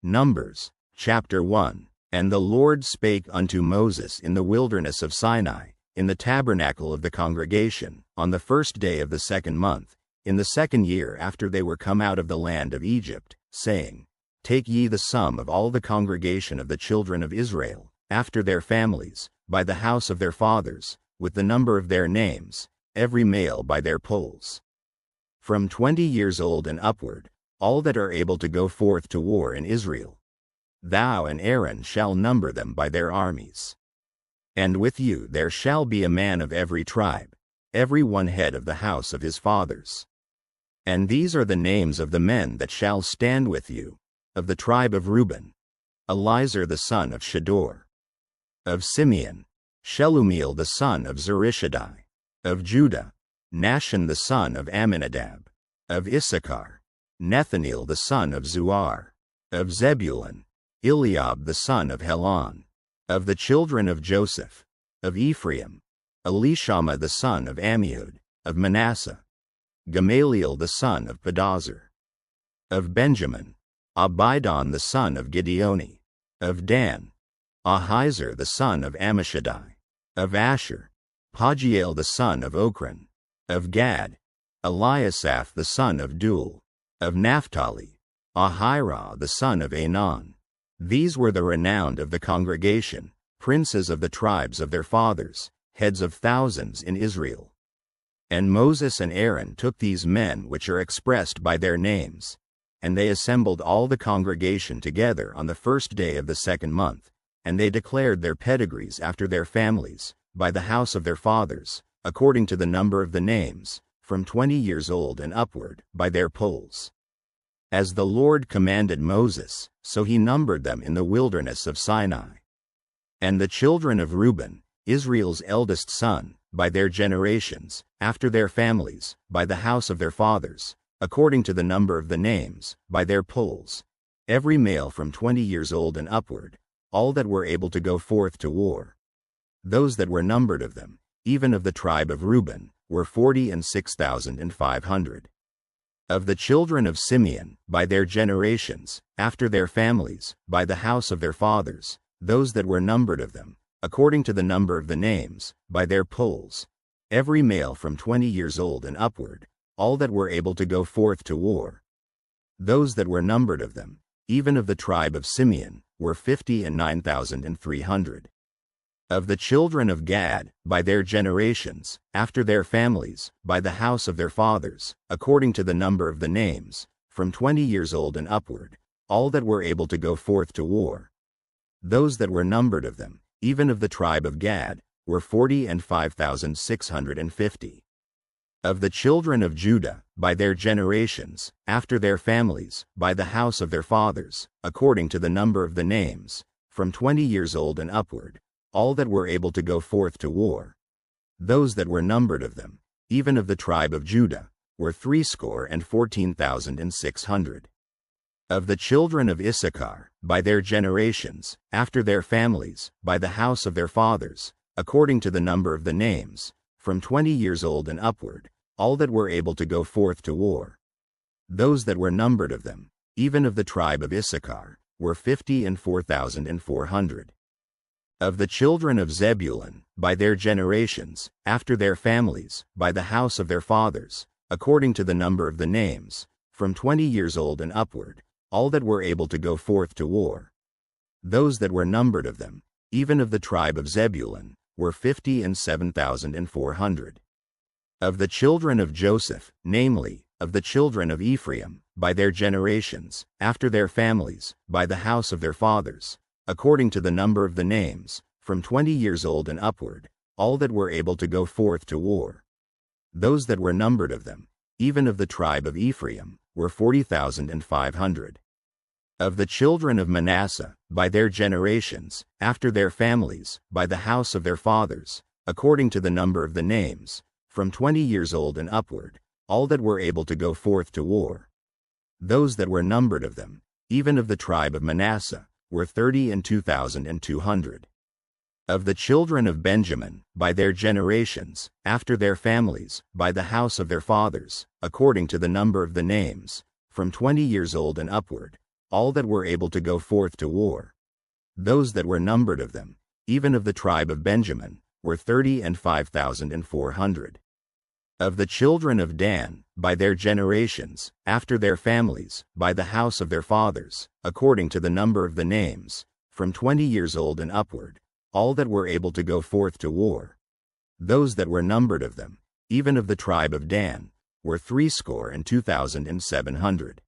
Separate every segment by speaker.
Speaker 1: Numbers, chapter 1. And the Lord spake unto Moses in the wilderness of Sinai, in the tabernacle of the congregation, on the 1st day of the 2nd month, in the 2nd year after they were come out of the land of Egypt, saying, Take ye the sum of all the congregation of the children of Israel, after their families, by the house of their fathers, with the number of their names, every male by their polls. From 20 years old and upward, all that are able to go forth to war in Israel. Thou and Aaron shall number them by their armies. And with you there shall be a man of every tribe, every one head of the house of his fathers. And these are the names of the men that shall stand with you, of the tribe of Reuben, Elizur the son of Shedor. Of Simeon, Shelumiel the son of Zurishaddai. Of Judah, Nahshon the son of Amminadab. Of Issachar, Nethaneel the son of Zuar. Of Zebulun, Eliab the son of Helon. Of the children of Joseph, of Ephraim, Elishama the son of Ammihud. Of Manasseh, Gamaliel the son of Pedazur. Of Benjamin, Abidon the son of Gideoni. Of Dan, Ahiezer the son of Ammishaddai. Of Asher, Pagiel the son of Ochran. Of Gad, Eliasaph the son of Duel. Of Naphtali, Ahira the son of Anan. These were the renowned of the congregation, princes of the tribes of their fathers, heads of thousands in Israel. And Moses and Aaron took these men which are expressed by their names, and they assembled all the congregation together on the 1st day of the 2nd month, and they declared their pedigrees after their families, by the house of their fathers, according to the number of the names, from 20 years old and upward, by their polls. As the Lord commanded Moses, so he numbered them in the wilderness of Sinai. And the children of Reuben, Israel's eldest son, by their generations, after their families, by the house of their fathers, according to the number of the names, by their polls, every male from 20 years old and upward, all that were able to go forth to war. Those that were numbered of them, even of the tribe of Reuben, were 46,500. Of the children of Simeon, by their generations, after their families, by the house of their fathers, those that were numbered of them, according to the number of the names, by their polls, every male from 20 years old and upward, all that were able to go forth to war. Those that were numbered of them, even of the tribe of Simeon, were 59,300. Of the children of Gad, by their generations, after their families, by the house of their fathers, according to the number of the names, from 20 years old and upward, all that were able to go forth to war. Those that were numbered of them, even of the tribe of Gad, were 45,650. Of the children of Judah, by their generations, after their families, by the house of their fathers, according to the number of the names, from 20 years old and upward, all that were able to go forth to war. Those that were numbered of them, even of the tribe of Judah, were 314,600. Of the children of Issachar, by their generations, after their families, by the house of their fathers, according to the number of the names, from 20 years old and upward, all that were able to go forth to war. Those that were numbered of them, even of the tribe of Issachar, were 54,400. Of the children of Zebulun, by their generations, after their families, by the house of their fathers, according to the number of the names, from 20 years old and upward, all that were able to go forth to war. Those that were numbered of them, even of the tribe of Zebulun, were 57,400. Of the children of Joseph, namely, of the children of Ephraim, by their generations, after their families, by the house of their fathers, according to the number of the names, from 20 years old and upward, all that were able to go forth to war. Those that were numbered of them, even of the tribe of Ephraim, were 40,500. Of the children of Manasseh, by their generations, after their families, by the house of their fathers, according to the number of the names, from 20 years old and upward, all that were able to go forth to war. Those that were numbered of them, even of the tribe of Manasseh, were 32,200. Of the children of Benjamin, by their generations, after their families, by the house of their fathers, according to the number of the names, from 20 years old and upward, all that were able to go forth to war. Those that were numbered of them, even of the tribe of Benjamin, were 35,400. Of the children of Dan, by their generations, after their families, by the house of their fathers, according to the number of the names, from 20 years old and upward, all that were able to go forth to war. Those that were numbered of them, even of the tribe of Dan, were 62,700.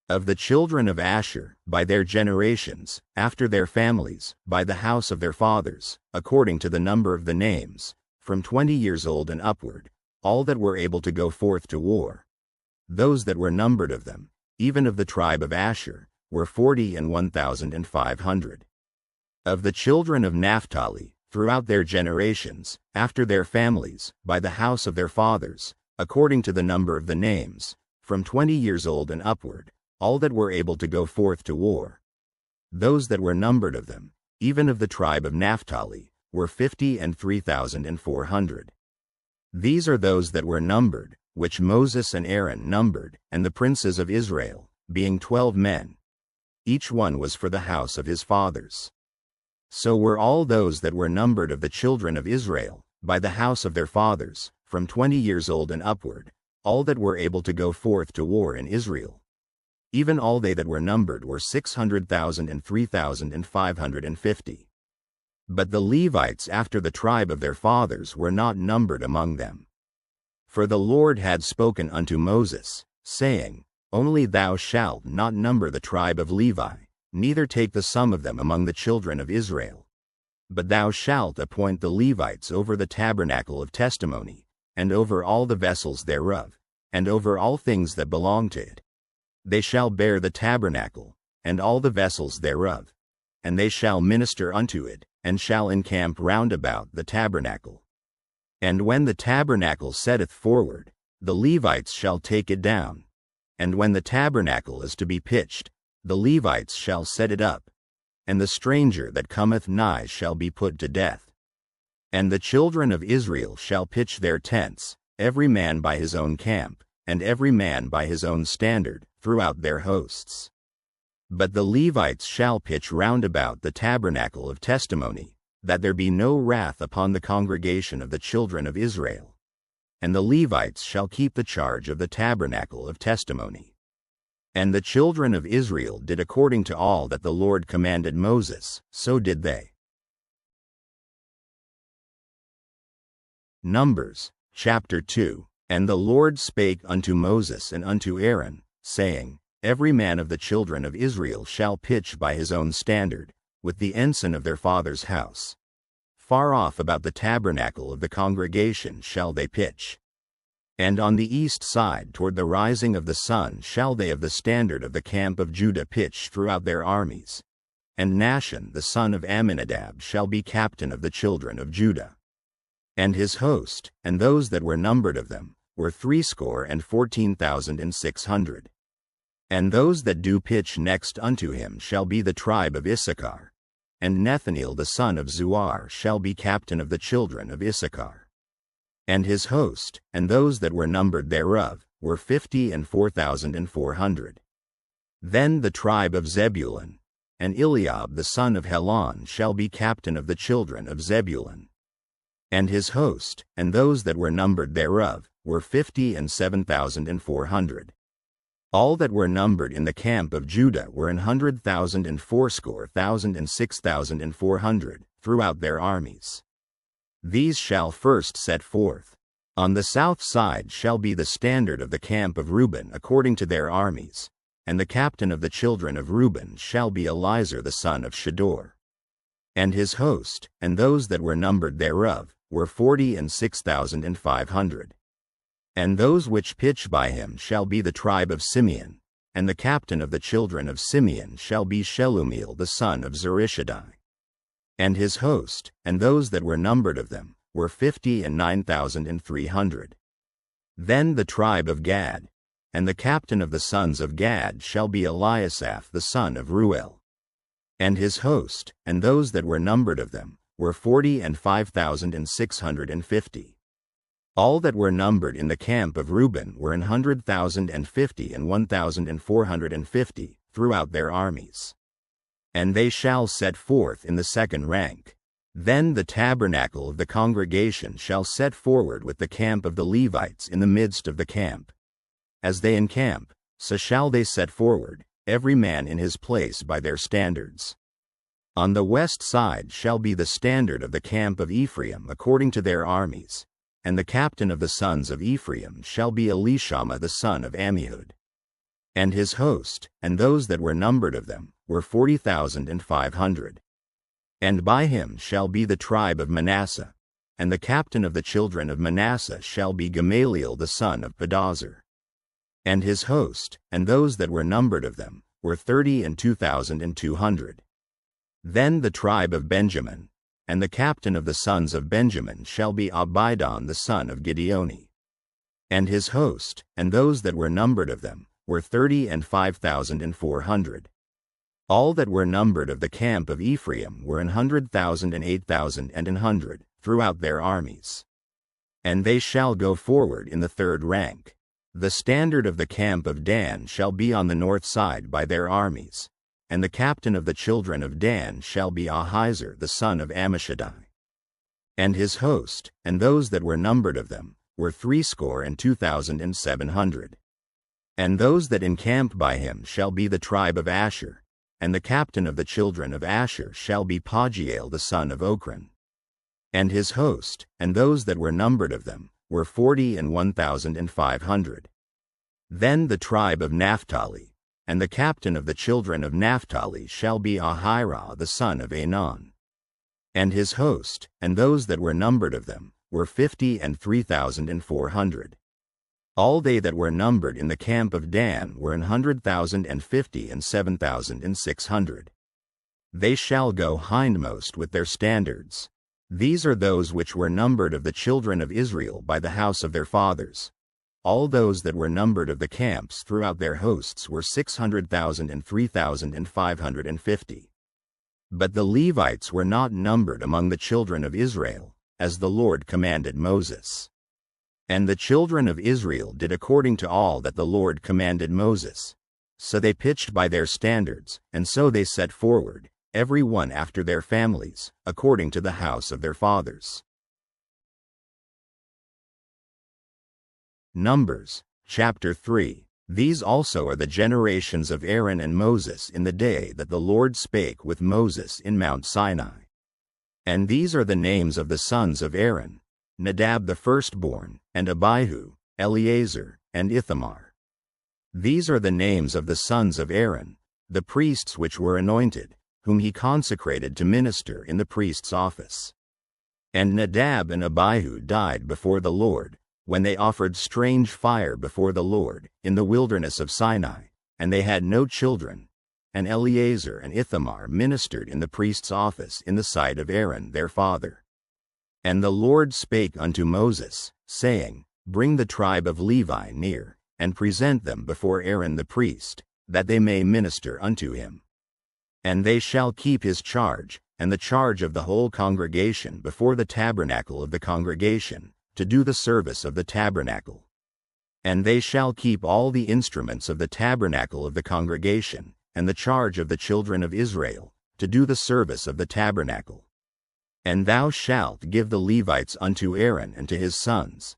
Speaker 1: Of the children of Asher, by their generations, after their families, by the house of their fathers, according to the number of the names, from 20 years old and upward, all that were able to go forth to war. Those that were numbered of them, even of the tribe of Asher, were 41,500. Of the children of Naphtali, throughout their generations, after their families, by the house of their fathers, according to the number of the names, from 20 years old and upward, all that were able to go forth to war. Those that were numbered of them, even of the tribe of Naphtali, were 53,400. These are those that were numbered, which Moses and Aaron numbered, and the princes of Israel, being 12 men. Each one was for the house of his fathers. So were all those that were numbered of the children of Israel, by the house of their fathers, from 20 years old and upward, all that were able to go forth to war in Israel. Even all they that were numbered were 600,000 and 3,550. But the Levites after the tribe of their fathers were not numbered among them. For the Lord had spoken unto Moses, saying, Only thou shalt not number the tribe of Levi, neither take the sum of them among the children of Israel. But thou shalt appoint the Levites over the tabernacle of testimony, and over all the vessels thereof, and over all things that belong to it. They shall bear the tabernacle, and all the vessels thereof, and they shall minister unto it, and shall encamp round about the tabernacle. And when the tabernacle setteth forward, the Levites shall take it down. And when the tabernacle is to be pitched, the Levites shall set it up. And the stranger that cometh nigh shall be put to death. And the children of Israel shall pitch their tents, every man by his own camp, and every man by his own standard, throughout their hosts. But the Levites shall pitch round about the tabernacle of testimony, that there be no wrath upon the congregation of the children of Israel. And the Levites shall keep the charge of the tabernacle of testimony. And the children of Israel did according to all that the Lord commanded Moses, so did they. Numbers, chapter 2. And the Lord spake unto Moses and unto Aaron, saying, Every man of the children of Israel shall pitch by his own standard, with the ensign of their father's house. Far off about the tabernacle of the congregation shall they pitch. And on the east side toward the rising of the sun shall they of the standard of the camp of Judah pitch throughout their armies. And Nahshon the son of Amminadab shall be captain of the children of Judah. And his host, and those that were numbered of them, were 314,600. And those that do pitch next unto him shall be the tribe of Issachar. And Nethaneel the son of Zuar shall be captain of the children of Issachar. And his host, and those that were numbered thereof, were 54,400. Then the tribe of Zebulun, and Eliab the son of Helon shall be captain of the children of Zebulun. And his host, and those that were numbered thereof, were 57,400. All that were numbered in the camp of Judah were 100,000 and fourscore thousand and 6,400, throughout their armies. These shall first set forth. On the south side shall be the standard of the camp of Reuben according to their armies, and the captain of the children of Reuben shall be Elizur the son of Shedeur. And his host, and those that were numbered thereof, were 46,500. And those which pitch by him shall be the tribe of Simeon, and the captain of the children of Simeon shall be Shelumiel the son of Zurishaddai. And his host, and those that were numbered of them, were 59,300. Then the tribe of Gad, and the captain of the sons of Gad shall be Eliasaph the son of Ruel. And his host, and those that were numbered of them, were 45,650. All that were numbered in the camp of Reuben were 100,050 and 1,450, throughout their armies. And they shall set forth in the second rank. Then the tabernacle of the congregation shall set forward with the camp of the Levites in the midst of the camp. As they encamp, so shall they set forward, every man in his place by their standards. On the west side shall be the standard of the camp of Ephraim according to their armies, and the captain of the sons of Ephraim shall be Elishama the son of Ammihud. And his host, and those that were numbered of them, were 40,500. And by him shall be the tribe of Manasseh, and the captain of the children of Manasseh shall be Gamaliel the son of Pedazur. And his host, and those that were numbered of them, were 32,200. Then the tribe of Benjamin, and the captain of the sons of Benjamin shall be Abidon the son of Gideoni. And his host, and those that were numbered of them, were 35,400. All that were numbered of the camp of Ephraim were 100,000 and 8,000 and 100, throughout their armies. And they shall go forward in the third rank. The standard of the camp of Dan shall be on the north side by their armies, and the captain of the children of Dan shall be Ahiezer the son of Ammishaddai. And his host, and those that were numbered of them, were 62,700. And those that encamp by him shall be the tribe of Asher, and the captain of the children of Asher shall be Pagiel the son of Ochran. And his host, and those that were numbered of them, were 41,500. Then the tribe of Naphtali, and the captain of the children of Naphtali shall be Ahira the son of Anan. And his host, and those that were numbered of them, were 53,400. All they that were numbered in the camp of Dan were 100,050 and 7,600. They shall go hindmost with their standards. These are those which were numbered of the children of Israel by the house of their fathers. All those that were numbered of the camps throughout their hosts were 600,000 and 3,550. But the Levites were not numbered among the children of Israel, as the Lord commanded Moses. And the children of Israel did according to all that the Lord commanded Moses. So they pitched by their standards, and so they set forward, every one after their families, according to the house of their fathers. Numbers, chapter 3. These also are the generations of Aaron and Moses in the day that the Lord spake with Moses in Mount Sinai. And these are the names of the sons of Aaron: Nadab the firstborn, and Abihu, Eleazar, and Ithamar. These are the names of the sons of Aaron, the priests which were anointed, whom he consecrated to minister in the priest's office. And Nadab and Abihu died before the Lord, when they offered strange fire before the Lord, in the wilderness of Sinai, and they had no children. And Eleazar and Ithamar ministered in the priest's office in the sight of Aaron their father. And the Lord spake unto Moses, saying, Bring the tribe of Levi near, and present them before Aaron the priest, that they may minister unto him. And they shall keep his charge, and the charge of the whole congregation before the tabernacle of the congregation, to do the service of the tabernacle. And they shall keep all the instruments of the tabernacle of the congregation, and the charge of the children of Israel, to do the service of the tabernacle. And thou shalt give the Levites unto Aaron and to his sons.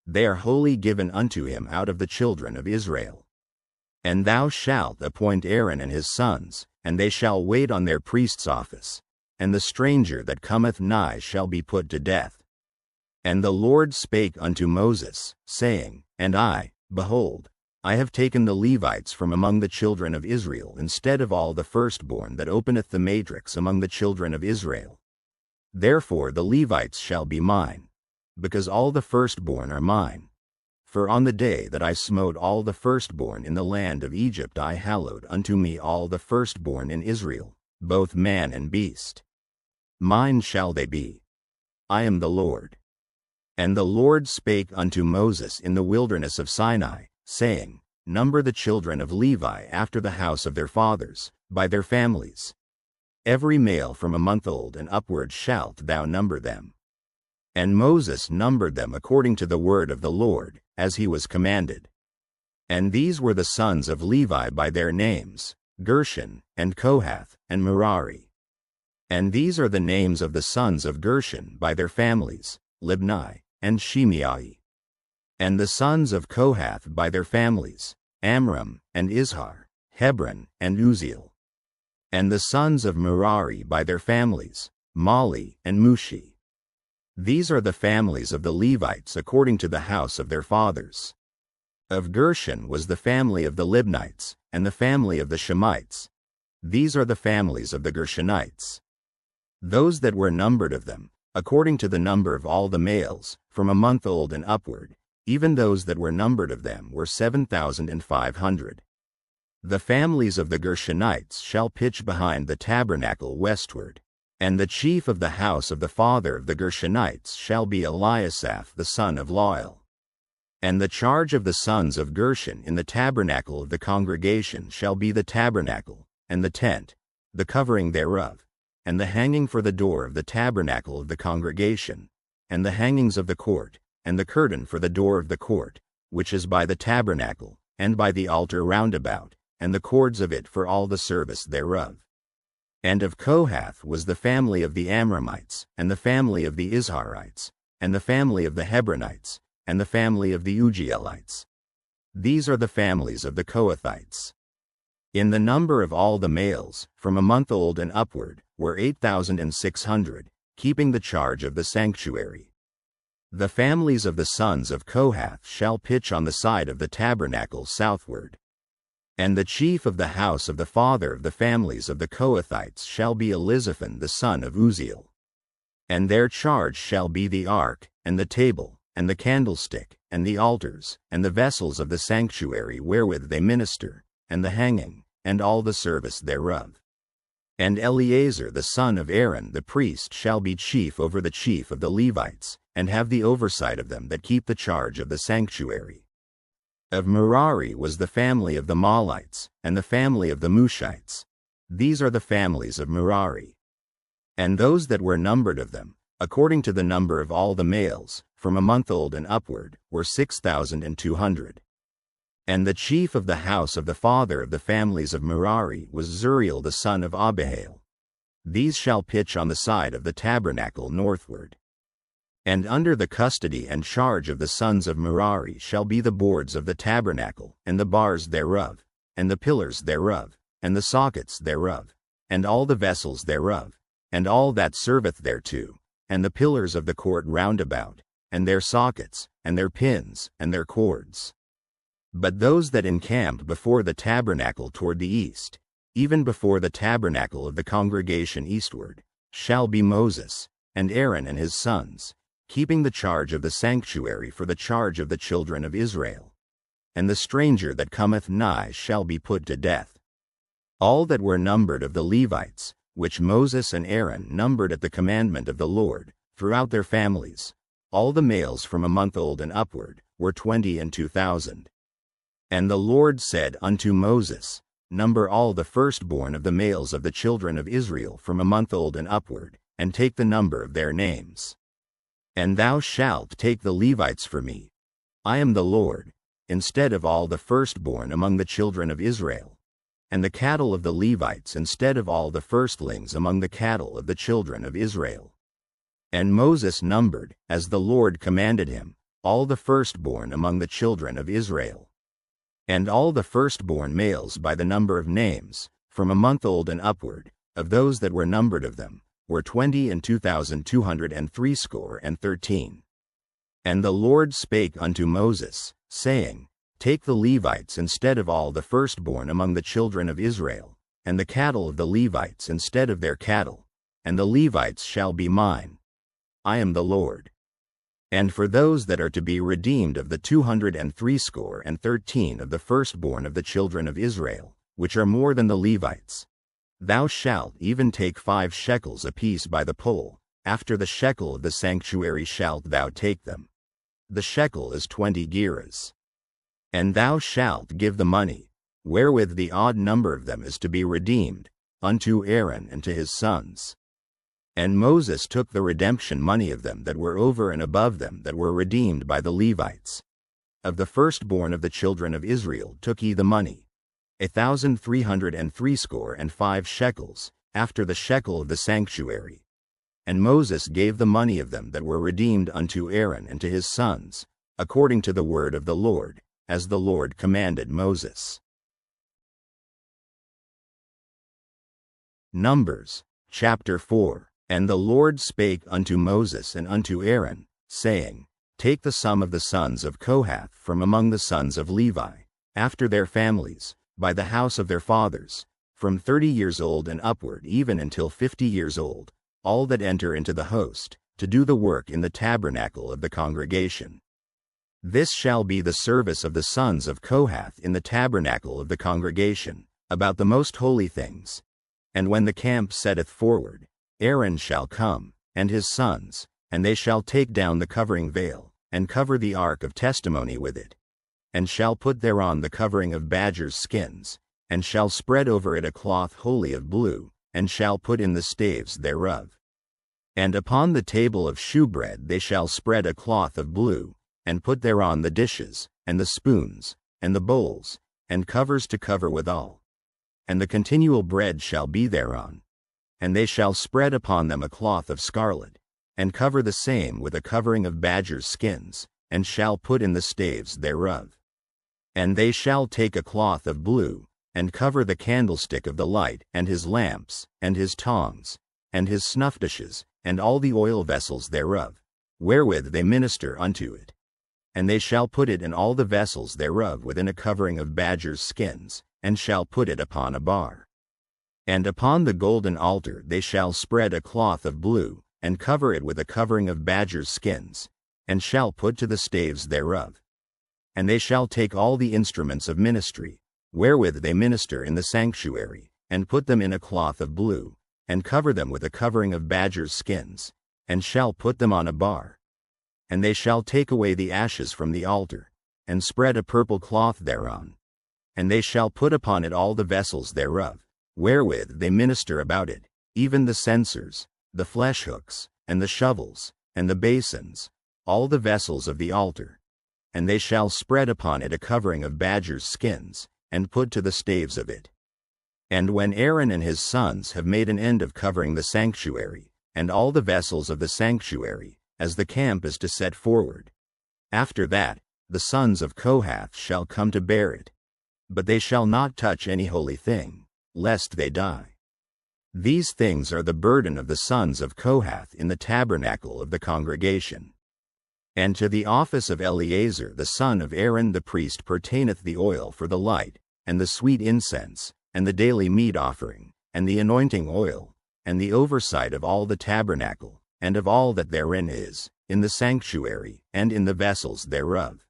Speaker 1: They are wholly given unto him out of the children of Israel. And thou shalt appoint Aaron and his sons, and they shall wait on their priest's office, and the stranger that cometh nigh shall be put to death. And the Lord spake unto Moses, saying, And I, behold, I have taken the Levites from among the children of Israel instead of all the firstborn that openeth the matrix among the children of Israel. Therefore the Levites shall be mine, because all the firstborn are mine. For on the day that I smote all the firstborn in the land of Egypt I hallowed unto me all the firstborn in Israel, both man and beast. Mine shall they be. I am the Lord. And the Lord spake unto Moses in the wilderness of Sinai, saying, Number the children of Levi after the house of their fathers, by their families. Every male from a month old and upward shalt thou number them. And Moses numbered them according to the word of the Lord, as he was commanded. And these were the sons of Levi by their names: Gershon, and Kohath, and Merari. And these are the names of the sons of Gershon by their families, Libni, and Shimei. And the sons of Kohath by their families, Amram, and Izhar, Hebron, and Uzziel. And the sons of Merari by their families, Mali, and Mushi. These are the families of the Levites according to the house of their fathers. Of Gershon was the family of the Libnites, and the family of the Shemites. These are the families of the Gershonites. Those that were numbered of them, according to the number of all the males, from a month old and upward, even those that were numbered of them were 7,500. The families of the Gershonites shall pitch behind the tabernacle westward, and the chief of the house of the father of the Gershonites shall be Eliasaph the son of Loel. And the charge of the sons of Gershon in the tabernacle of the congregation shall be the tabernacle, and the tent, the covering thereof, and the hanging for the door of the tabernacle of the congregation, and the hangings of the court, and the curtain for the door of the court, which is by the tabernacle, and by the altar round about, and the cords of it for all the service thereof. And of Kohath was the family of the Amramites, and the family of the Izharites, and the family of the Hebronites, and the family of the Uzielites. These are the families of the Kohathites. In the number of all the males, from a month old and upward, were 8,600, keeping the charge of the sanctuary. The families of the sons of Kohath shall pitch on the side of the tabernacle southward. And the chief of the house of the father of the families of the Kohathites shall be Elizaphan the son of Uzziel. And their charge shall be the ark, and the table, and the candlestick, and the altars, and the vessels of the sanctuary wherewith they minister, and the hanging, and all the service thereof. And Eleazar the son of Aaron the priest shall be chief over the chief of the Levites, and have the oversight of them that keep the charge of the sanctuary. Of Merari was the family of the Malites, and the family of the Mushites. These are the families of Merari. And those that were numbered of them, according to the number of all the males, from a month old and upward, were 6,200. And the chief of the house of the father of the families of Merari was Zuriel the son of Abihail. These shall pitch on the side of the tabernacle northward. And under the custody and charge of the sons of Merari shall be the boards of the tabernacle, and the bars thereof, and the pillars thereof, and the sockets thereof, and all the vessels thereof, and all that serveth thereto, and the pillars of the court round about, and their sockets, and their pins, and their cords. But those that encamp before the tabernacle toward the east, even before the tabernacle of the congregation eastward, shall be Moses, and Aaron and his sons, keeping the charge of the sanctuary for the charge of the children of Israel. And the stranger that cometh nigh shall be put to death. All that were numbered of the Levites, which Moses and Aaron numbered at the commandment of the Lord, throughout their families, all the males from a month old and upward, were 22,000. And the Lord said unto Moses, Number all the firstborn of the males of the children of Israel from a month old and upward, and take the number of their names. And thou shalt take the Levites for me. I am the Lord, instead of all the firstborn among the children of Israel, and the cattle of the Levites instead of all the firstlings among the cattle of the children of Israel. And Moses numbered, as the Lord commanded him, all the firstborn among the children of Israel. And all the firstborn males by the number of names, from a month old and upward, of those that were numbered of them, were 22,213. And the Lord spake unto Moses, saying, Take the Levites instead of all the firstborn among the children of Israel, and the cattle of the Levites instead of their cattle, and the Levites shall be mine. I am the Lord. And for those that are to be redeemed of the 213 of the firstborn of the children of Israel, which are more than the Levites, thou shalt even take 5 shekels apiece by the poll, after the shekel of the sanctuary shalt thou take them. The shekel is 20 gerahs. And thou shalt give the money, wherewith the odd number of them is to be redeemed, unto Aaron and to his sons. And Moses took the redemption money of them that were over and above them that were redeemed by the Levites. Of the firstborn of the children of Israel took he the money, 1,365 shekels, after the shekel of the sanctuary. And Moses gave the money of them that were redeemed unto Aaron and to his sons, according to the word of the Lord, as the Lord commanded Moses. Numbers, chapter 4. And the Lord spake unto Moses and unto Aaron, saying, Take the sum of the sons of Kohath from among the sons of Levi, after their families, by the house of their fathers, from 30 years old and upward even until 50 years old, all that enter into the host, to do the work in the tabernacle of the congregation. This shall be the service of the sons of Kohath in the tabernacle of the congregation, about the most holy things. And when the camp setteth forward, Aaron shall come, and his sons, and they shall take down the covering veil, and cover the ark of testimony with it, and shall put thereon the covering of badgers' skins, and shall spread over it a cloth wholly of blue, and shall put in the staves thereof. And upon the table of shewbread they shall spread a cloth of blue, and put thereon the dishes, and the spoons, and the bowls, and covers to cover withal. And the continual bread shall be thereon. And they shall spread upon them a cloth of scarlet, and cover the same with a covering of badgers' skins, and shall put in the staves thereof. And they shall take a cloth of blue, and cover the candlestick of the light, and his lamps, and his tongs, and his snuff dishes, and all the oil vessels thereof, wherewith they minister unto it. And they shall put it and all the vessels thereof within a covering of badgers' skins, and shall put it upon a bar. And upon the golden altar they shall spread a cloth of blue, and cover it with a covering of badgers' skins, and shall put to the staves thereof. And they shall take all the instruments of ministry, wherewith they minister in the sanctuary, and put them in a cloth of blue, and cover them with a covering of badgers' skins, and shall put them on a bar. And they shall take away the ashes from the altar, and spread a purple cloth thereon. And they shall put upon it all the vessels thereof, wherewith they minister about it, even the censers, the flesh hooks, and the shovels, and the basins, all the vessels of the altar. And they shall spread upon it a covering of badgers' skins, and put to the staves of it. And when Aaron and his sons have made an end of covering the sanctuary, and all the vessels of the sanctuary, as the camp is to set forward, after that, the sons of Kohath shall come to bear it. But they shall not touch any holy thing, lest they die. These things are the burden of the sons of Kohath in the tabernacle of the congregation. And to the office of Eleazar the son of Aaron the priest pertaineth the oil for the light, and the sweet incense, and the daily meat offering, and the anointing oil, and the oversight of all the tabernacle, and of all that therein is, in the sanctuary, and in the vessels thereof.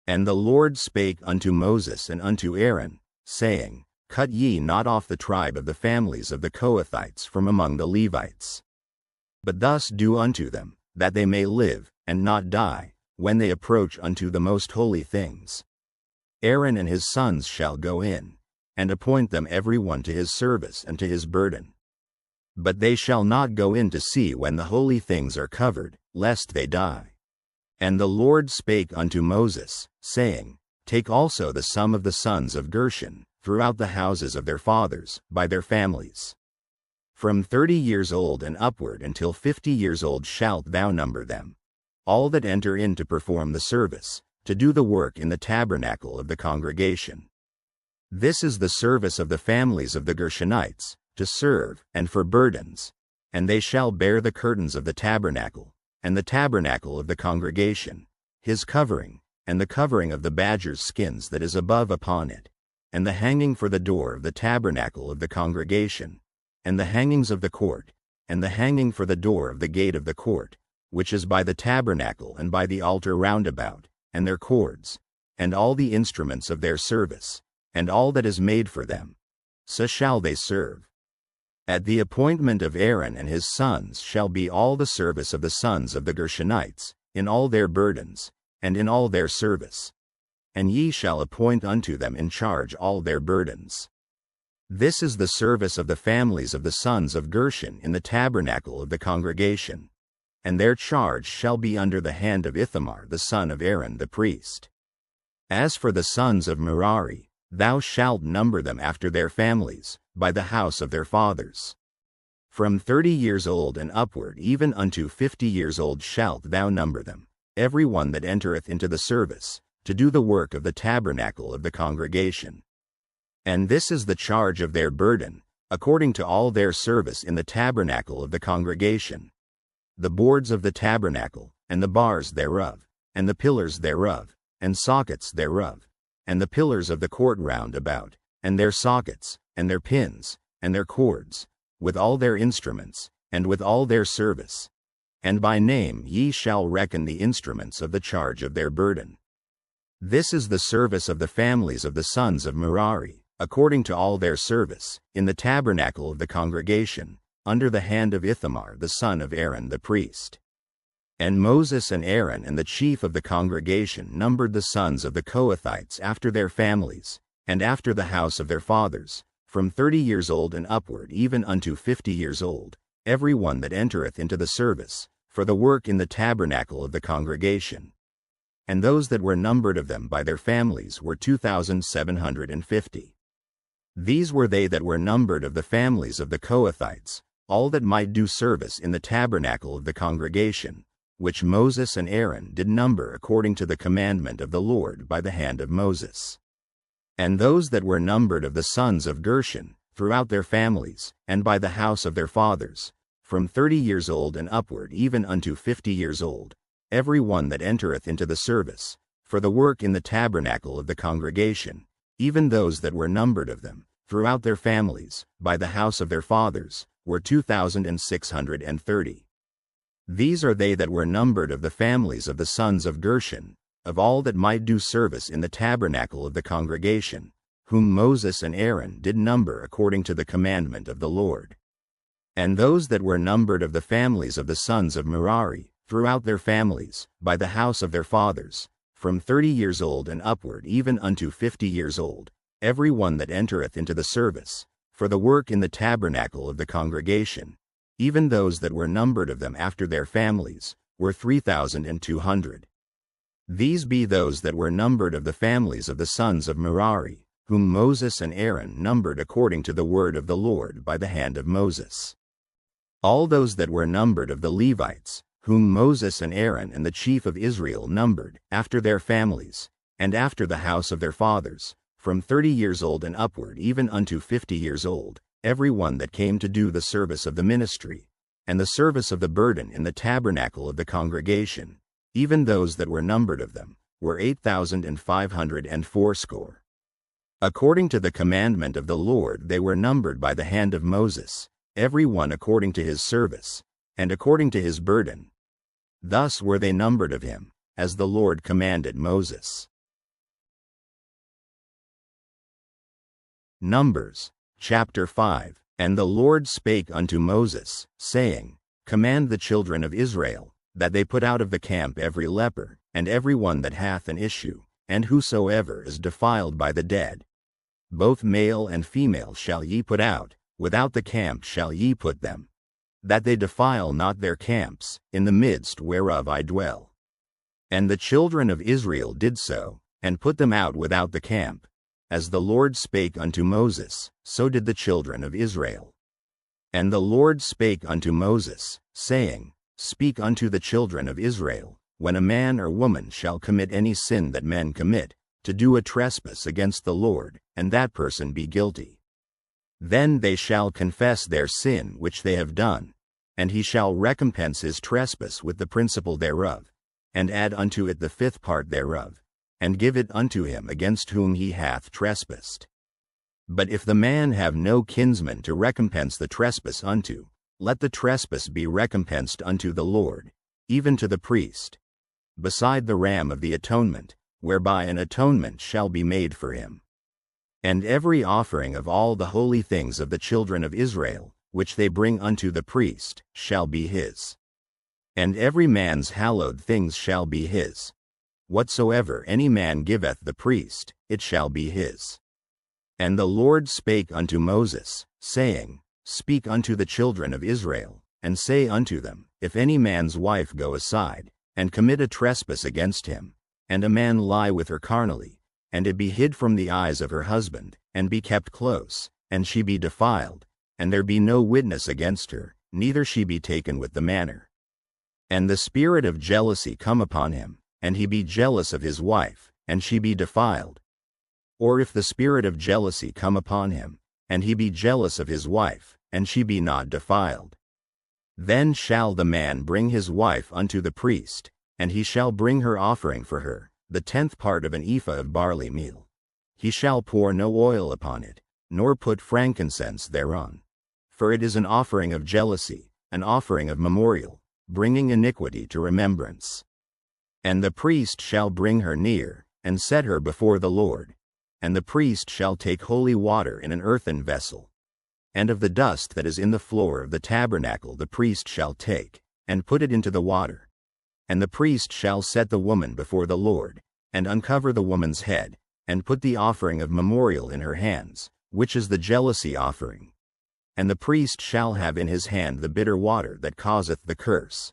Speaker 1: And the Lord spake unto Moses and unto Aaron, saying, Cut ye not off the tribe of the families of the Kohathites from among the Levites. But thus do unto them, that they may live, and not die, when they approach unto the most holy things. Aaron and his sons shall go in, and appoint them every one to his service and to his burden. But they shall not go in to see when the holy things are covered, lest they die. And the Lord spake unto Moses, saying, Take also the sum of the sons of Gershon, throughout the houses of their fathers, by their families. From 30 years old and upward until 50 years old shalt thou number them, all that enter in to perform the service, to do the work in the tabernacle of the congregation. This is the service of the families of the Gershonites, to serve, and for burdens, and they shall bear the curtains of the tabernacle, and the tabernacle of the congregation, his covering, and the covering of the badgers' skins that is above upon it, and the hanging for the door of the tabernacle of the congregation, and the hangings of the court, and the hanging for the door of the gate of the court, which is by the tabernacle and by the altar round about, and their cords, and all the instruments of their service, and all that is made for them. So shall they serve. At the appointment of Aaron and his sons shall be all the service of the sons of the Gershonites, in all their burdens, and in all their service. And ye shall appoint unto them in charge all their burdens. This is the service of the families of the sons of Gershon in the tabernacle of the congregation. And their charge shall be under the hand of Ithamar the son of Aaron the priest. As for the sons of Merari, Thou shalt number them after their families, by the house of their fathers. From 30 years old and upward even unto 50 years old shalt thou number them, every one that entereth into the service, to do the work of the tabernacle of the congregation. And this is the charge of their burden, according to all their service in the tabernacle of the congregation: the boards of the tabernacle, and the bars thereof, and the pillars thereof, and sockets thereof, and the pillars of the court round about, and their sockets, and their pins, and their cords, with all their instruments, and with all their service. And by name ye shall reckon the instruments of the charge of their burden. This is the service of the families of the sons of Merari, according to all their service, in the tabernacle of the congregation, under the hand of Ithamar the son of Aaron the priest. And Moses and Aaron and the chief of the congregation numbered the sons of the Kohathites after their families, and after the house of their fathers, from 30 years old and upward even unto 50 years old, every one that entereth into the service, for the work in the tabernacle of the congregation. And those that were numbered of them by their families were 2,750. These were they that were numbered of the families of the Kohathites, all that might do service in the tabernacle of the congregation, which Moses and Aaron did number according to the commandment of the Lord by the hand of Moses. And those that were numbered of the sons of Gershon, throughout their families, and by the house of their fathers, from 30 years old and upward even unto 50 years old, every one that entereth into the service, for the work in the tabernacle of the congregation, even those that were numbered of them, throughout their families, by the house of their fathers, were 2,630. These are they that were numbered of the families of the sons of Gershon, of all that might do service in the tabernacle of the congregation, whom Moses and Aaron did number according to the commandment of the Lord. And those that were numbered of the families of the sons of Merari, throughout their families, by the house of their fathers, from 30 years old and upward even unto 50 years old, every one that entereth into the service, for the work in the tabernacle of the congregation, even those that were numbered of them after their families, were 3,200. These be those that were numbered of the families of the sons of Merari, whom Moses and Aaron numbered according to the word of the Lord by the hand of Moses. All those that were numbered of the Levites, whom Moses and Aaron and the chief of Israel numbered, after their families, and after the house of their fathers, from 30 years old and upward even unto 50 years old, every one that came to do the service of the ministry, and the service of the burden in the tabernacle of the congregation, even those that were numbered of them, were 8,580. According to the commandment of the Lord they were numbered by the hand of Moses, every one according to his service, and according to his burden. Thus were they numbered of him, as the Lord commanded Moses. Numbers, chapter 5. And the Lord spake unto Moses, saying, Command the children of Israel, that they put out of the camp every leper, and every one that hath an issue, and whosoever is defiled by the dead. Both male and female shall ye put out, without the camp shall ye put them, that they defile not their camps, in the midst whereof I dwell. And the children of Israel did so, and put them out without the camp. As the Lord spake unto Moses, so did the children of Israel. And the Lord spake unto Moses, saying, Speak unto the children of Israel, when a man or woman shall commit any sin that men commit, to do a trespass against the Lord, and that person be guilty. Then they shall confess their sin which they have done, and he shall recompense his trespass with the principal thereof, and add unto it the 5th part thereof, and give it unto him against whom he hath trespassed. But if the man have no kinsman to recompense the trespass unto, let the trespass be recompensed unto the Lord, even to the priest, beside the ram of the atonement, whereby an atonement shall be made for him. And every offering of all the holy things of the children of Israel, which they bring unto the priest, shall be his. And every man's hallowed things shall be his. Whatsoever any man giveth the priest, it shall be his. And the Lord spake unto Moses, saying, Speak unto the children of Israel, and say unto them, If any man's wife go aside, and commit a trespass against him, and a man lie with her carnally, and it be hid from the eyes of her husband, and be kept close, and she be defiled, and there be no witness against her, neither she be taken with the manner. And the spirit of jealousy come upon him, and he be jealous of his wife, and she be defiled. Or if the spirit of jealousy come upon him, and he be jealous of his wife, and she be not defiled, then shall the man bring his wife unto the priest, and he shall bring her offering for her, the 10th part of an ephah of barley meal. He shall pour no oil upon it, nor put frankincense thereon. For it is an offering of jealousy, an offering of memorial, bringing iniquity to remembrance. And the priest shall bring her near, and set her before the Lord. And the priest shall take holy water in an earthen vessel. And of the dust that is in the floor of the tabernacle the priest shall take, and put it into the water. And the priest shall set the woman before the Lord, and uncover the woman's head, and put the offering of memorial in her hands, which is the jealousy offering. And the priest shall have in his hand the bitter water that causeth the curse.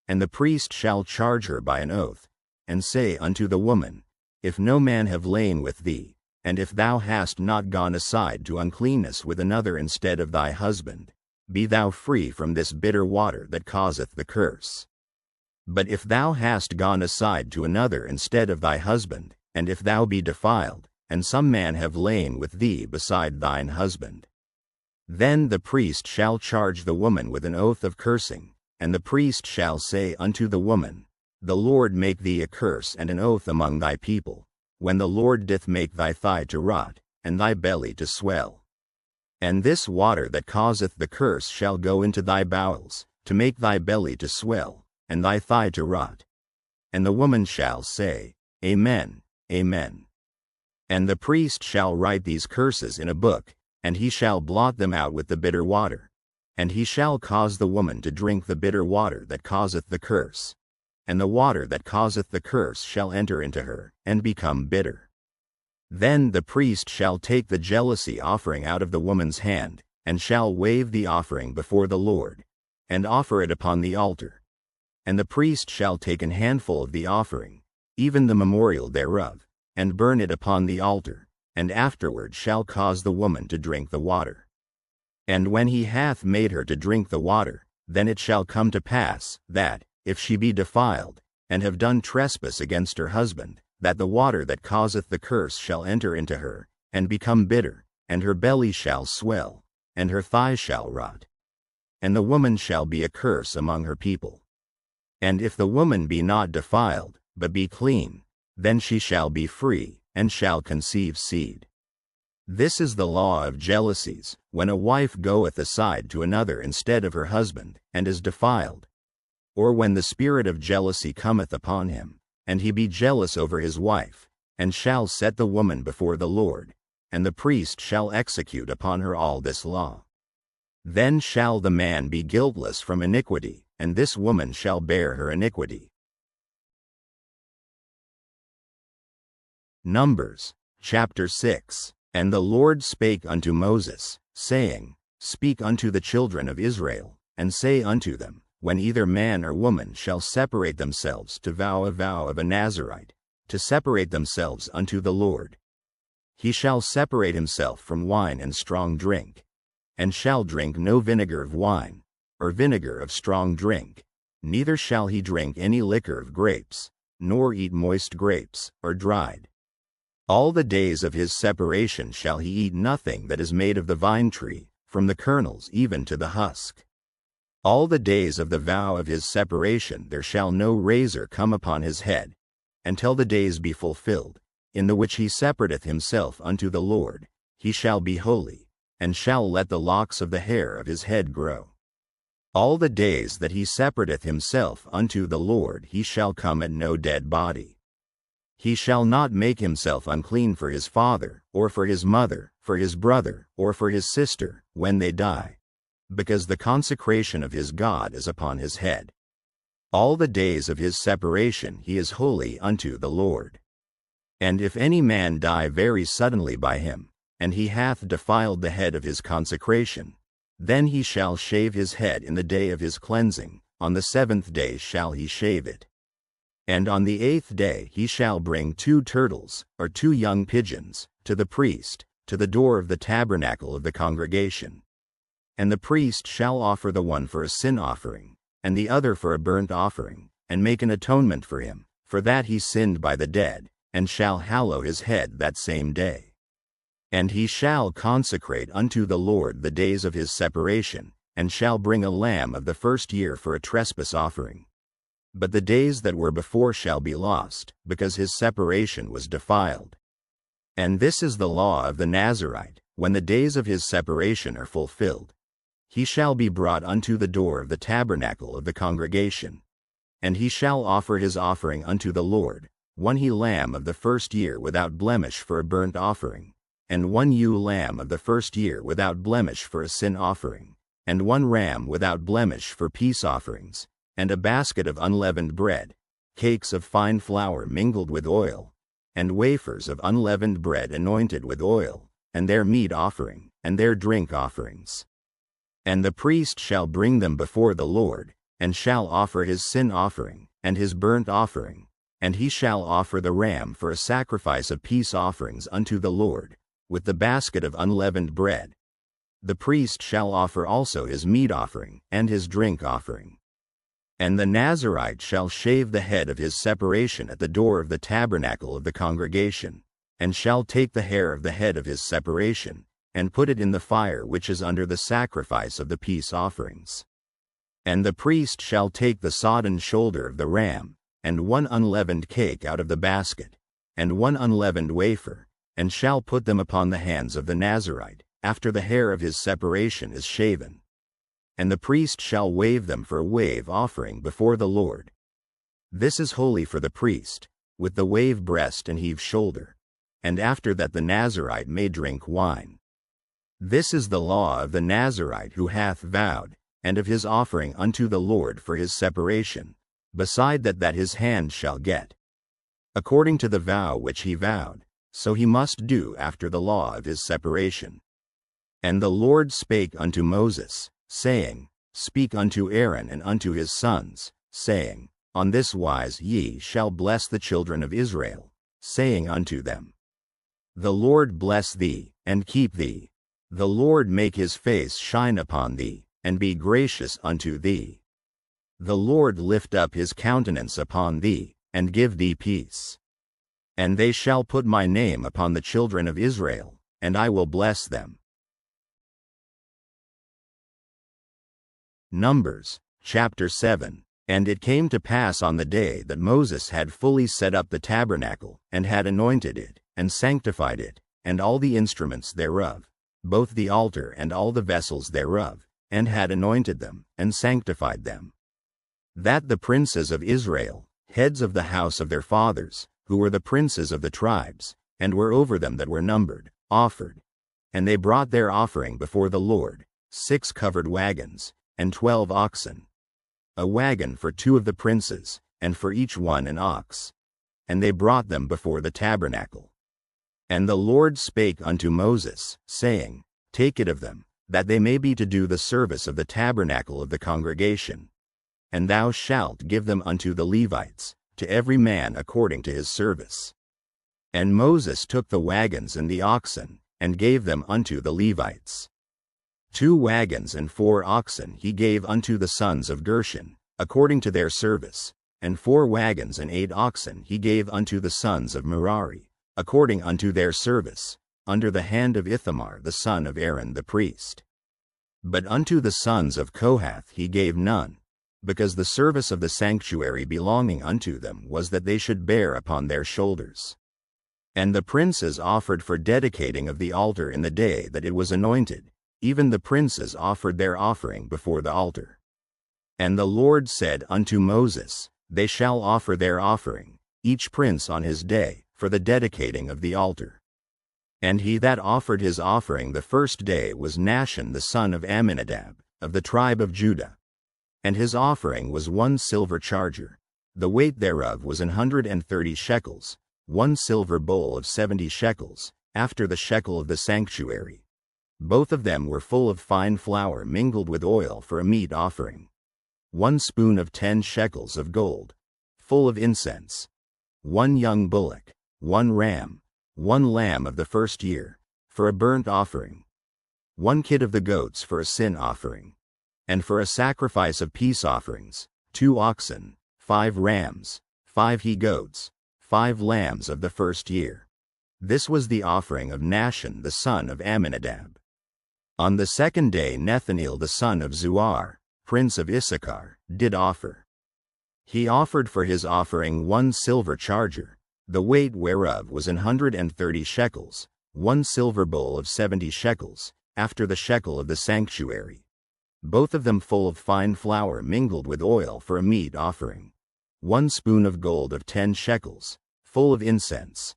Speaker 1: And the priest shall charge her by an oath, and say unto the woman, If no man have lain with thee, and if thou hast not gone aside to uncleanness with another instead of thy husband, be thou free from this bitter water that causeth the curse. But if thou hast gone aside to another instead of thy husband, and if thou be defiled, and some man have lain with thee beside thine husband, then the priest shall charge the woman with an oath of cursing, and the priest shall say unto the woman, The Lord make thee a curse and an oath among thy people, when the Lord doth make thy thigh to rot, and thy belly to swell. And this water that causeth the curse shall go into thy bowels, to make thy belly to swell, and thy thigh to rot. And the woman shall say, Amen, Amen. And the priest shall write these curses in a book, and he shall blot them out with the bitter water. And he shall cause the woman to drink the bitter water that causeth the curse. And the water that causeth the curse shall enter into her, and become bitter. Then the priest shall take the jealousy offering out of the woman's hand, and shall wave the offering before the Lord, and offer it upon the altar. And the priest shall take an handful of the offering, even the memorial thereof, and burn it upon the altar, and afterward shall cause the woman to drink the water. And when he hath made her to drink the water, then it shall come to pass, that, if she be defiled, and have done trespass against her husband, that the water that causeth the curse shall enter into her, and become bitter, and her belly shall swell, and her thigh shall rot. And the woman shall be a curse among her people. And if the woman be not defiled, but be clean, then she shall be free, and shall conceive seed. This is the law of jealousies, when a wife goeth aside to another instead of her husband, and is defiled. Or when the spirit of jealousy cometh upon him, and he be jealous over his wife, and shall set the woman before the Lord, and the priest shall execute upon her all this law. Then shall the man be guiltless from iniquity, and this woman shall bear her iniquity. Numbers, chapter 6. And the Lord spake unto Moses, saying, Speak unto the children of Israel, and say unto them, When either man or woman shall separate themselves to vow a vow of a Nazarite, to separate themselves unto the Lord, he shall separate himself from wine and strong drink, and shall drink no vinegar of wine, or vinegar of strong drink, neither shall he drink any liquor of grapes, nor eat moist grapes, or dried. All the days of his separation shall he eat nothing that is made of the vine tree, from the kernels even to the husk. All the days of the vow of his separation there shall no razor come upon his head, until the days be fulfilled, in the which he separateth himself unto the Lord, he shall be holy, and shall let the locks of the hair of his head grow. All the days that he separateth himself unto the Lord he shall come at no dead body. He shall not make himself unclean for his father, or for his mother, for his brother, or for his sister, when they die, because the consecration of his God is upon his head. All the days of his separation he is holy unto the Lord. And if any man die very suddenly by him, and he hath defiled the head of his consecration, then he shall shave his head in the day of his cleansing, on the 7th day shall he shave it. And on the 8th day he shall bring 2 turtles, or 2 young pigeons, to the priest, to the door of the tabernacle of the congregation. And the priest shall offer the one for a sin offering, and the other for a burnt offering, and make an atonement for him, for that he sinned by the dead, and shall hallow his head that same day. And he shall consecrate unto the Lord the days of his separation, and shall bring a lamb of the first year for a trespass offering. But the days that were before shall be lost, because his separation was defiled. And this is the law of the Nazirite, when the days of his separation are fulfilled. He shall be brought unto the door of the tabernacle of the congregation. And he shall offer his offering unto the Lord, 1 he-lamb of the first year without blemish for a burnt offering, and 1 ewe-lamb of the first year without blemish for a sin offering, and 1 ram without blemish for peace offerings, and a basket of unleavened bread, cakes of fine flour mingled with oil, and wafers of unleavened bread anointed with oil, and their meat offering, and their drink offerings. And the priest shall bring them before the Lord, and shall offer his sin offering, and his burnt offering, and he shall offer the ram for a sacrifice of peace offerings unto the Lord, with the basket of unleavened bread. The priest shall offer also his meat offering, and his drink offering. And the Nazirite shall shave the head of his separation at the door of the tabernacle of the congregation, and shall take the hair of the head of his separation, and put it in the fire which is under the sacrifice of the peace offerings. And the priest shall take the sodden shoulder of the ram, and 1 unleavened cake out of the basket, and 1 unleavened wafer, and shall put them upon the hands of the Nazirite, after the hair of his separation is shaven. And the priest shall wave them for a wave offering before the Lord. This is holy for the priest, with the wave breast and heave shoulder, and after that the Nazirite may drink wine. This is the law of the Nazirite who hath vowed, and of his offering unto the Lord for his separation, beside that his hand shall get. According to the vow which he vowed, so he must do after the law of his separation. And the Lord spake unto Moses, saying, Speak unto Aaron and unto his sons, saying, On this wise ye shall bless the children of Israel, saying unto them, The Lord bless thee, and keep thee. The Lord make his face shine upon thee, and be gracious unto thee. The Lord lift up his countenance upon thee, and give thee peace. And they shall put my name upon the children of Israel, and I will bless them. Numbers, chapter 7. And it came to pass on the day that Moses had fully set up the tabernacle, and had anointed it, and sanctified it, and all the instruments thereof, both the altar and all the vessels thereof, and had anointed them, and sanctified them, that the princes of Israel, heads of the house of their fathers, who were the princes of the tribes, and were over them that were numbered, offered. And they brought their offering before the Lord, 6 covered wagons, and 12 oxen, a wagon for 2 of the princes, and for each one an ox. And they brought them before the tabernacle. And the Lord spake unto Moses, saying, Take it of them, that they may be to do the service of the tabernacle of the congregation. And thou shalt give them unto the Levites, to every man according to his service. And Moses took the wagons and the oxen, and gave them unto the Levites. 2 wagons and 4 oxen he gave unto the sons of Gershon, according to their service, and 4 wagons and 8 oxen he gave unto the sons of Merari, according unto their service, under the hand of Ithamar the son of Aaron the priest. But unto the sons of Kohath he gave none, because the service of the sanctuary belonging unto them was that they should bear upon their shoulders. And the princes offered for dedicating of the altar in the day that it was anointed, even the princes offered their offering before the altar. And the Lord said unto Moses, They shall offer their offering, each prince on his day, for the dedicating of the altar. And he that offered his offering the first day was Nahshon the son of Amminadab, of the tribe of Judah. And his offering was 1 silver charger, the weight thereof was 130 shekels, 1 silver bowl of 70 shekels, after the shekel of the sanctuary. Both of them were full of fine flour mingled with oil for a meat offering. 1 spoon of 10 shekels of gold, full of incense. 1 young bullock, 1 ram, 1 lamb of the first year, for a burnt offering. 1 kid of the goats for a sin offering. And for a sacrifice of peace offerings, 2 oxen, 5 rams, 5 he-goats, 5 lambs of the first year. This was the offering of Nahshon the son of Amminadab. On the second day Nethaneel the son of Zuar, prince of Issachar, did offer. He offered for his offering 1 silver charger, the weight whereof was 130 shekels, 1 silver bowl of 70 shekels, after the shekel of the sanctuary, both of them full of fine flour mingled with oil for a meat offering. 1 spoon of gold of 10 shekels, full of incense.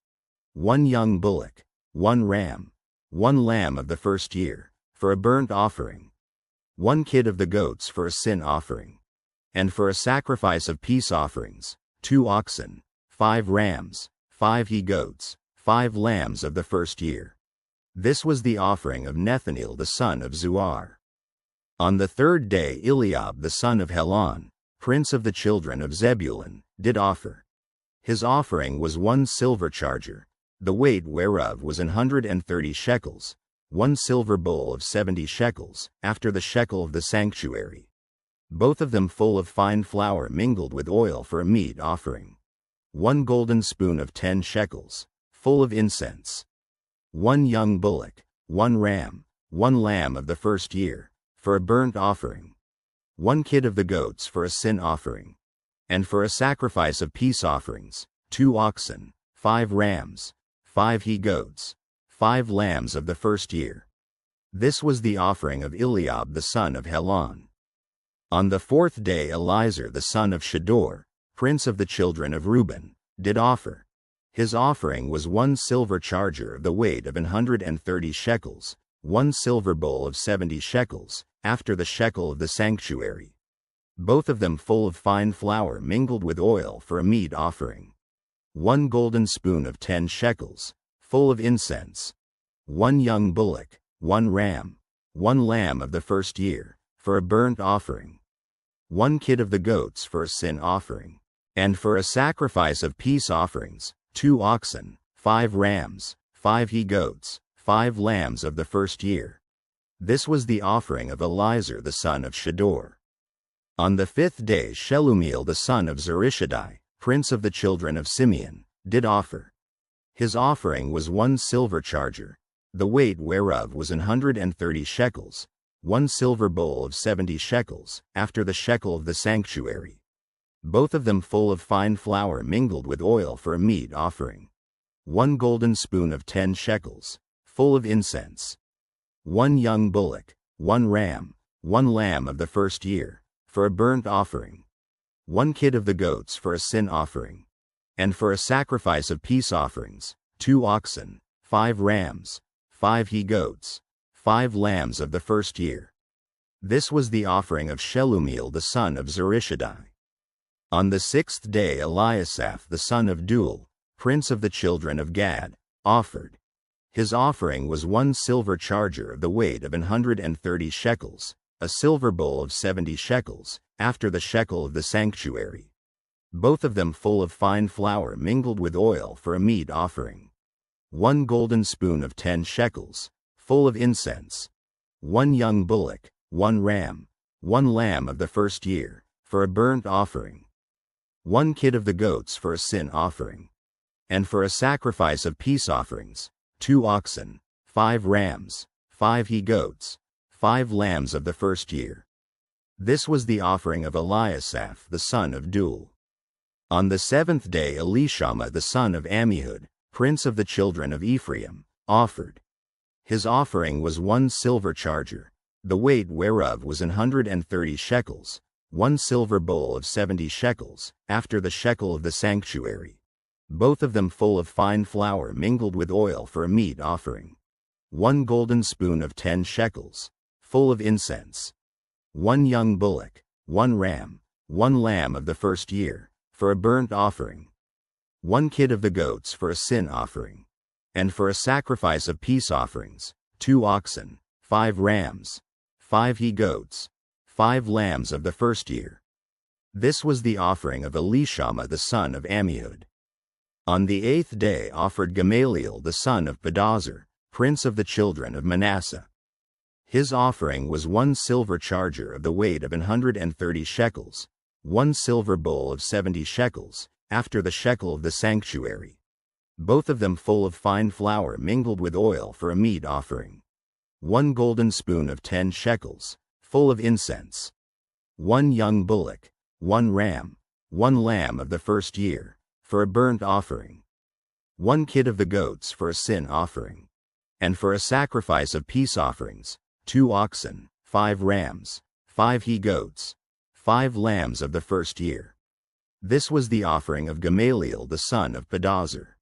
Speaker 1: 1 young bullock, 1 ram, 1 lamb of the first year, for a burnt offering. 1 kid of the goats for a sin offering. And for a sacrifice of peace offerings, 2 oxen, 5 rams, 5 he-goats, 5 lambs of the first year. This was the offering of Nethaneel the son of Zuar. On the third day Eliab the son of Helon, prince of the children of Zebulun, did offer. His offering was 1 silver charger, the weight whereof was 130 shekels, 1 silver bowl of 70 shekels, after the shekel of the sanctuary, both of them full of fine flour mingled with oil for a meat offering. 1 golden spoon of 10 shekels, full of incense. 1 young bullock, 1 ram, 1 lamb of the first year, for a burnt offering. 1 kid of the goats for a sin offering. And for a sacrifice of peace offerings, 2 oxen, 5 rams, 5 he-goats, 5 lambs of the first year. This was the offering of Eliab the son of Helon. On the fourth day Elizur the son of Shedeur, prince of the children of Reuben, did offer. His offering was 1 silver charger of the weight of 130 shekels, 1 silver bowl of 70 shekels, after the shekel of the sanctuary, both of them full of fine flour mingled with oil for a meat offering. 1 golden spoon of 10 shekels, full of incense. 1 young bullock, 1 ram, 1 lamb of the first year, for a burnt offering. 1 kid of the goats for a sin offering. And for a sacrifice of peace offerings, 2 oxen, 5 rams, 5 he-goats, 5 lambs of the first year. This was the offering of Elizur the son of Shedeur. On the 5th day Shelumiel the son of Zurishaddai, prince of the children of Simeon, did offer. His offering was 1 silver charger, the weight whereof was 130 shekels, 1 silver bowl of 70 shekels, after the shekel of the sanctuary, both of them full of fine flour mingled with oil for a meat offering. 1 golden spoon of 10 shekels, full of incense. 1 young bullock, 1 ram, 1 lamb of the first year, for a burnt offering. 1 kid of the goats for a sin offering. And for a sacrifice of peace offerings, 2 oxen, 5 rams, 5 he-goats, 5 lambs of the first year. This was the offering of Shelumiel the son of Zurishaddai. On the 6th day Eliasaph the son of Deuel, prince of the children of Gad, offered. His offering was 1 silver charger of the weight of 130 shekels, a silver bowl of 70 shekels, after the shekel of the sanctuary, both of them full of fine flour mingled with oil for a meat offering. 1 golden spoon of 10 shekels, full of incense. 1 young bullock, 1 ram, 1 lamb of the first year, for a burnt offering. 1 kid of the goats for a sin offering. And for a sacrifice of peace offerings, 2 oxen, 5 rams, 5 he-goats, 5 lambs of the first year. This was the offering of Eliasaph the son of Deuel. On the 7th day Elishama the son of Ammihud, prince of the children of Ephraim, offered. His offering was 1 silver charger, the weight whereof was 130 shekels, 1 silver bowl of 70 shekels, after the shekel of the sanctuary, both of them full of fine flour mingled with oil for a meat offering. 1 golden spoon of 10 shekels, full of incense. 1 young bullock, 1 ram, 1 lamb of the first year, for a burnt offering. 1 kid of the goats for a sin offering. And for a sacrifice of peace offerings, 2 oxen, 5 rams, 5 he-goats, 5 lambs of the first year. This was the offering of Elishama the son of Ammihud. On the 8th day offered Gamaliel the son of Pedazur, prince of the children of Manasseh. His offering was 1 silver charger of the weight of 130 shekels, 1 silver bowl of 70 shekels, after the shekel of the sanctuary, both of them full of fine flour mingled with oil for a meat offering, 1 golden spoon of 10 shekels, full of incense, 1 young bullock, 1 ram, 1 lamb of the first year, for a burnt offering, 1 kid of the goats for a sin offering, and for a sacrifice of peace offerings, 2 oxen, 5 rams, 5 he-goats, 5 lambs of the first year. This was the offering of Gamaliel the son of Pedazur.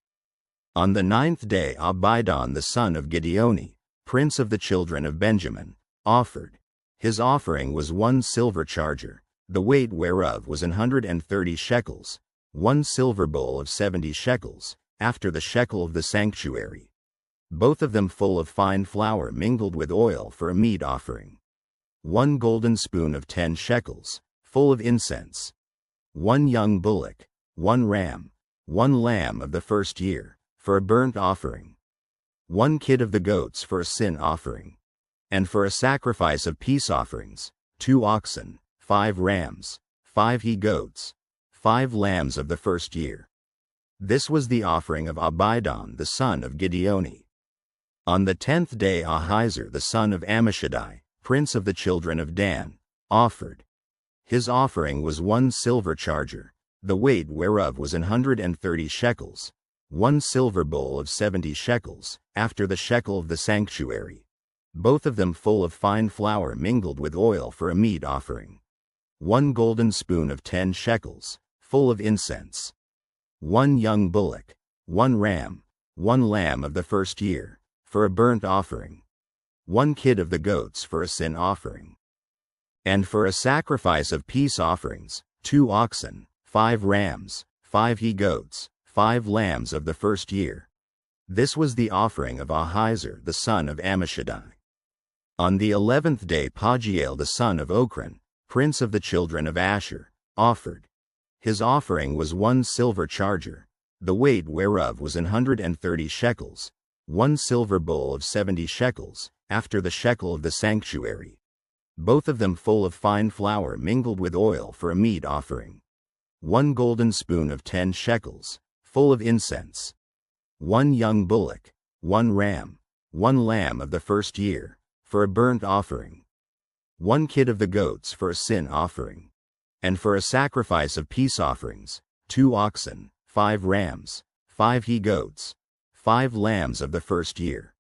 Speaker 1: On the 9th day Abidan the son of Gideoni, prince of the children of Benjamin, offered. His offering was 1 silver charger, the weight whereof was 130 shekels, 1 silver bowl of 70 shekels, after the shekel of the sanctuary, both of them full of fine flour mingled with oil for a meat offering, 1 golden spoon of 10 shekels, full of incense, 1 young bullock, 1 ram, 1 lamb of the first year, for a burnt offering, 1 kid of the goats for a sin offering, and for a sacrifice of peace offerings, 2 oxen, 5 rams, 5 he-goats, 5 lambs of the first year. This was the offering of Abidan the son of Gideoni. On the 10th day Ahiezer the son of Ammishaddai, prince of the children of Dan, offered. His offering was 1 silver charger, the weight whereof was 130 shekels, 1 silver bowl of 70 shekels, after the shekel of the sanctuary, both of them full of fine flour mingled with oil for a meat offering, 1 golden spoon of 10 shekels, full of incense, 1 young bullock, 1 ram, 1 lamb of the first year, for a burnt offering, 1 kid of the goats for a sin offering, and for a sacrifice of peace offerings, 2 oxen, 5 rams, 5 he-goats, 5 lambs of the first year. This was the offering of Ahiezer the son of Ammishaddai. On the 11th day Pagiel the son of Ochran, prince of the children of Asher, offered. His offering was 1 silver charger, the weight whereof was 130 shekels, 1 silver bowl of 70 shekels, after the shekel of the sanctuary, both of them full of fine flour mingled with oil for a meat offering, 1 golden spoon of 10 shekels, full of incense, 1 young bullock, 1 ram, 1 lamb of the first year, for a burnt offering, 1 kid of the goats for a sin offering, and for a sacrifice of peace offerings, 2 oxen, 5 rams, 5 he-goats, 5 lambs of the first year.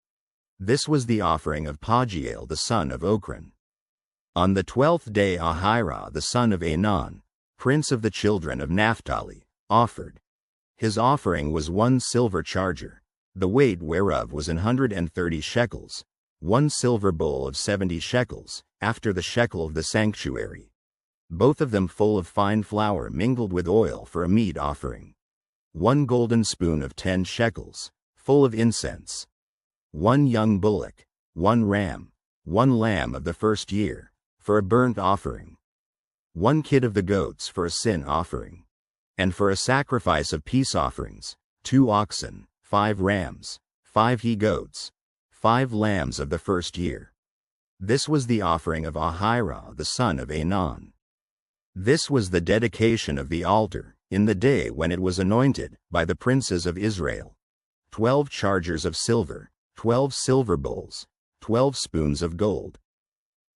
Speaker 1: This was the offering of Pagiel the son of Ochran. On the 12th day Ahira the son of Anan, prince of the children of Naphtali, offered. His offering was 1 silver charger, the weight whereof was 130 shekels, 1 silver bowl of 70 shekels, after the shekel of the sanctuary, both of them full of fine flour mingled with oil for a meat offering, 1 golden spoon of 10 shekels, full of incense, 1 young bullock, 1 ram, 1 lamb of the first year, for a burnt offering, 1 kid of the goats for a sin offering, and for a sacrifice of peace offerings, 2 oxen, 5 rams, 5 he-goats, 5 lambs of the first year. This was the offering of Ahira the son of Anan. This was the dedication of the altar, in the day when it was anointed, by the princes of Israel. 12 chargers of silver, 12 silver bowls, 12 spoons of gold,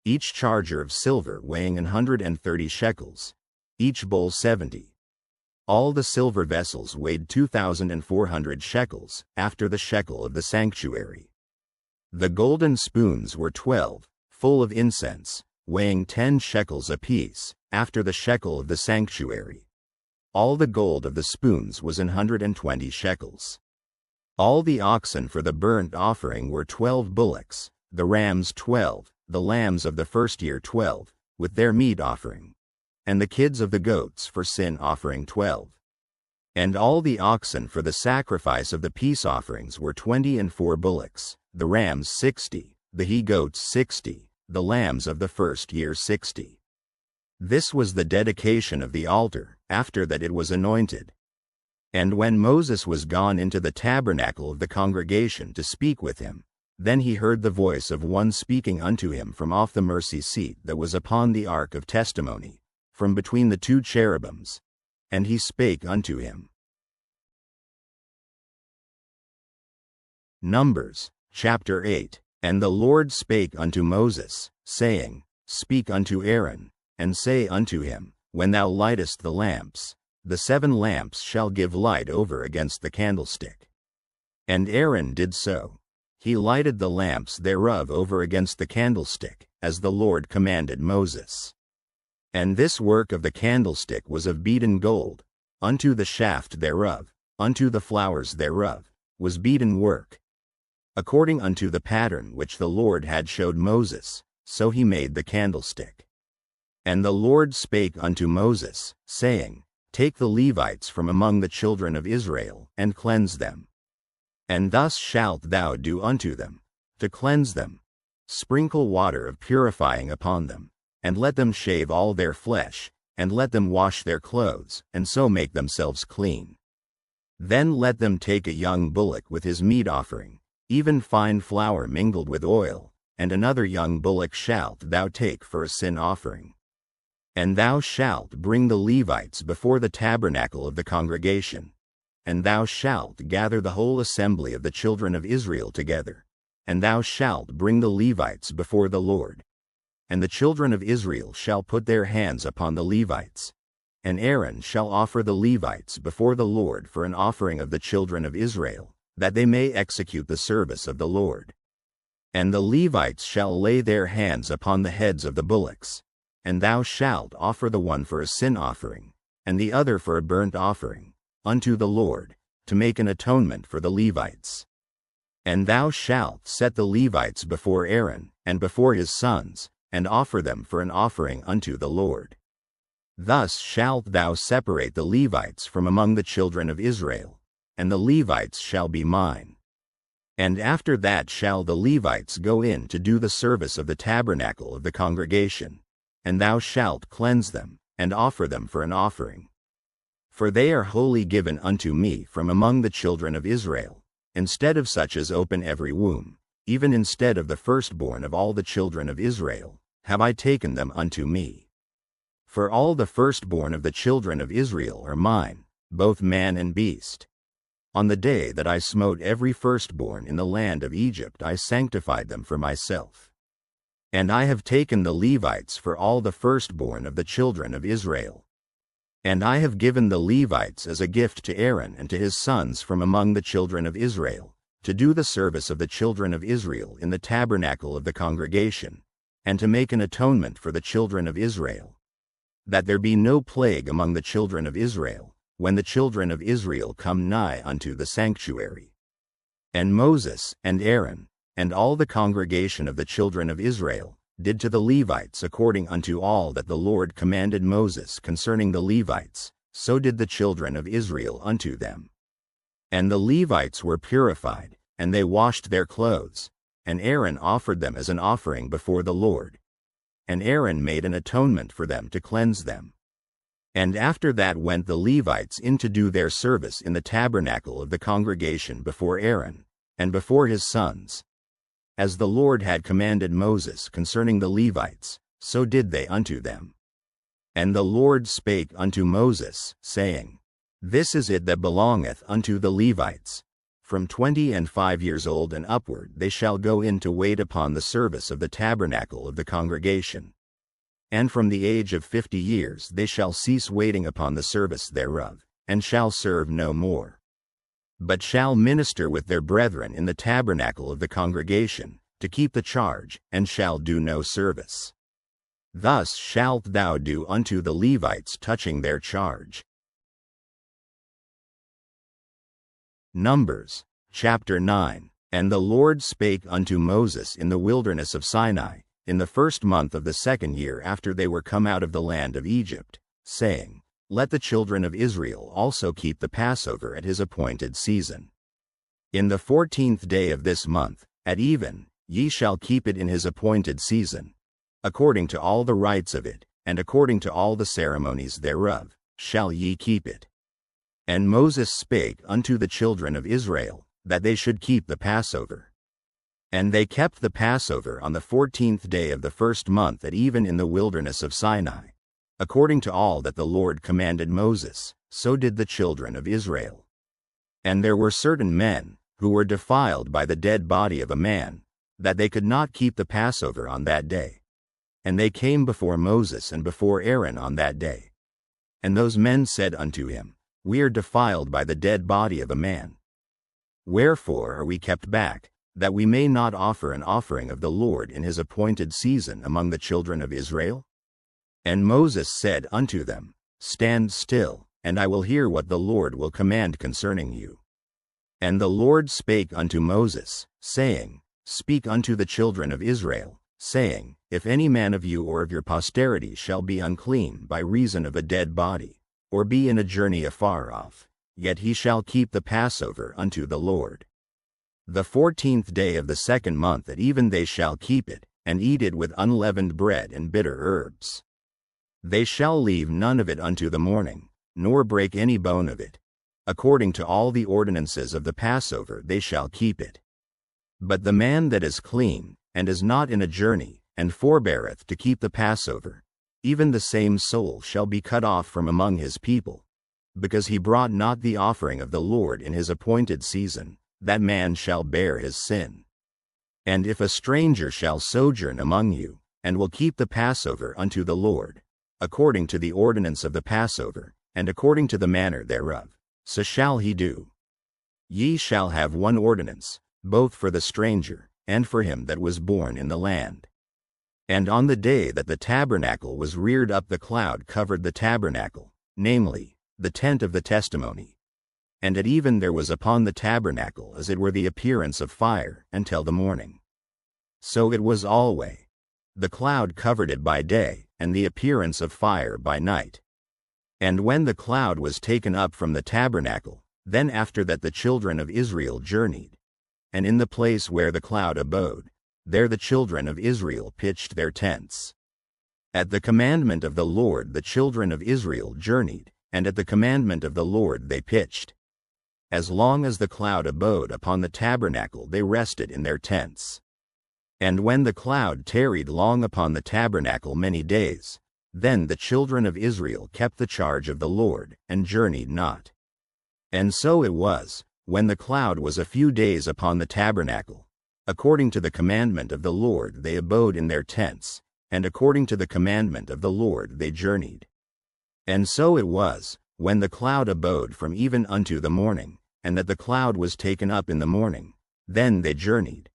Speaker 1: each charger of silver weighing 130 shekels, each bowl 70. All the silver vessels weighed 2,400 shekels, after the shekel of the sanctuary. The golden spoons were 12, full of incense, weighing 10 shekels apiece, after the shekel of the sanctuary. All the gold of the spoons was 120 shekels. All the oxen for the burnt offering were 12 bullocks, the rams 12, the lambs of the first year 12, with their meat offering, and the kids of the goats for sin offering 12. And all the oxen for the sacrifice of the peace offerings were 24 bullocks, the rams 60, the he-goats 60, the lambs of the first year 60. This was the dedication of the altar, after that it was anointed. And when Moses was gone into the tabernacle of the congregation to speak with him, then he heard the voice of one speaking unto him from off the mercy seat that was upon the ark of testimony, from between the two cherubims. And he spake unto him. Numbers, chapter 8. And the Lord spake unto Moses, saying, Speak unto Aaron, and say unto him, When thou lightest the lamps, the 7 lamps shall give light over against the candlestick. And Aaron did so. He lighted the lamps thereof over against the candlestick, as the Lord commanded Moses. And this work of the candlestick was of beaten gold, unto the shaft thereof, unto the flowers thereof, was beaten work. According unto the pattern which the Lord had showed Moses, so he made the candlestick. And the Lord spake unto Moses, saying, Take the Levites from among the children of Israel, and cleanse them. And thus shalt thou do unto them, to cleanse them. Sprinkle water of purifying upon them, and let them shave all their flesh, and let them wash their clothes, and so make themselves clean. Then let them take a young bullock with his meat offering, even fine flour mingled with oil, and another young bullock shalt thou take for a sin offering. And thou shalt bring the Levites before the tabernacle of the congregation. And thou shalt gather the whole assembly of the children of Israel together, and thou shalt bring the Levites before the Lord. And the children of Israel shall put their hands upon the Levites. And Aaron shall offer the Levites before the Lord for an offering of the children of Israel, that they may execute the service of the Lord. And the Levites shall lay their hands upon the heads of the bullocks. And thou shalt offer the one for a sin offering, and the other for a burnt offering, unto the Lord, to make an atonement for the Levites. And thou shalt set the Levites before Aaron, and before his sons, and offer them for an offering unto the Lord. Thus shalt thou separate the Levites from among the children of Israel, and the Levites shall be mine. And after that shall the Levites go in to do the service of the tabernacle of the congregation, and thou shalt cleanse them, and offer them for an offering. For they are wholly given unto me from among the children of Israel, instead of such as open every womb, even instead of the firstborn of all the children of Israel, have I taken them unto me. For all the firstborn of the children of Israel are mine, both man and beast. On the day that I smote every firstborn in the land of Egypt, I sanctified them for myself. And I have taken the Levites for all the firstborn of the children of Israel. And I have given the Levites as a gift to Aaron and to his sons from among the children of Israel, to do the service of the children of Israel in the tabernacle of the congregation, and to make an atonement for the children of Israel, that there be no plague among the children of Israel, when the children of Israel come nigh unto the sanctuary. And Moses, and Aaron, and all the congregation of the children of Israel, did to the Levites according unto all that the Lord commanded Moses concerning the Levites, so did the children of Israel unto them. And the Levites were purified, and they washed their clothes, and Aaron offered them as an offering before the Lord. And Aaron made an atonement for them to cleanse them. And after that went the Levites in to do their service in the tabernacle of the congregation before Aaron, and before his sons. As the Lord had commanded Moses concerning the Levites, so did they unto them. And the Lord spake unto Moses, saying, This is it that belongeth unto the Levites. From 25 years old and upward they shall go in to wait upon the service of the tabernacle of the congregation. And from the age of 50 years they shall cease waiting upon the service thereof, and shall serve no more, but shall minister with their brethren in the tabernacle of the congregation, to keep the charge, and shall do no service. Thus shalt thou do unto the Levites touching their charge. Numbers, chapter 9. And the Lord spake unto Moses in the wilderness of Sinai, in the 1st month of the 2nd year after they were come out of the land of Egypt, saying, Let the children of Israel also keep the Passover at his appointed season. In the 14th day of this month, at even, ye shall keep it in his appointed season, according to all the rites of it, and according to all the ceremonies thereof, shall ye keep it. And Moses spake unto the children of Israel, that they should keep the Passover. And they kept the Passover on the 14th day of the first month at even in the wilderness of Sinai. According to all that the Lord commanded Moses, so did the children of Israel. And there were certain men, who were defiled by the dead body of a man, that they could not keep the Passover on that day. And they came before Moses and before Aaron on that day. And those men said unto him, We are defiled by the dead body of a man. Wherefore are we kept back, that we may not offer an offering of the Lord in his appointed season among the children of Israel? And Moses said unto them, Stand still, and I will hear what the Lord will command concerning you. And the Lord spake unto Moses, saying, Speak unto the children of Israel, saying, If any man of you or of your posterity shall be unclean by reason of a dead body, or be in a journey afar off, yet he shall keep the Passover unto the Lord. The 14th day of the second month at even they shall keep it, and eat it with unleavened bread and bitter herbs. They shall leave none of it unto the morning, nor break any bone of it. According to all the ordinances of the Passover they shall keep it. But the man that is clean, and is not in a journey, and forbeareth to keep the Passover, even the same soul shall be cut off from among his people, because he brought not the offering of the Lord in his appointed season, that man shall bear his sin. And if a stranger shall sojourn among you, and will keep the Passover unto the Lord, according to the ordinance of the Passover, and according to the manner thereof, so shall he do. Ye shall have one ordinance, both for the stranger, and for him that was born in the land. And on the day that the tabernacle was reared up, the cloud covered the tabernacle, namely, the tent of the testimony. And at even there was upon the tabernacle as it were the appearance of fire, until the morning. So it was alway. The cloud covered it by day, and the appearance of fire by night. And when the cloud was taken up from the tabernacle, then after that the children of Israel journeyed. And in the place where the cloud abode, there the children of Israel pitched their tents. At the commandment of the Lord the children of Israel journeyed, and at the commandment of the Lord they pitched. As long as the cloud abode upon the tabernacle they rested in their tents. And when the cloud tarried long upon the tabernacle many days, then the children of Israel kept the charge of the Lord, and journeyed not. And so it was, when the cloud was a few days upon the tabernacle, according to the commandment of the Lord they abode in their tents, and according to the commandment of the Lord they journeyed. And so it was, when the cloud abode from even unto the morning, and that the cloud was taken up in the morning, then they journeyed.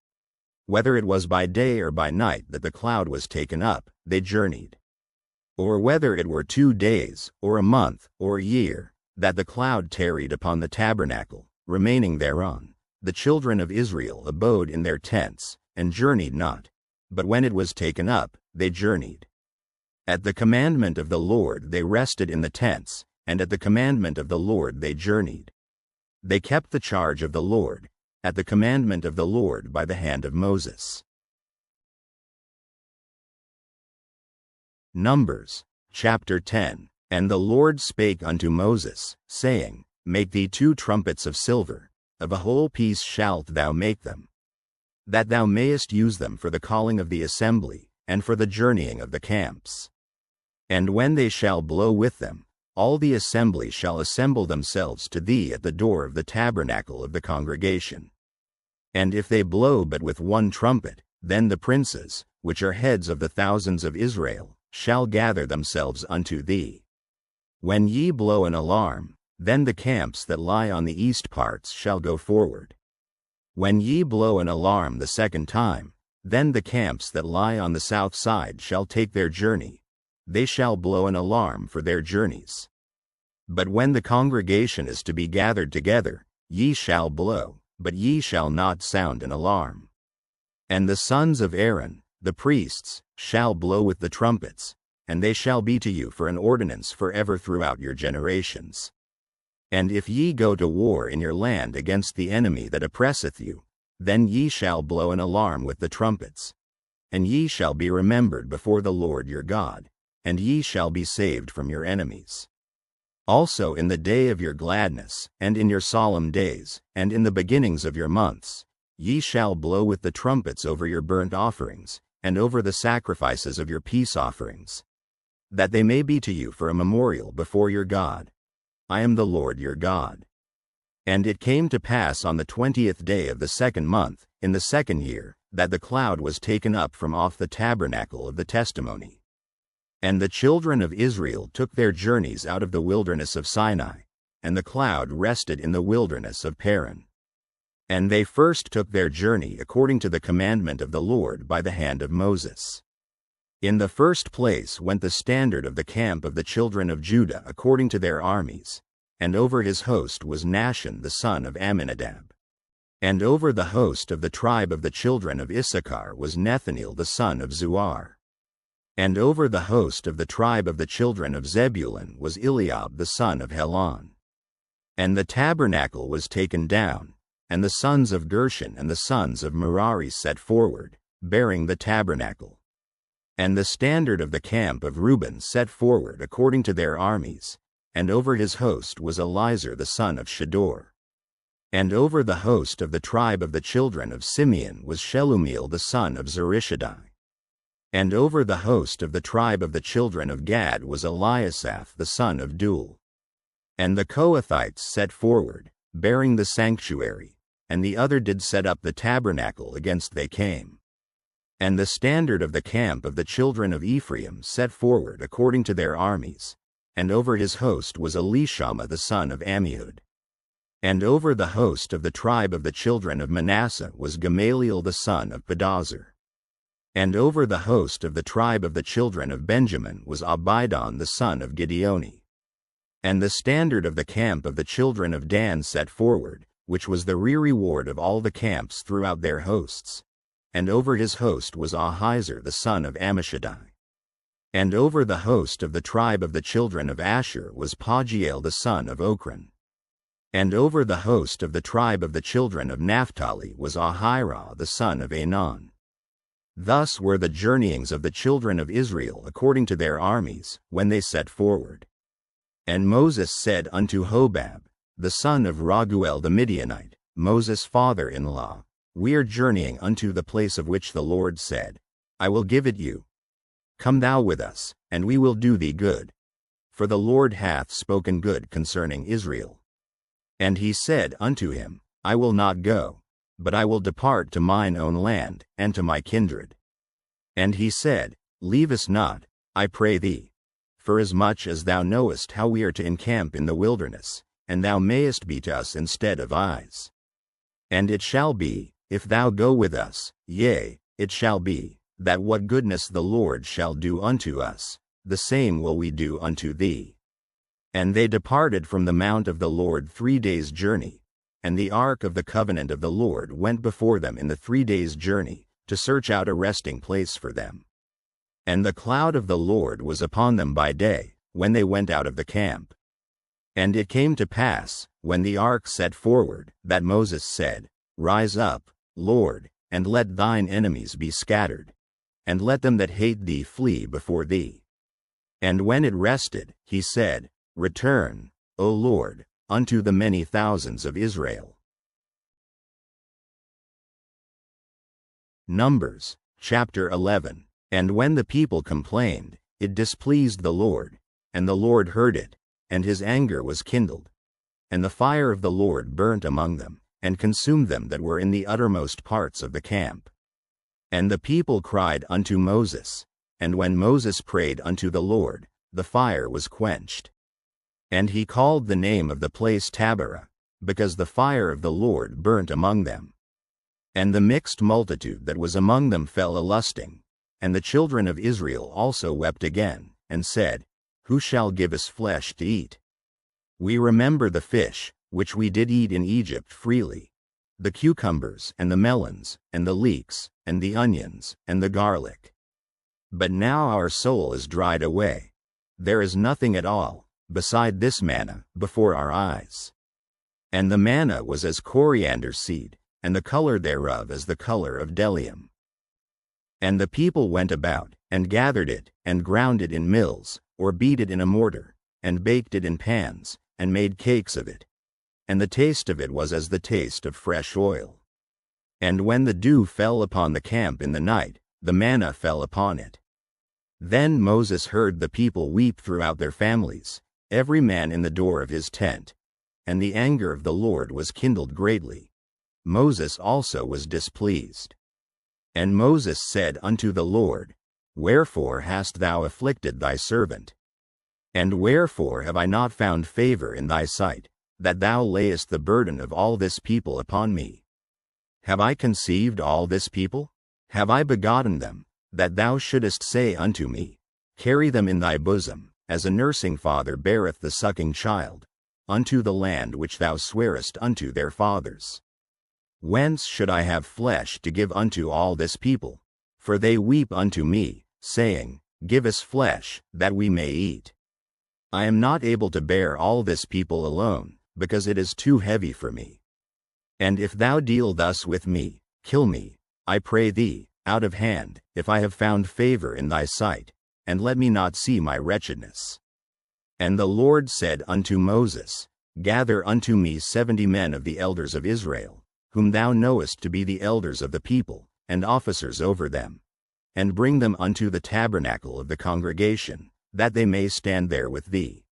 Speaker 1: Whether it was by day or by night that the cloud was taken up, they journeyed. Or whether it were 2 days, or a month, or a year, that the cloud tarried upon the tabernacle, remaining thereon, the children of Israel abode in their tents, and journeyed not, but when it was taken up, they journeyed. At the commandment of the Lord they rested in the tents, and at the commandment of the Lord they journeyed. They kept the charge of the Lord, at the commandment of the Lord by the hand of Moses. Numbers, chapter 10. And the Lord spake unto Moses, saying, Make thee 2 trumpets of silver, of a whole piece shalt thou make them, that thou mayest use them for the calling of the assembly, and for the journeying of the camps. And when they shall blow with them, all the assembly shall assemble themselves to thee at the door of the tabernacle of the congregation. And if they blow but with 1 trumpet, then the princes, which are heads of the thousands of Israel, shall gather themselves unto thee. When ye blow an alarm, then the camps that lie on the east parts shall go forward. When ye blow an alarm the second time, then the camps that lie on the south side shall take their journey. They shall blow an alarm for their journeys. But when the congregation is to be gathered together, ye shall blow, but ye shall not sound an alarm. And the sons of Aaron, the priests, shall blow with the trumpets, and they shall be to you for an ordinance forever throughout your generations. And if ye go to war in your land against the enemy that oppresseth you, then ye shall blow an alarm with the trumpets. And ye shall be remembered before the Lord your God, and ye shall be saved from your enemies. Also in the day of your gladness, and in your solemn days, and in the beginnings of your months, ye shall blow with the trumpets over your burnt offerings, and over the sacrifices of your peace offerings, that they may be to you for a memorial before your God. I am the Lord your God. And it came to pass on the 20th day of the second month, in the second year, that the cloud was taken up from off the tabernacle of the testimony. And the children of Israel took their journeys out of the wilderness of Sinai, and the cloud rested in the wilderness of Paran. And they first took their journey according to the commandment of the Lord by the hand of Moses. In the first place went the standard of the camp of the children of Judah according to their armies, and over his host was Nahshon the son of Amminadab. And over the host of the tribe of the children of Issachar was Nethaneel the son of Zuar. And over the host of the tribe of the children of Zebulun was Eliab the son of Helon. And the tabernacle was taken down, and the sons of Gershon and the sons of Merari set forward, bearing the tabernacle. And the standard of the camp of Reuben set forward according to their armies, and over his host was Elizur the son of Shedeur. And over the host of the tribe of the children of Simeon was Shelumiel the son of Zurishaddai. And over the host of the tribe of the children of Gad was Eliasaph the son of Deuel. And the Kohathites set forward, bearing the sanctuary, and the other did set up the tabernacle against they came. And the standard of the camp of the children of Ephraim set forward according to their armies, and over his host was Elishama the son of Ammihud. And over the host of the tribe of the children of Manasseh was Gamaliel the son of Pedahzur. And over the host of the tribe of the children of Benjamin was Abidon the son of Gideoni. And the standard of the camp of the children of Dan set forward, which was the reward of all the camps throughout their hosts. And over his host was Ahiezer the son of Ammishaddai. And over the host of the tribe of the children of Asher was Pagiel the son of Ochran. And over the host of the tribe of the children of Naphtali was Ahira the son of Anan. Thus were the journeyings of the children of Israel according to their armies, when they set forward. And Moses said unto Hobab, the son of Raguel the Midianite, Moses' father-in-law, We are journeying unto the place of which the Lord said, I will give it you. Come thou with us, and we will do thee good. For the Lord hath spoken good concerning Israel. And he said unto him, I will not go, but I will depart to mine own land, and to my kindred. And he said, Leave us not, I pray thee, forasmuch as thou knowest how we are to encamp in the wilderness, and thou mayest be to us instead of eyes. And it shall be, if thou go with us, yea, it shall be, that what goodness the Lord shall do unto us, the same will we do unto thee. And they departed from the mount of the Lord 3 days' journey, and the ark of the covenant of the Lord went before them in the 3 days' journey, to search out a resting place for them. And the cloud of the Lord was upon them by day, when they went out of the camp. And it came to pass, when the ark set forward, that Moses said, Rise up, Lord, and let thine enemies be scattered, and let them that hate thee flee before thee. And when it rested, he said, Return, O Lord, unto the many thousands of Israel. Numbers, chapter 11. And when the people complained, it displeased the Lord, and the Lord heard it, and his anger was kindled. And the fire of the Lord burnt among them, and consumed them that were in the uttermost parts of the camp. And the people cried unto Moses, and when Moses prayed unto the Lord, the fire was quenched. And he called the name of the place Taberah, because the fire of the Lord burnt among them. And the mixed multitude that was among them fell a-lusting, and the children of Israel also wept again, and said, Who shall give us flesh to eat? We remember the fish, which we did eat in Egypt freely, the cucumbers, and the melons, and the leeks, and the onions, and the garlic. But now our soul is dried away. There is nothing at all, beside this manna, before our eyes. And the manna was as coriander seed, and the color thereof as the color of bdellium. And the people went about, and gathered it, and ground it in mills, or beat it in a mortar, and baked it in pans, and made cakes of it. And the taste of it was as the taste of fresh oil. And when the dew fell upon the camp in the night, the manna fell upon it. Then Moses heard the people weep throughout their families, every man in the door of his tent. And the anger of the Lord was kindled greatly. Moses also was displeased. And Moses said unto the Lord, Wherefore hast thou afflicted thy servant? And wherefore have I not found favor in thy sight, that thou layest the burden of all this people upon me? Have I conceived all this people? Have I begotten them, that thou shouldest say unto me, Carry them in thy bosom, as a nursing father beareth the sucking child, unto the land which thou swarest unto their fathers? Whence should I have flesh to give unto all this people? For they weep unto me, saying, Give us flesh, that we may eat. I am not able to bear all this people alone, because it is too heavy for me. And if thou deal thus with me, kill me, I pray thee, out of hand, if I have found favor in thy sight, and let me not see my wretchedness. And the Lord said unto Moses, Gather unto me 70 men of the elders of Israel, whom thou knowest to be the elders of the people, and officers over them, and bring them unto the tabernacle of the congregation, that they may stand there with thee.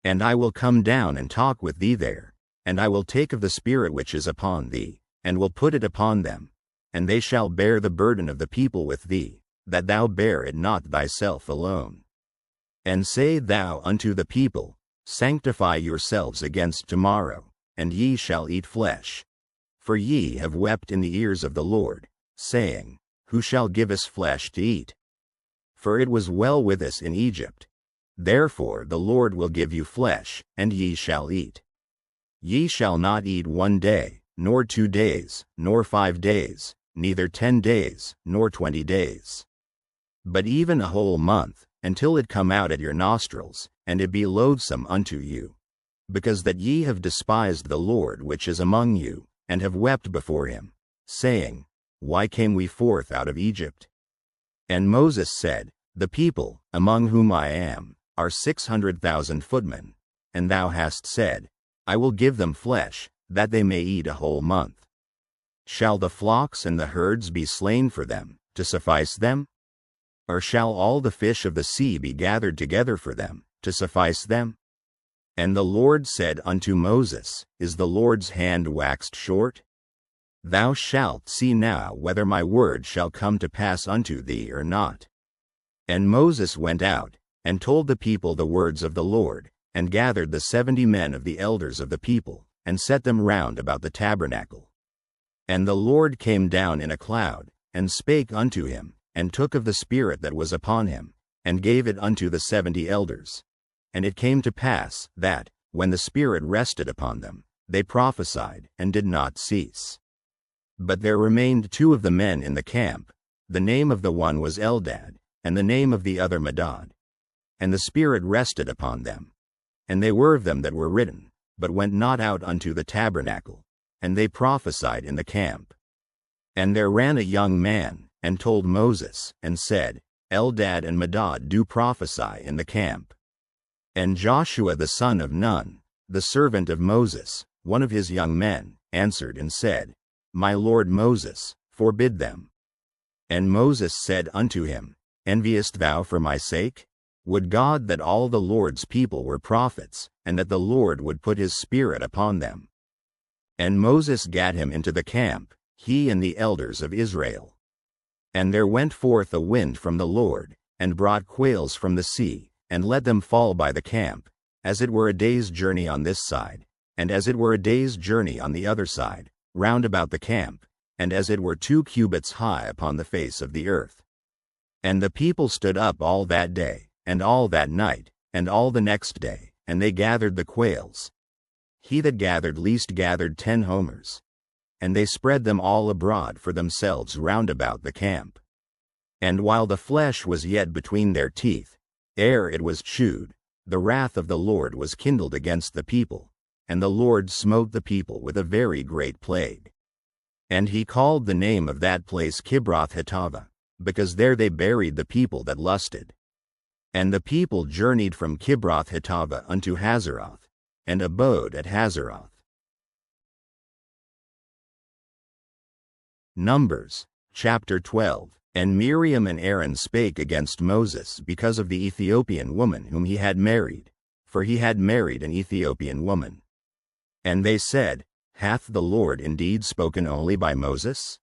Speaker 1: And I will come down and talk with thee there, and I will take of the Spirit which is upon thee, and will put it upon them, and they shall bear the burden of the people with thee, that thou bear it not thyself alone. And say thou unto the people, Sanctify yourselves against tomorrow, and ye shall eat flesh. For ye have wept in the ears of the Lord, saying, Who shall give us flesh to eat? For it was well with us in Egypt. Therefore the Lord will give you flesh, and ye shall eat. Ye shall not eat 1 day, nor 2 days, nor 5 days, neither 10 days, nor 20 days. But even a whole month, until it come out at your nostrils, and it be loathsome unto you. Because that ye have despised the Lord which is among you, and have wept before him, saying, Why came we forth out of Egypt? And Moses said, The people, among whom I am, are 600,000 footmen, and thou hast said, I will give them flesh, that they may eat a whole month. Shall the flocks and the herds be slain for them, to suffice them? Or shall all the fish of the sea be gathered together for them, to suffice them? And the Lord said unto Moses, Is the Lord's hand waxed short? Thou shalt see now whether my word shall come to pass unto thee or not. And Moses went out, and told the people the words of the Lord, and gathered the 70 men of the elders of the people, and set them round about the tabernacle. And the Lord came down in a cloud, and spake unto him, and took of the Spirit that was upon him, and gave it unto the 70 elders. And it came to pass, that, when the Spirit rested upon them, they prophesied, and did not cease. But there remained 2 of the men in the camp. The name of the one was Eldad, and the name of the other Medad. And the Spirit rested upon them. And they were of them that were written, but went not out unto the tabernacle, and they prophesied in the camp. And there ran a young man, and told Moses, and said, Eldad and Medad do prophesy in the camp. And Joshua the son of Nun, the servant of Moses, one of his young men, answered and said, My lord Moses, forbid them. And Moses said unto him, Enviest thou for my sake? Would God that all the Lord's people were prophets, and that the Lord would put his Spirit upon them. And Moses gat him into the camp, he and the elders of Israel. And there went forth a wind from the Lord, and brought quails from the sea, and let them fall by the camp, as it were a day's journey on this side, and as it were a day's journey on the other side, round about the camp, and as it were 2 cubits high upon the face of the earth. And the people stood up all that day, and all that night, and all the next day, and they gathered the quails. He that gathered least gathered 10 homers. And they spread them all abroad for themselves round about the camp. And while the flesh was yet between their teeth, ere it was chewed, the wrath of the Lord was kindled against the people, and the Lord smote the people with a very great plague. And he called the name of that place Kibroth-Hattaavah, because there they buried the people that lusted. And the people journeyed from Kibroth-Hattaavah unto Hazeroth, and abode at Hazeroth. Numbers, chapter 12. And Miriam and Aaron spake against Moses because of the Ethiopian woman whom he had married, for he had married an Ethiopian woman. And they said, Hath the Lord indeed spoken only by Moses?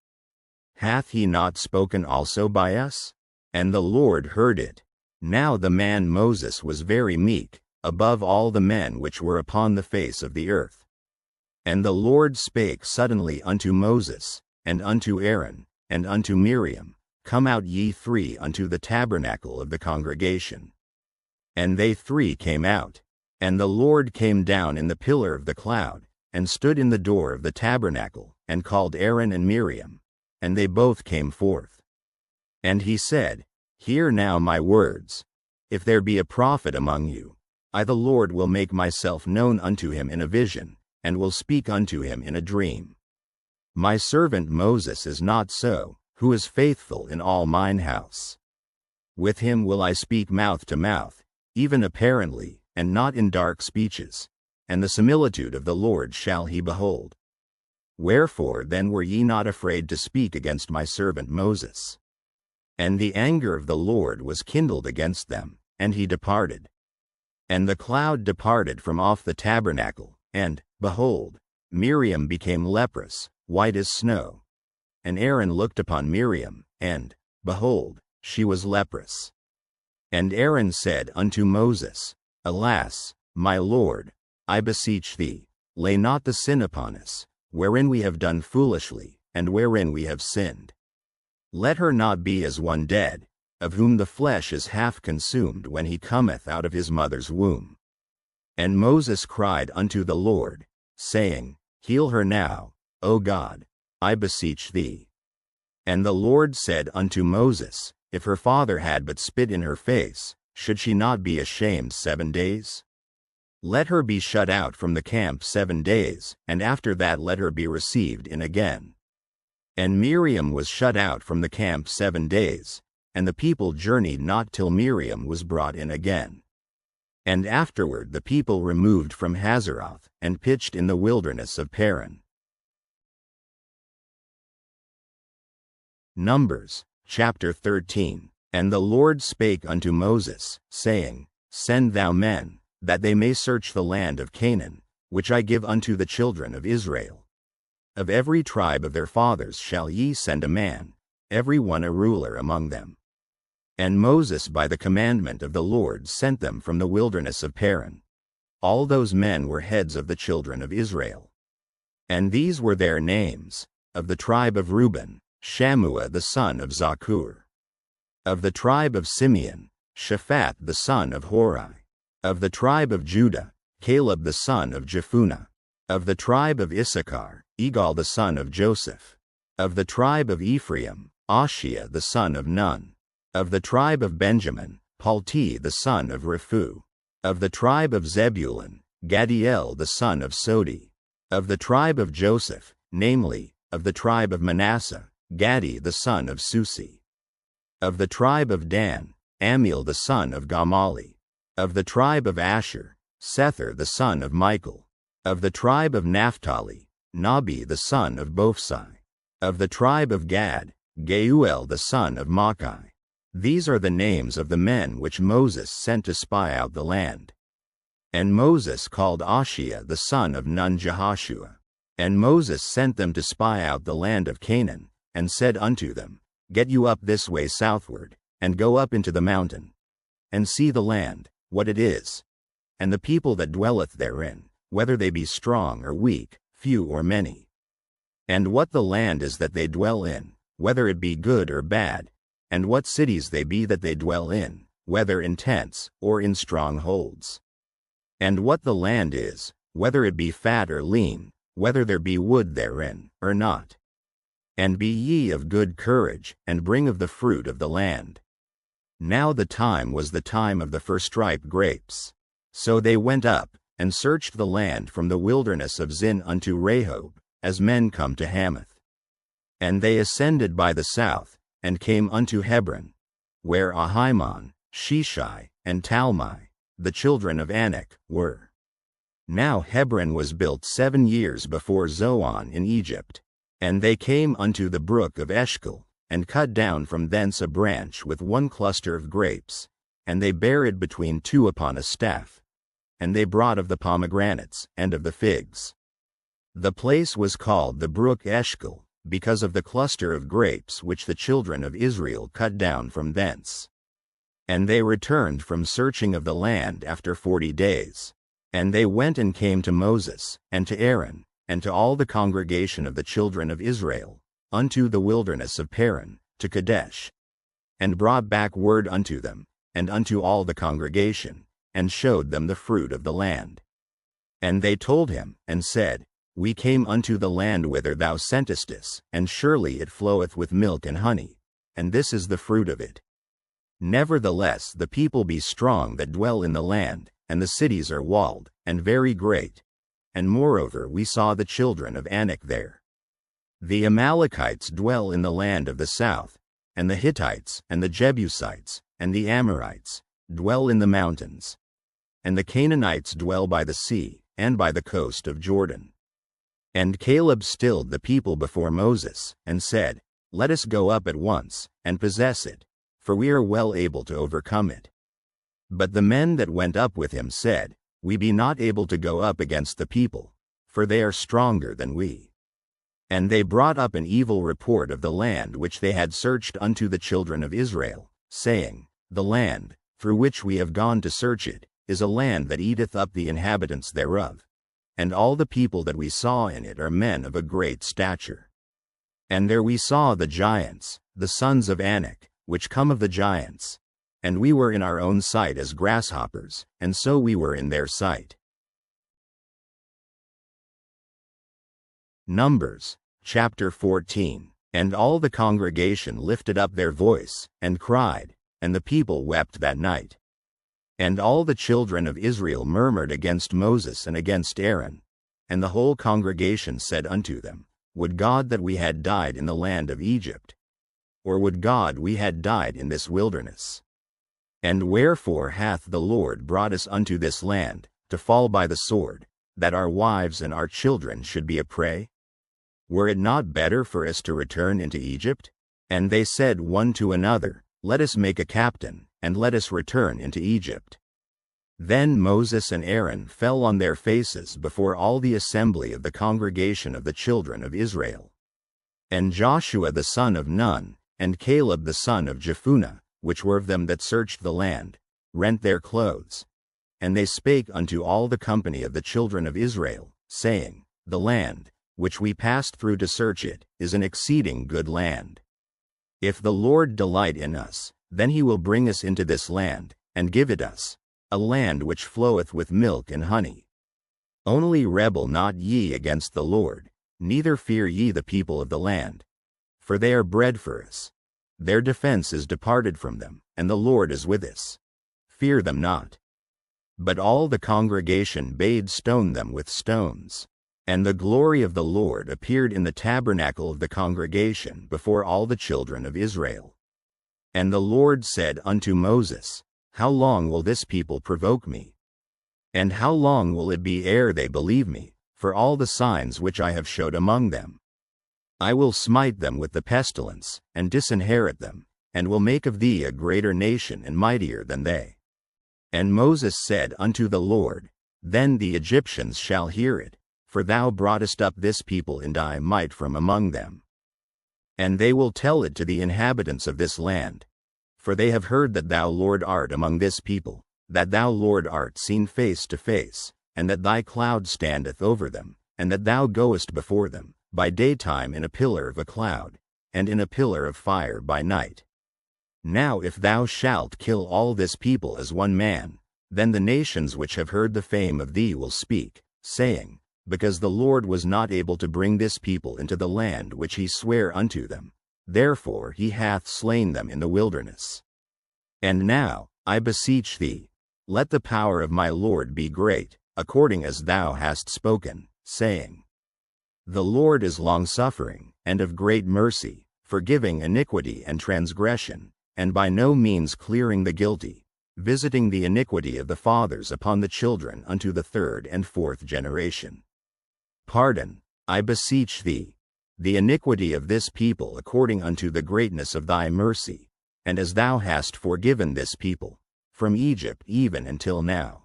Speaker 1: Hath he not spoken also by us? And the Lord heard it. Now the man Moses was very meek, above all the men which were upon the face of the earth. And the Lord spake suddenly unto Moses, and unto Aaron, and unto Miriam, Come out ye three unto the tabernacle of the congregation. And they three came out. And the Lord came down in the pillar of the cloud, and stood in the door of the tabernacle, and called Aaron and Miriam. And they both came forth. And he said, Hear now my words. If there be a prophet among you, I the Lord will make myself known unto him in a vision, and will speak unto him in a dream. My servant Moses is not so, who is faithful in all mine house. With him will I speak mouth to mouth, even apparently, and not in dark speeches, and the similitude of the Lord shall he behold. Wherefore then were ye not afraid to speak against my servant Moses? And the anger of the Lord was kindled against them, and he departed. And the cloud departed from off the tabernacle, and, behold, Miriam became leprous, white as snow. And Aaron looked upon Miriam, and, behold, she was leprous. And Aaron said unto Moses, Alas, my Lord, I beseech thee, lay not the sin upon us, wherein we have done foolishly, and wherein we have sinned. Let her not be as one dead, of whom the flesh is half consumed when he cometh out of his mother's womb. And Moses cried unto the Lord, saying, Heal her now, O God, I beseech thee. And the Lord said unto Moses, If her father had but spit in her face, should she not be ashamed 7 days? Let her be shut out from the camp 7 days, and after that let her be received in again. And Miriam was shut out from the camp 7 days, and the people journeyed not till Miriam was brought in again. And afterward the people removed from Hazeroth, and pitched in the wilderness of Paran. Numbers, chapter 13. And the Lord spake unto Moses, saying, Send thou men, that they may search the land of Canaan, which I give unto the children of Israel. Of every tribe of their fathers shall ye send a man, every one a ruler among them. And Moses by the commandment of the Lord sent them from the wilderness of Paran. All those men were heads of the children of Israel. And these were their names: of the tribe of Reuben, Shammua the son of Zakur. Of the tribe of Simeon, Shaphat the son of Hori. Of the tribe of Judah, Caleb the son of Jephunneh. Of the tribe of Issachar, Igal the son of Joseph. Of the tribe of Ephraim, Ashiah the son of Nun. Of the tribe of Benjamin, Palti the son of Raphu. Of the tribe of Zebulun, Gadiel the son of Sodi. Of the tribe of Joseph, namely, of the tribe of Manasseh, Gadi the son of Susi. Of the tribe of Dan, Amiel the son of Gamali. Of the tribe of Asher, Sethur the son of Michael. Of the tribe of Naphtali, Nabi the son of Bophsi. Of the tribe of Gad, Geuel the son of Machi. These are the names of the men which Moses sent to spy out the land. And Moses called Ashiah the son of Nun Jehoshua. And Moses sent them to spy out the land of Canaan, and said unto them, Get you up this way southward, and go up into the mountain, and see the land, what it is, and the people that dwelleth therein, whether they be strong or weak, few or many. And what the land is that they dwell in, whether it be good or bad, and what cities they be that they dwell in, whether in tents or in strongholds. And what the land is, whether it be fat or lean, whether there be wood therein or not. And be ye of good courage, and bring of the fruit of the land. Now the time was the time of the first-ripe grapes. So they went up, and searched the land from the wilderness of Zin unto Rehob, as men come to Hamath. And they ascended by the south, and came unto Hebron, where Ahiman, Sheshai, and Talmai, the children of Anak, were. Now Hebron was built 7 years before Zoan in Egypt. And they came unto the brook of Eshcol, and cut down from thence a branch with 1 cluster of grapes, and they bare it between 2 upon a staff. And they brought of the pomegranates, and of the figs. The place was called the brook Eshcol, because of the cluster of grapes which the children of Israel cut down from thence. And they returned from searching of the land after 40 days. And they went and came to Moses, and to Aaron, and to all the congregation of the children of Israel, unto the wilderness of Paran, to Kadesh, and brought back word unto them, and unto all the congregation, and showed them the fruit of the land. And they told him, and said, We came unto the land whither thou sentest us, and surely it floweth with milk and honey, and this is the fruit of it. Nevertheless the people be strong that dwell in the land, and the cities are walled, and very great. And moreover we saw the children of Anak there. The Amalekites dwell in the land of the south, and the Hittites, and the Jebusites, and the Amorites, dwell in the mountains. And the Canaanites dwell by the sea, and by the coast of Jordan. And Caleb stilled the people before Moses, and said, Let us go up at once, and possess it, for we are well able to overcome it. But the men that went up with him said, We be not able to go up against the people, for they are stronger than we. And they brought up an evil report of the land which they had searched unto the children of Israel, saying, The land, through which we have gone to search it, is a land that eateth up the inhabitants thereof. And all the people that we saw in it are men of a great stature. And there we saw the giants, the sons of Anak, which come of the giants. And we were in our own sight as grasshoppers, and so we were in their sight. Numbers, chapter 14. And all the congregation lifted up their voice, and cried, and the people wept that night. And all the children of Israel murmured against Moses and against Aaron. And the whole congregation said unto them, Would God that we had died in the land of Egypt! Or would God we had died in this wilderness! And wherefore hath the Lord brought us unto this land, to fall by the sword, that our wives and our children should be a prey? Were it not better for us to return into Egypt? And they said one to another, Let us make a captain, and let us return into Egypt. Then Moses and Aaron fell on their faces before all the assembly of the congregation of the children of Israel. And Joshua the son of Nun, and Caleb the son of Jephunneh, which were of them that searched the land, rent their clothes. And they spake unto all the company of the children of Israel, saying, The land, which we passed through to search it, is an exceeding good land. If the Lord delight in us, then he will bring us into this land, and give it us, a land which floweth with milk and honey. Only rebel not ye against the Lord, neither fear ye the people of the land. For they are bread for us. Their defense is departed from them, and the Lord is with us. Fear them not. But all the congregation bade stone them with stones. And the glory of the Lord appeared in the tabernacle of the congregation before all the children of Israel. And the Lord said unto Moses, How long will this people provoke me? And how long will it be ere they believe me, for all the signs which I have showed among them? I will smite them with the pestilence, and disinherit them, and will make of thee a greater nation and mightier than they. And Moses said unto the Lord, Then the Egyptians shall hear it, for thou broughtest up this people in thy might from among them. And they will tell it to the inhabitants of this land. For they have heard that thou, Lord, art among this people, that thou, Lord, art seen face to face, and that thy cloud standeth over them, and that thou goest before them, by daytime in a pillar of a cloud, and in a pillar of fire by night. Now if thou shalt kill all this people as one man, then the nations which have heard the fame of thee will speak, saying, Because the Lord was not able to bring this people into the land which he sware unto them, therefore he hath slain them in the wilderness. And now, I beseech thee, let the power of my Lord be great, according as thou hast spoken, saying, The Lord is longsuffering, and of great mercy, forgiving iniquity and transgression, and by no means clearing the guilty, visiting the iniquity of the fathers upon the children unto the third and fourth generation. Pardon, I beseech thee, the iniquity of this people according unto the greatness of thy mercy, and as thou hast forgiven this people, from Egypt even until now.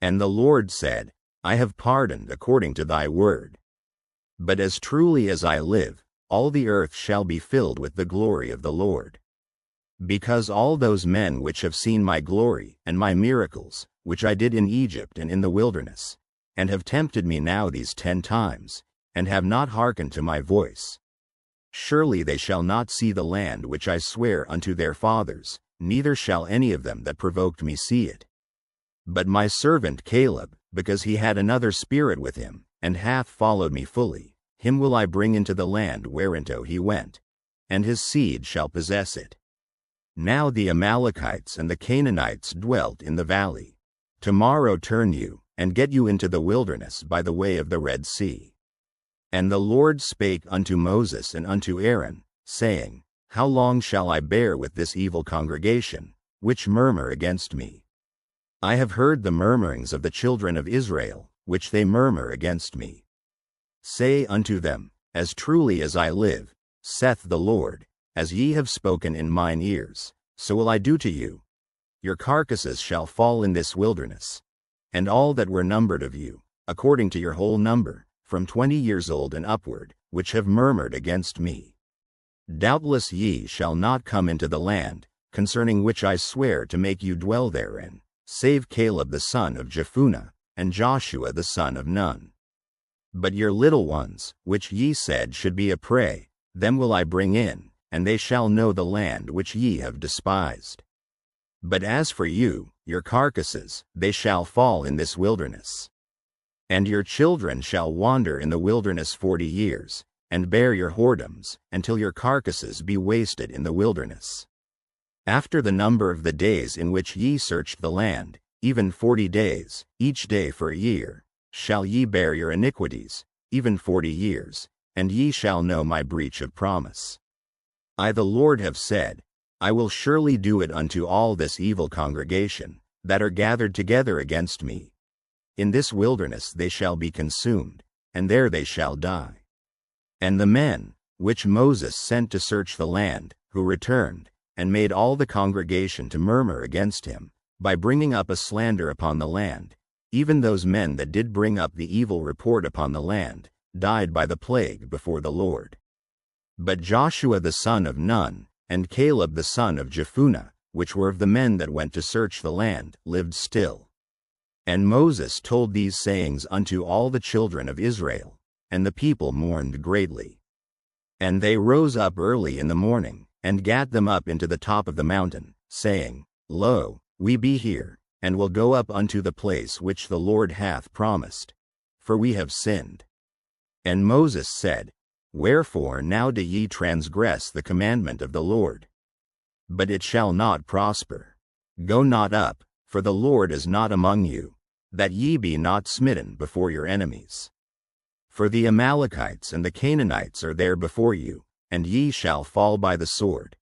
Speaker 1: And the Lord said, I have pardoned according to thy word. But as truly as I live, all the earth shall be filled with the glory of the Lord. Because all those men which have seen my glory and my miracles, which I did in Egypt and in the wilderness, and have tempted me now these 10 times, and have not hearkened to my voice, surely they shall not see the land which I swear unto their fathers, neither shall any of them that provoked me see it. But my servant Caleb, because he had another spirit with him, and hath followed me fully, him will I bring into the land whereinto he went, and his seed shall possess it. Now the Amalekites and the Canaanites dwelt in the valley. Tomorrow turn you, and get you into the wilderness by the way of the Red Sea. And the Lord spake unto Moses and unto Aaron, saying, How long shall I bear with this evil congregation, which murmur against me? I have heard the murmurings of the children of Israel, which they murmur against me. Say unto them, As truly as I live, saith the Lord, as ye have spoken in mine ears, so will I do to you. Your carcasses shall fall in this wilderness, and all that were numbered of you, according to your whole number, from 20 years old and upward, which have murmured against me. Doubtless ye shall not come into the land, concerning which I swear to make you dwell therein, save Caleb the son of Jephunneh, and Joshua the son of Nun. But your little ones, which ye said should be a prey, them will I bring in, and they shall know the land which ye have despised. But as for you, your carcasses, they shall fall in this wilderness. And your children shall wander in the wilderness 40 years, and bear your whoredoms, until your carcasses be wasted in the wilderness. After the number of the days in which ye searched the land, even 40 days, each day for a year, shall ye bear your iniquities, even 40 years, and ye shall know my breach of promise. I the Lord have said, I will surely do it unto all this evil congregation, that are gathered together against me. In this wilderness they shall be consumed, and there they shall die. And the men, which Moses sent to search the land, who returned, and made all the congregation to murmur against him, by bringing up a slander upon the land, even those men that did bring up the evil report upon the land, died by the plague before the Lord. But Joshua the son of Nun, and Caleb the son of Jephunneh, which were of the men that went to search the land, lived still. And Moses told these sayings unto all the children of Israel, and the people mourned greatly. And they rose up early in the morning, and gat them up into the top of the mountain, saying, Lo, we be here, and will go up unto the place which the Lord hath promised, for we have sinned. And Moses said, Wherefore now do ye transgress the commandment of the Lord? But it shall not prosper. Go not up, for the Lord is not among you, that ye be not smitten before your enemies. For the Amalekites and the Canaanites are there before you, and ye shall fall by the sword.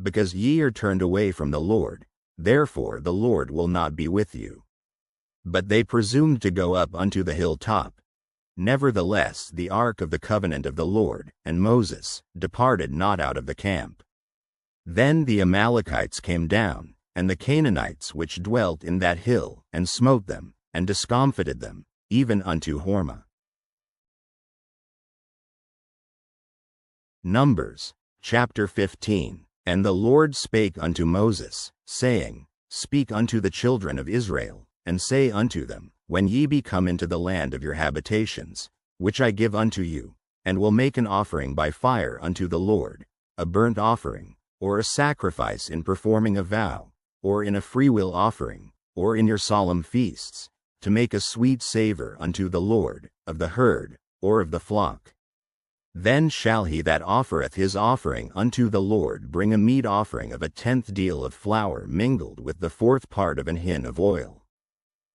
Speaker 1: Because ye are turned away from the Lord, therefore the Lord will not be with you. But they presumed to go up unto the hilltop. Nevertheless the ark of the covenant of the Lord, and Moses, departed not out of the camp. Then the Amalekites came down, and the Canaanites which dwelt in that hill, and smote them, and discomfited them, even unto A.R.M.Y. Numbers, chapter 15. And the Lord spake unto Moses, saying, Speak unto the children of Israel, and say unto them, When ye be come into the land of your habitations, which I give unto you, and will make an offering by fire unto the Lord, a burnt offering, or a sacrifice in performing a vow, or in a freewill offering, or in your solemn feasts, to make a sweet savor unto the Lord, of the herd, or of the flock. Then shall he that offereth his offering unto the Lord bring a meat offering of 1/10 deal of flour mingled with the 4th part of an hin of oil.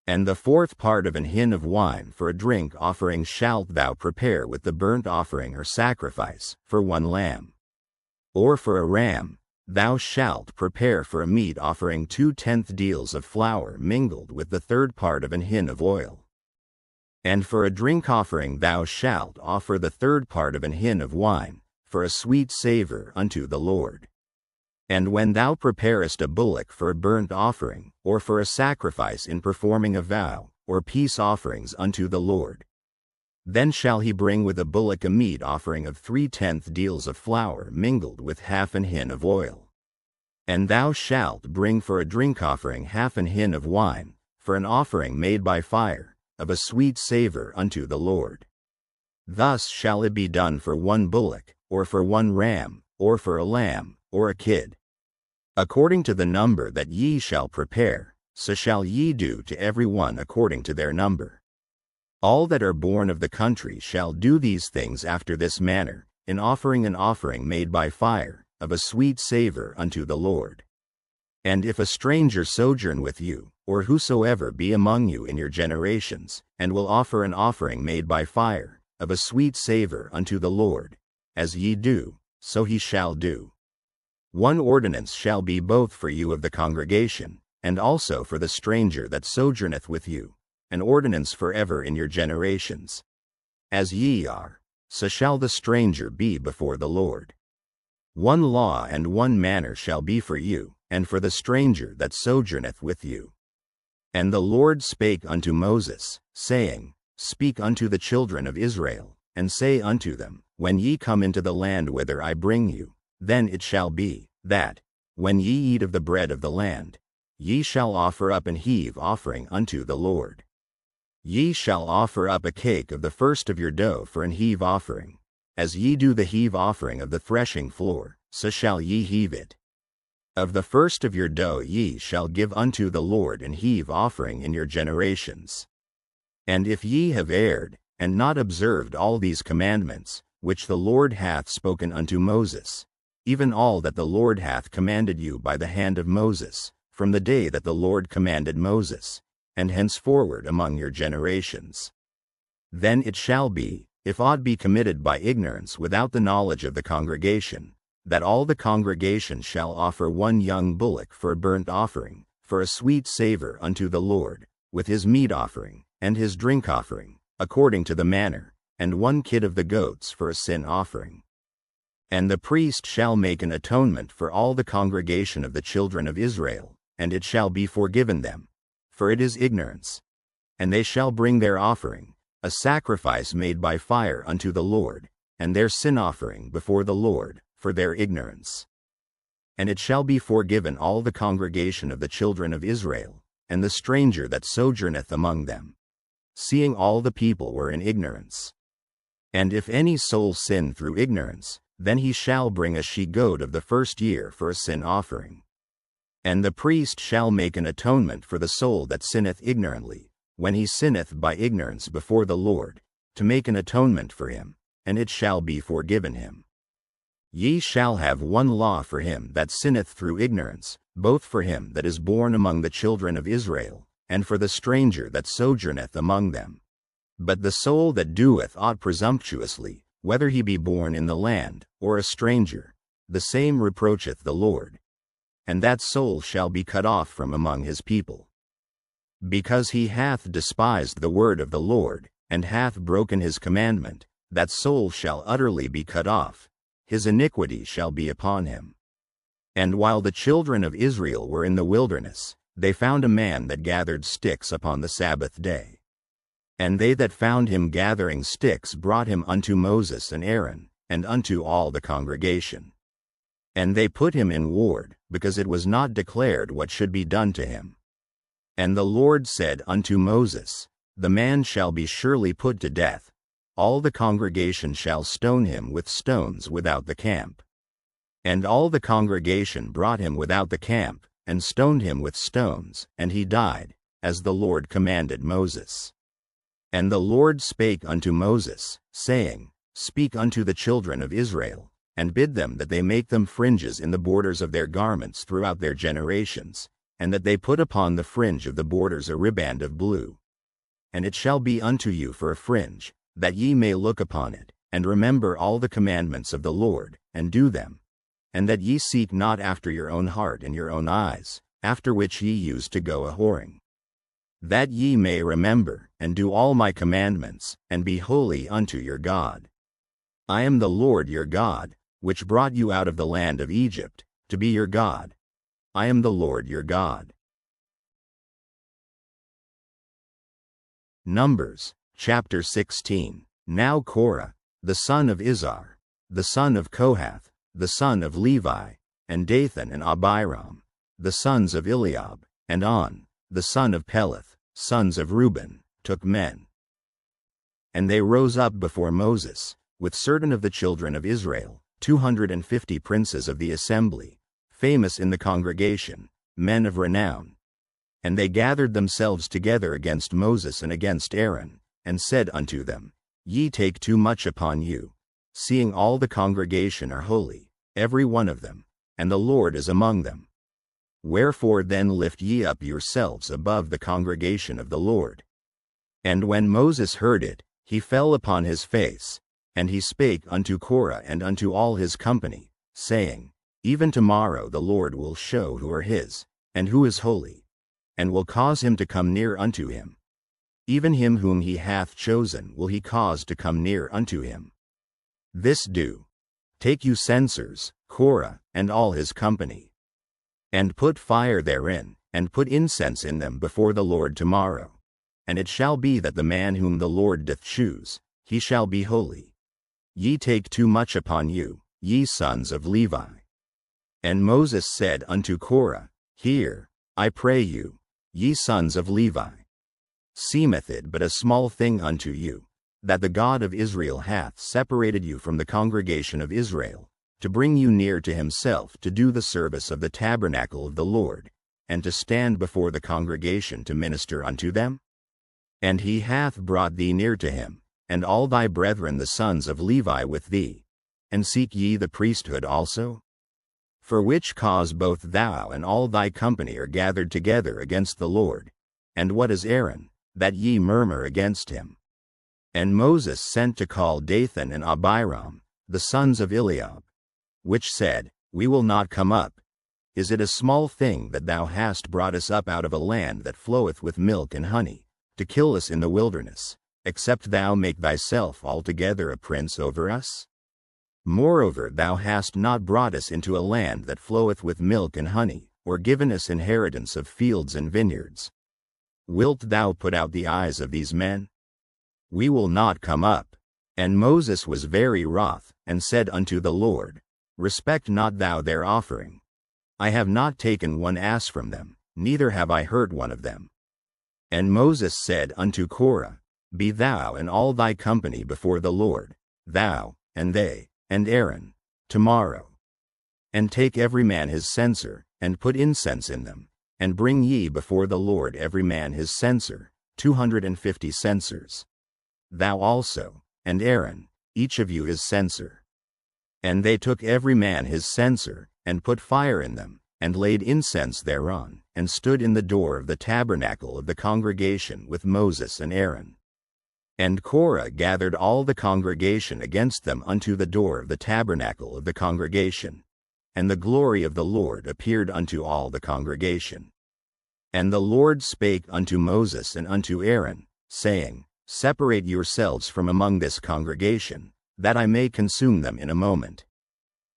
Speaker 1: And the 4th part of an hin of wine for a drink offering shalt thou prepare with the burnt offering or sacrifice, for 1 lamb. or for a ram, thou shalt prepare for a meat offering 2/10 deals of flour mingled with the third part of an hin of oil. And for a drink offering thou shalt offer the third part of an hin of wine, for a sweet savor unto the Lord. And when thou preparest a bullock for a burnt offering, or for a sacrifice in performing a vow, or peace offerings unto the Lord, then shall he bring with a bullock a meat offering of 3/10 deals of flour mingled with half an hin of oil. And thou shalt bring for a drink offering half an hin of wine, for an offering made by fire, of a sweet savor unto the Lord. Thus shall it be done for one bullock, or for one ram, or for a lamb, or a kid. According to the number that ye shall prepare, so shall ye do to every one according to their number. All that are born of the country shall do these things after this manner, in offering an offering made by fire, of a sweet savor unto the Lord. And if a stranger sojourn with you, or whosoever be among you in your generations, and will offer an offering made by fire, of a sweet savor unto the Lord, as ye do, so he shall do. One ordinance shall be both for you of the congregation, and also for the stranger that sojourneth with you, an ordinance forever in your generations. As ye are, so shall the stranger be before the Lord. One law and one manner shall be for you, and for the stranger that sojourneth with you. And the Lord spake unto Moses, saying, Speak unto the children of Israel, and say unto them, When ye come into the land whither I bring you, then it shall be, that, when ye eat of the bread of the land, ye shall offer up an heave offering unto the Lord. Ye shall offer up a cake of the first of your dough for an heave offering. As ye do the heave offering of the threshing floor, so shall ye heave it. Of the first of your dough ye shall give unto the Lord an heave offering in your generations. And if ye have erred, and not observed all these commandments, which the Lord hath spoken unto Moses, even all that the Lord hath commanded you by the hand of Moses, from the day that the Lord commanded Moses, and henceforward among your generations. Then it shall be, if aught be committed by ignorance without the knowledge of the congregation, that all the congregation shall offer one young bullock for a burnt offering, for a sweet savor unto the Lord, with his meat offering, and his drink offering, according to the manner, and one kid of the goats for a sin offering. And the priest shall make an atonement for all the congregation of the children of Israel, and it shall be forgiven them, for it is ignorance. And they shall bring their offering, a sacrifice made by fire unto the Lord, and their sin offering before the Lord, for their ignorance. And it shall be forgiven all the congregation of the children of Israel, and the stranger that sojourneth among them, seeing all the people were in ignorance. And if any soul sin through ignorance, then he shall bring a she-goat of the first year for a sin offering. And the priest shall make an atonement for the soul that sinneth ignorantly, when he sinneth by ignorance before the Lord, to make an atonement for him, and it shall be forgiven him. Ye shall have one law for him that sinneth through ignorance, both for him that is born among the children of Israel, and for the stranger that sojourneth among them. But the soul that doeth aught presumptuously, whether he be born in the land, or a stranger, the same reproacheth the Lord. And that soul shall be cut off from among his people. Because he hath despised the word of the Lord, and hath broken his commandment, that soul shall utterly be cut off, his iniquity shall be upon him. And while the children of Israel were in the wilderness, they found a man that gathered sticks upon the Sabbath day. And they that found him gathering sticks brought him unto Moses and Aaron, and unto all the congregation. And they put him in ward, because it was not declared what should be done to him. And the Lord said unto Moses, The man shall be surely put to death. All the congregation shall stone him with stones without the camp. And all the congregation brought him without the camp, and stoned him with stones, and he died, as the Lord commanded Moses. And the Lord spake unto Moses, saying, Speak unto the children of Israel, and bid them that they make them fringes in the borders of their garments throughout their generations, and that they put upon the fringe of the borders a riband of blue. And it shall be unto you for a fringe, that ye may look upon it, and remember all the commandments of the Lord, and do them. and that ye seek not after your own heart and your own eyes, after which ye used to go a-whoring. That ye may remember, and do all my commandments, and be holy unto your God. I am the Lord your God, which brought you out of the land of Egypt, to be your God. I am the Lord your God. Numbers, chapter 16. Now Korah, the son of Izhar, the son of Kohath, the son of Levi, and Dathan and Abiram, the sons of Eliab, and On, the son of Peleth, sons of Reuben, took men. And they rose up before Moses, with certain of the children of Israel, 250 princes of the assembly, famous in the congregation, men of renown. And they gathered themselves together against Moses and against Aaron, and said unto them, Ye take too much upon you, seeing all the congregation are holy, every one of them, and the Lord is among them. Wherefore then lift ye up yourselves above the congregation of the Lord. And when Moses heard it, he fell upon his face, and he spake unto Korah and unto all his company, saying, Even tomorrow the Lord will show who are his, and who is holy, and will cause him to come near unto him. Even him whom he hath chosen will he cause to come near unto him. This do. Take you censers, Korah, and all his company, and put fire therein, and put incense in them before the Lord tomorrow. And it shall be that the man whom the Lord doth choose, he shall be holy. Ye take too much upon you, ye sons of Levi. And Moses said unto Korah, Hear, I pray you, ye sons of Levi. Seemeth it but a small thing unto you, that the God of Israel hath separated you from the congregation of Israel, to bring you near to himself to do the service of the tabernacle of the Lord, and to stand before the congregation to minister unto them? And he hath brought thee near to him, and all thy brethren the sons of Levi with thee. And seek ye the priesthood also? For which cause both thou and all thy company are gathered together against the Lord. And what is Aaron, that ye murmur against him? And Moses sent to call Dathan and Abiram, the sons of Eliab, which said, We will not come up. Is it a small thing that thou hast brought us up out of a land that floweth with milk and honey, to kill us in the wilderness, except thou make thyself altogether a prince over us? Moreover, thou hast not brought us into a land that floweth with milk and honey, or given us inheritance of fields and vineyards. Wilt thou put out the eyes of these men? We will not come up. And Moses was very wroth, and said unto the Lord, Respect not thou their offering. I have not taken one ass from them, neither have I hurt one of them. And Moses said unto Korah, Be thou and all thy company before the Lord, thou, and they, and Aaron, tomorrow. And take every man his censer, and put incense in them, and bring ye before the Lord every man his censer, 250 censers. Thou also, and Aaron, each of you his censer. And they took every man his censer, and put fire in them, and laid incense thereon, and stood in the door of the tabernacle of the congregation with Moses and Aaron. And Korah gathered all the congregation against them unto the door of the tabernacle of the congregation. And the glory of the Lord appeared unto all the congregation. And the Lord spake unto Moses and unto Aaron, saying, Separate yourselves from among this congregation, that I may consume them in a moment.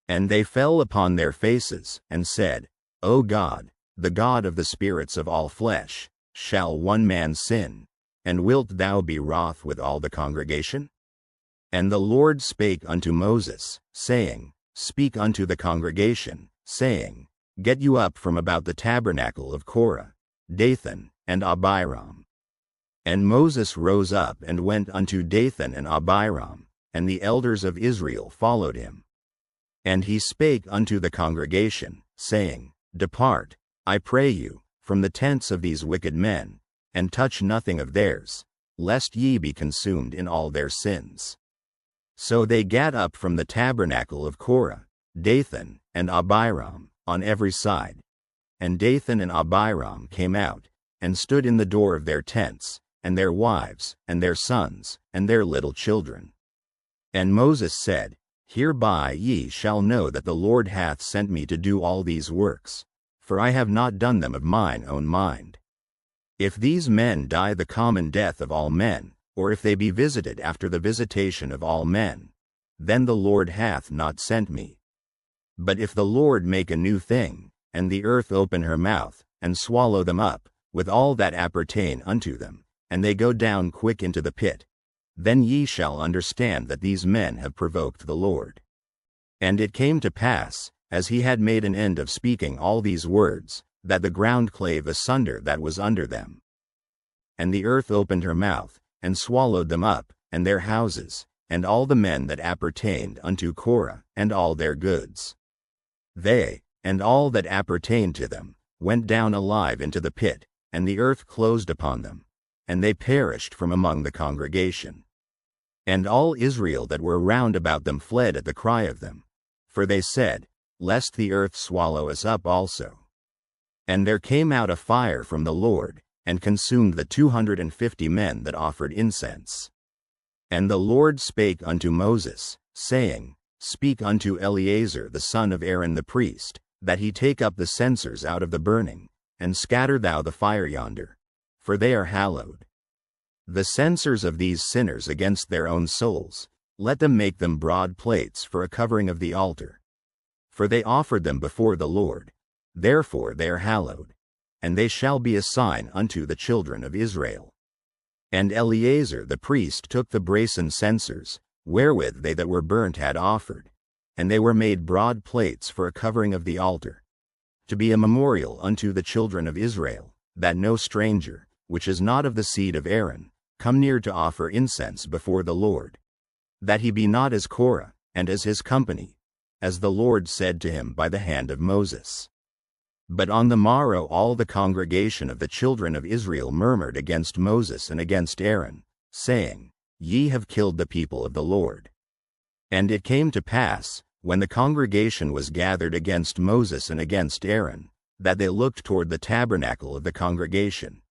Speaker 1: And they fell upon their faces, and said, O God, the God of the spirits of all flesh, shall one man sin? And wilt thou be wroth with all the congregation? And the Lord spake unto Moses, saying, Speak unto the congregation, saying, Get you up from about the tabernacle of Korah, Dathan, and Abiram. And Moses rose up and went unto Dathan and Abiram, and the elders of Israel followed him. And he spake unto the congregation, saying, Depart, I pray you, from the tents of these wicked men, and touch nothing of theirs, lest ye be consumed in all their sins. So they gat up from the tabernacle of Korah, Dathan, and Abiram, on every side. And Dathan and Abiram came out, and stood in the door of their tents, and their wives, and their sons, and their little children. And Moses said, Hereby ye shall know that the Lord hath sent me to do all these works, for I have not done them of mine own mind. If these men die the common death of all men, or if they be visited after the visitation of all men, then the Lord hath not sent me. But if the Lord make a new thing, and the earth open her mouth, and swallow them up, with all that appertain unto them, and they go down quick into the pit, then ye shall understand that these men have provoked the Lord. And it came to pass, as he had made an end of speaking all these words, that the ground clave asunder that was under them. And the earth opened her mouth, and swallowed them up, and their houses, and all the men that appertained unto Korah, and all their goods. They, and all that appertained to them, went down alive into the pit, and the earth closed upon them, and they perished from among the congregation. And all Israel that were round about them fled at the cry of them, for they said, Lest the earth swallow us up also. And there came out a fire from the Lord, and consumed the 250 men that offered incense. And the Lord spake unto Moses, saying, Speak unto Eleazar the son of Aaron the priest, that he take up the censers out of the burning, and scatter thou the fire yonder, for they are hallowed. The censers of these sinners against their own souls, let them make them broad plates for a covering of the altar. For they offered them before the Lord, therefore they are hallowed, and they shall be a sign unto the children of Israel. And Eleazar the priest took the brasen censers, wherewith they that were burnt had offered, and they were made broad plates for a covering of the altar, to be a memorial unto the children of Israel, that no stranger, which is not of the seed of Aaron, come near to offer incense before the Lord, that he be not as Korah, and as his company, as the Lord said to him by the hand of Moses. But on the morrow all the congregation of the children of Israel murmured against Moses and against Aaron, saying, Ye have killed the people of the Lord. And it came to pass, when the congregation was gathered against Moses and against Aaron, that they looked toward the tabernacle of the congregation,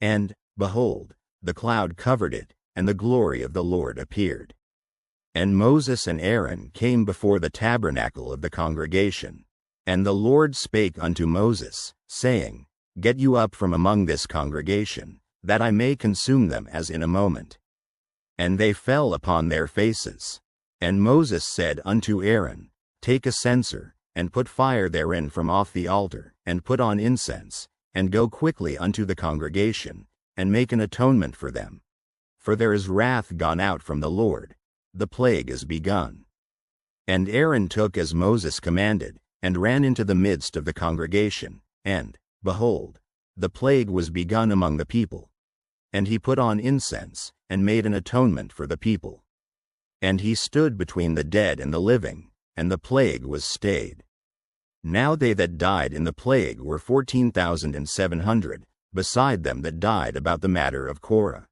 Speaker 1: and, behold, the cloud covered it, and the glory of the Lord appeared. And Moses and Aaron came before the tabernacle of the congregation. And the Lord spake unto Moses, saying, Get you up from among this congregation, that I may consume them as in a moment. And they fell upon their faces. And Moses said unto Aaron, Take a censer, and put fire therein from off the altar, and put on incense, and go quickly unto the congregation, and make an atonement for them. For there is wrath gone out from the Lord, the plague is begun. And Aaron took as Moses commanded, and ran into the midst of the congregation, and, behold, the plague was begun among the people. And he put on incense, and made an atonement for the people. And he stood between the dead and the living, and the plague was stayed. Now they that died in the plague were 14,700, beside them that died about the matter of Korah.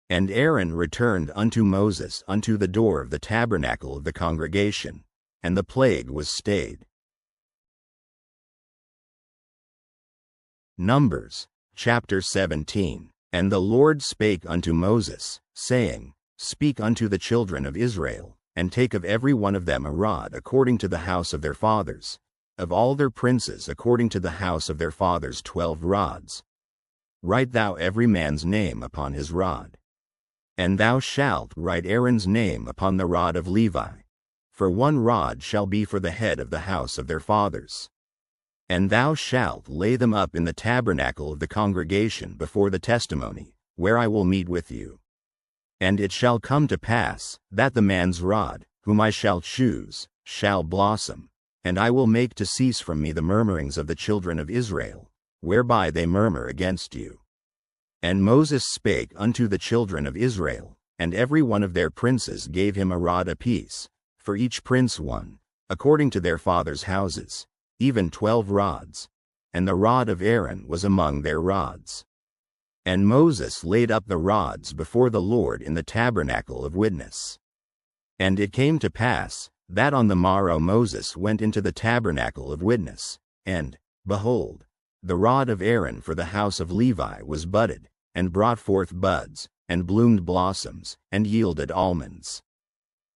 Speaker 1: And Aaron returned unto Moses unto the door of the tabernacle of the congregation, and the plague was stayed. Numbers, chapter 17. And the Lord spake unto Moses, saying, Speak unto the children of Israel, and take of every one of them a rod according to the house of their fathers, of all their princes according to the house of their fathers 12 rods. Write thou every man's name upon his rod. And thou shalt write Aaron's name upon the rod of Levi, for 1 rod shall be for the head of the house of their fathers. And thou shalt lay them up in the tabernacle of the congregation before the testimony, where I will meet with you. And it shall come to pass, that the man's rod, whom I shall choose, shall blossom, and I will make to cease from me the murmurings of the children of Israel, whereby they murmur against you. And Moses spake unto the children of Israel, and every one of their princes gave him a rod apiece, for each prince 1, according to their fathers' houses, even 12 rods, and the rod of Aaron was among their rods. And Moses laid up the rods before the Lord in the tabernacle of witness. And it came to pass, that on the morrow Moses went into the tabernacle of witness, and, behold, the rod of Aaron for the house of Levi was budded, and brought forth buds, and bloomed blossoms, and yielded almonds.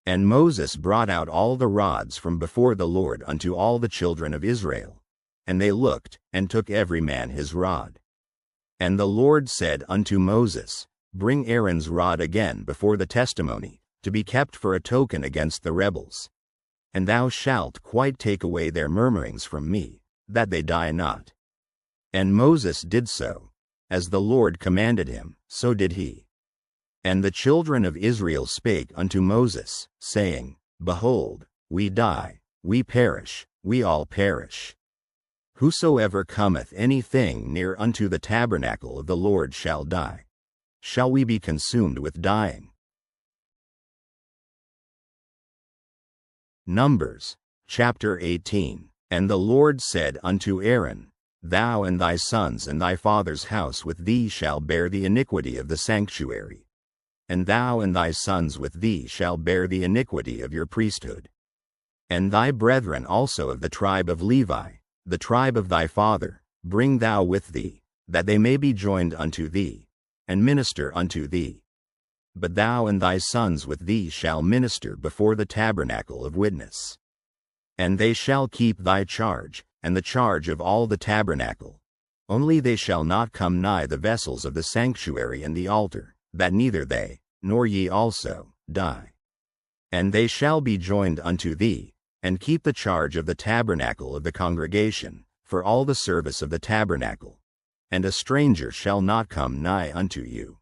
Speaker 1: And Moses brought out all the rods from before the Lord unto all the children of Israel. And they looked, and took every man his rod. And the Lord said unto Moses, Bring Aaron's rod again before the testimony, to be kept for a token against the rebels. And thou shalt quite take away their murmurings from me, that they die not. And Moses did so. As the Lord commanded him, so did he. And the children of Israel spake unto Moses, saying, Behold, we die, we perish, we all perish. Whosoever cometh anything near unto the tabernacle of the Lord shall die. Shall we be consumed with dying? Numbers, chapter 18. And the Lord said unto Aaron, Thou and thy sons and thy father's house with thee shall bear the iniquity of the sanctuary. And thou and thy sons with thee shall bear the iniquity of your priesthood. And thy brethren also of the tribe of Levi, the tribe of thy father, bring thou with thee, that they may be joined unto thee, and minister unto thee. But thou and thy sons with thee shall minister before the tabernacle of witness. And they shall keep thy charge, and the charge of all the tabernacle. Only they shall not come nigh the vessels of the sanctuary and the altar, that neither they, nor ye also, die. And they shall be joined unto thee, and keep the charge of the tabernacle of the congregation, for all the service of the tabernacle. And a stranger shall not come nigh unto you.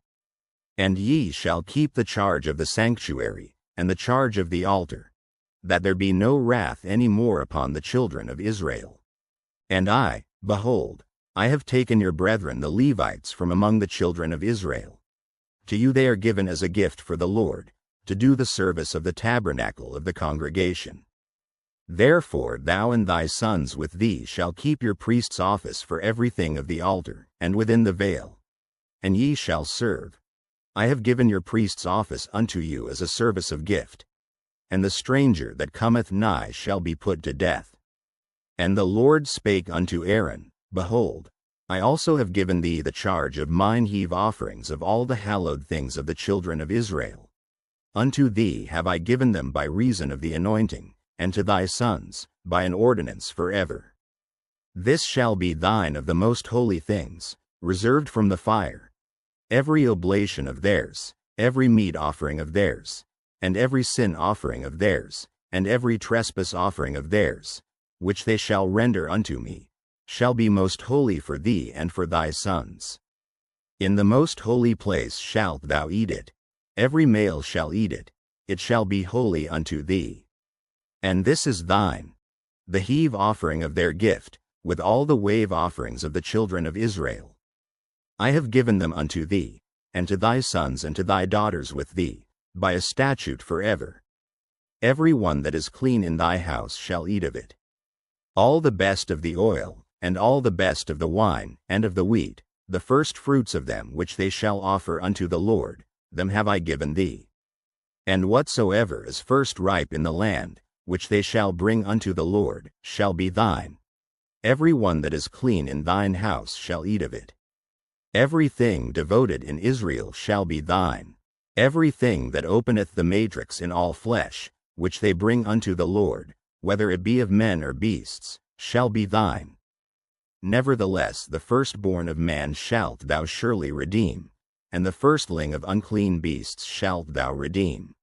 Speaker 1: And ye shall keep the charge of the sanctuary, and the charge of the altar, that there be no wrath any more upon the children of Israel. And I, behold, I have taken your brethren the Levites from among the children of Israel. To you they are given as a gift for the Lord, to do the service of the tabernacle of the congregation. Therefore thou and thy sons with thee shall keep your priest's office for everything of the altar, and within the veil. And ye shall serve. I have given your priest's office unto you as a service of gift. And the stranger that cometh nigh shall be put to death. And the Lord spake unto Aaron, Behold, I also have given thee the charge of mine heave offerings of all the hallowed things of the children of Israel. Unto thee have I given them by reason of the anointing, and to thy sons, by an ordinance forever. This shall be thine of the most holy things, reserved from the fire. Every oblation of theirs, every meat offering of theirs, and every sin offering of theirs, and every trespass offering of theirs, which they shall render unto me, shall be most holy for thee and for thy sons. In the most holy place shalt thou eat it. Every male shall eat it. It shall be holy unto thee. And this is thine, the heave offering of their gift, with all the wave offerings of the children of Israel. I have given them unto thee, and to thy sons and to thy daughters with thee, by a statute forever. Every one that is clean in thy house shall eat of it. All the best of the oil, and all the best of the wine, and of the wheat, the first fruits of them which they shall offer unto the Lord, them have I given thee. And whatsoever is first ripe in the land, which they shall bring unto the Lord, shall be thine. Every one that is clean in thine house shall eat of it. Everything devoted in Israel shall be thine. Everything that openeth the matrix in all flesh, which they bring unto the Lord, whether it be of men or beasts, shall be thine. Nevertheless the firstborn of man shalt thou surely redeem, and the firstling of unclean beasts shalt thou redeem.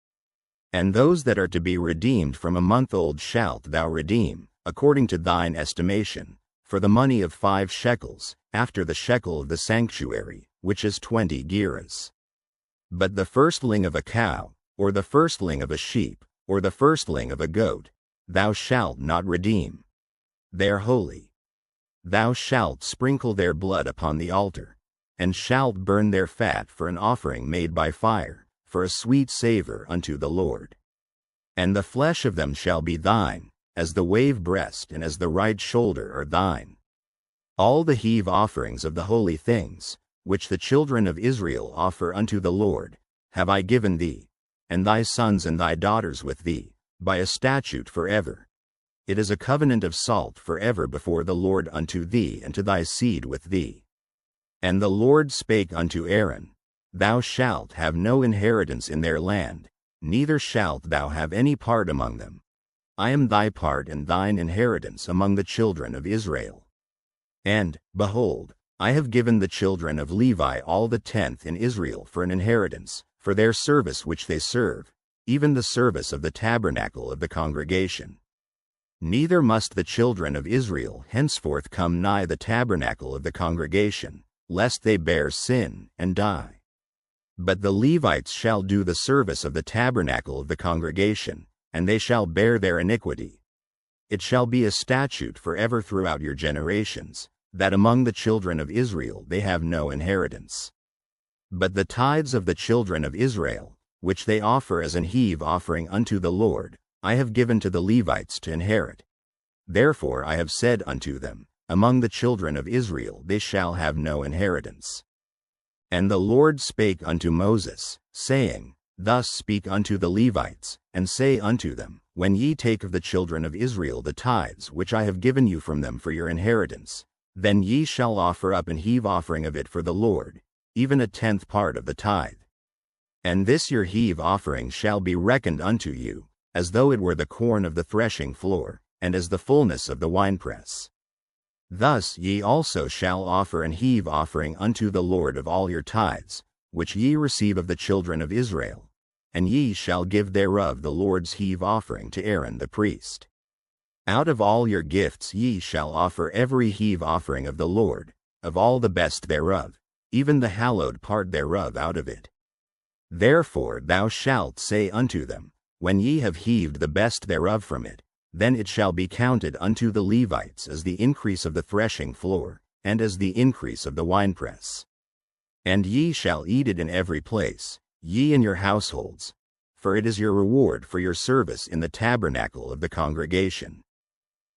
Speaker 1: And those that are to be redeemed from a month old shalt thou redeem, according to thine estimation, for the money of 5 shekels, after the shekel of the sanctuary, which is 20 gerahs. But the firstling of a cow, or the firstling of a sheep, or the firstling of a goat, thou shalt not redeem. They are holy. Thou shalt sprinkle their blood upon the altar, and shalt burn their fat for an offering made by fire, for a sweet savor unto the Lord. And the flesh of them shall be thine, as the wave breast and as the right shoulder are thine. All the heave offerings of the holy things, which the children of Israel offer unto the Lord, have I given thee, and thy sons and thy daughters with thee, by a statute forever. It is a covenant of salt forever before the Lord unto thee and to thy seed with thee. And the Lord spake unto Aaron, Thou shalt have no inheritance in their land, neither shalt thou have any part among them. I am thy part and thine inheritance among the children of Israel. And, behold, I have given the children of Levi all the tenth in Israel for an inheritance, for their service which they serve, even the service of the tabernacle of the congregation. Neither must the children of Israel henceforth come nigh the tabernacle of the congregation, lest they bear sin and die. But the Levites shall do the service of the tabernacle of the congregation, and they shall bear their iniquity. It shall be a statute forever throughout your generations, that among the children of Israel they have no inheritance. But the tithes of the children of Israel, which they offer as an heave offering unto the Lord, I have given to the Levites to inherit. Therefore I have said unto them, among the children of Israel they shall have no inheritance. And the Lord spake unto Moses, saying, Thus speak unto the Levites, and say unto them, When ye take of the children of Israel the tithes which I have given you from them for your inheritance, then ye shall offer up an heave offering of it for the Lord, even a tenth part of the tithe. And this your heave offering shall be reckoned unto you, as though it were the corn of the threshing floor, and as the fullness of the winepress. Thus ye also shall offer an heave offering unto the Lord of all your tithes, which ye receive of the children of Israel, and ye shall give thereof the Lord's heave offering to Aaron the priest. Out of all your gifts ye shall offer every heave offering of the Lord, of all the best thereof, even the hallowed part thereof out of it. Therefore thou shalt say unto them, When ye have heaved the best thereof from it, then it shall be counted unto the Levites as the increase of the threshing floor, and as the increase of the winepress. And ye shall eat it in every place, ye and your households, for it is your reward for your service in the tabernacle of the congregation.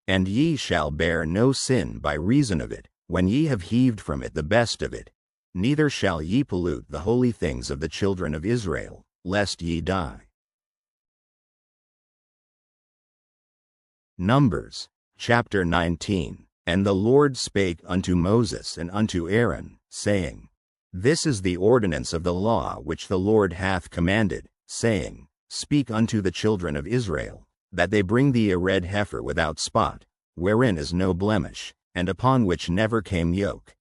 Speaker 1: And ye shall bear no sin by reason of it, when ye have heaved from it the best of it, neither shall ye pollute the holy things of the children of Israel, lest ye die. Numbers, chapter 19. And the Lord spake unto Moses and unto Aaron, saying, This is the ordinance of the law which the Lord hath commanded, saying, Speak unto the children of Israel, that they bring thee a red heifer without spot, wherein is no blemish, and upon which never came yoke.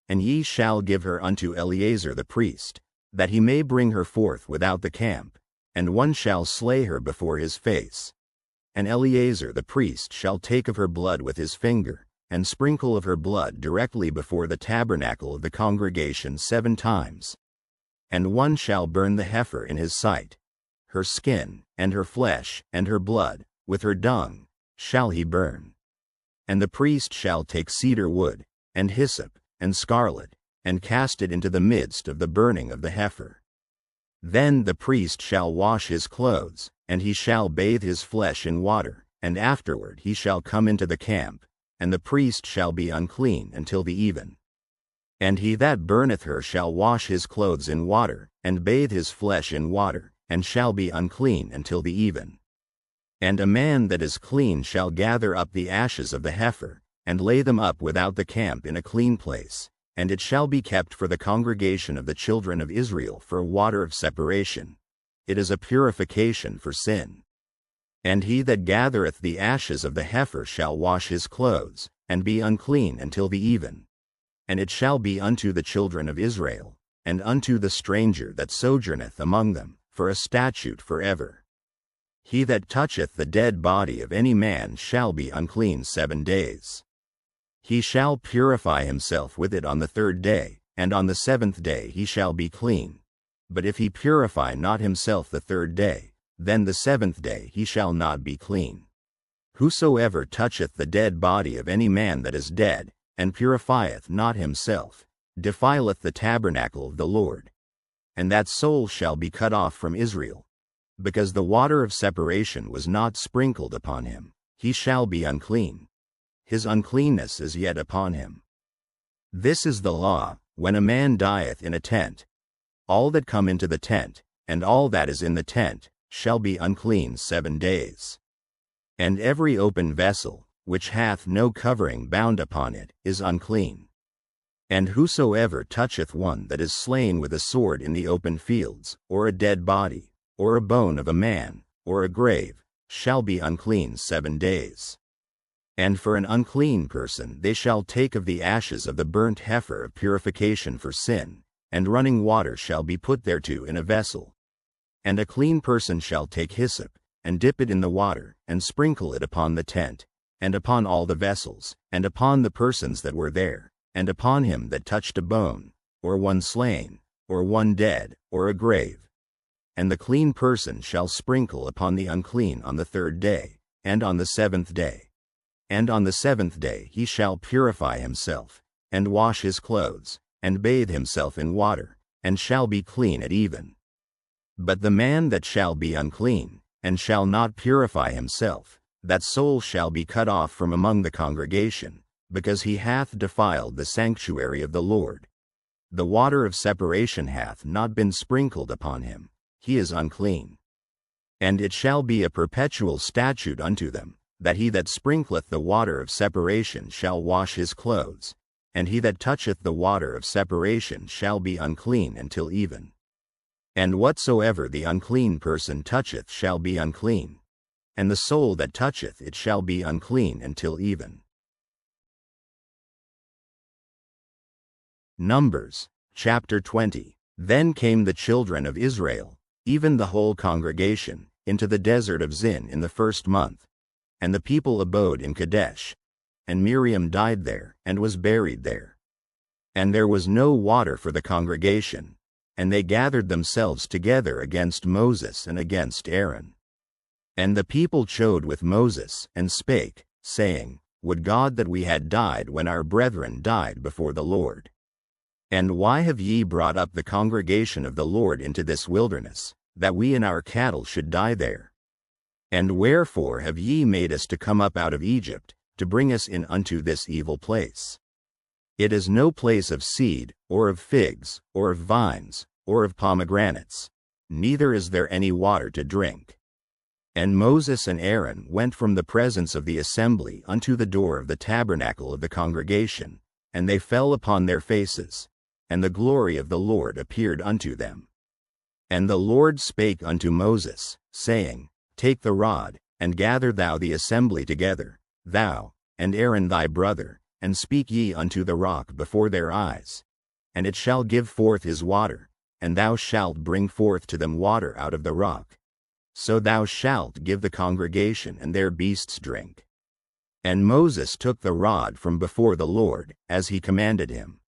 Speaker 1: And ye shall give her unto Eleazar the priest, that he may bring her forth without the camp, and one shall slay her before his face. And Eleazar the priest shall take of her blood with his finger, and sprinkle of her blood directly before the tabernacle of the congregation 7 times. And one shall burn the heifer in his sight. Her skin, and her flesh, and her blood, with her dung, shall he burn. And the priest shall take cedar wood, and hyssop, and scarlet, and cast it into the midst of the burning of the heifer. Then the priest shall wash his clothes, and he shall bathe his flesh in water, and afterward he shall come into the camp, and the priest shall be unclean until the even. And he that burneth her shall wash his clothes in water, and bathe his flesh in water, and shall be unclean until the even. And a man that is clean shall gather up the ashes of the heifer, and lay them up without the camp in a clean place, and it shall be kept for the congregation of the children of Israel for a water of separation. It is a purification for sin. And he that gathereth the ashes of the heifer shall wash his clothes, and be unclean until the even. And it shall be unto the children of Israel, and unto the stranger that sojourneth among them, for a statute forever. He that toucheth the dead body of any man shall be unclean 7 days. He shall purify himself with it on the 3rd day, and on the 7th day he shall be clean. But if he purify not himself the 3rd day, then the 7th day he shall not be clean. Whosoever toucheth the dead body of any man that is dead, and purifieth not himself, defileth the tabernacle of the Lord. And that soul shall be cut off from Israel. Because the water of separation was not sprinkled upon him, he shall be unclean. His uncleanness is yet upon him. This is the law, when a man dieth in a tent. All that come into the tent, and all that is in the tent, shall be unclean 7 days. And every open vessel, which hath no covering bound upon it, is unclean. And whosoever toucheth one that is slain with a sword in the open fields, or a dead body, or a bone of a man, or a grave, shall be unclean 7 days. And for an unclean person they shall take of the ashes of the burnt heifer of purification for sin, and running water shall be put thereto in a vessel. And a clean person shall take hyssop, and dip it in the water, and sprinkle it upon the tent, and upon all the vessels, and upon the persons that were there, and upon him that touched a bone, or one slain, or one dead, or a grave. And the clean person shall sprinkle upon the unclean on the 3rd day, and on the 7th day. And on the 7th day he shall purify himself, and wash his clothes, and bathe himself in water, and shall be clean at even. But the man that shall be unclean, and shall not purify himself, that soul shall be cut off from among the congregation, because he hath defiled the sanctuary of the Lord. The water of separation hath not been sprinkled upon him, he is unclean. And it shall be a perpetual statute unto them, that he that sprinkleth the water of separation shall wash his clothes, and he that toucheth the water of separation shall be unclean until even. And whatsoever the unclean person toucheth shall be unclean, and the soul that toucheth it shall be unclean until even. Numbers, chapter 20. Then came the children of Israel, even the whole congregation, into the desert of Zin in the 1st month. And the people abode in Kadesh. And Miriam died there, and was buried there. And there was no water for the congregation, and they gathered themselves together against Moses and against Aaron. And the people chode with Moses, and spake, saying, Would God that we had died when our brethren died before the Lord. And why have ye brought up the congregation of the Lord into this wilderness, that we and our cattle should die there? And wherefore have ye made us to come up out of Egypt, to bring us in unto this evil place? It is no place of seed, or of figs, or of vines, or of pomegranates, neither is there any water to drink. And Moses and Aaron went from the presence of the assembly unto the door of the tabernacle of the congregation, and they fell upon their faces, and the glory of the Lord appeared unto them. And the Lord spake unto Moses, saying, Take the rod, and gather thou the assembly together, thou, and Aaron thy brother, and speak ye unto the rock before their eyes. And it shall give forth his water, and thou shalt bring forth to them water out of the rock. So thou shalt give the congregation and their beasts drink. And Moses took the rod from before the Lord, as he commanded him.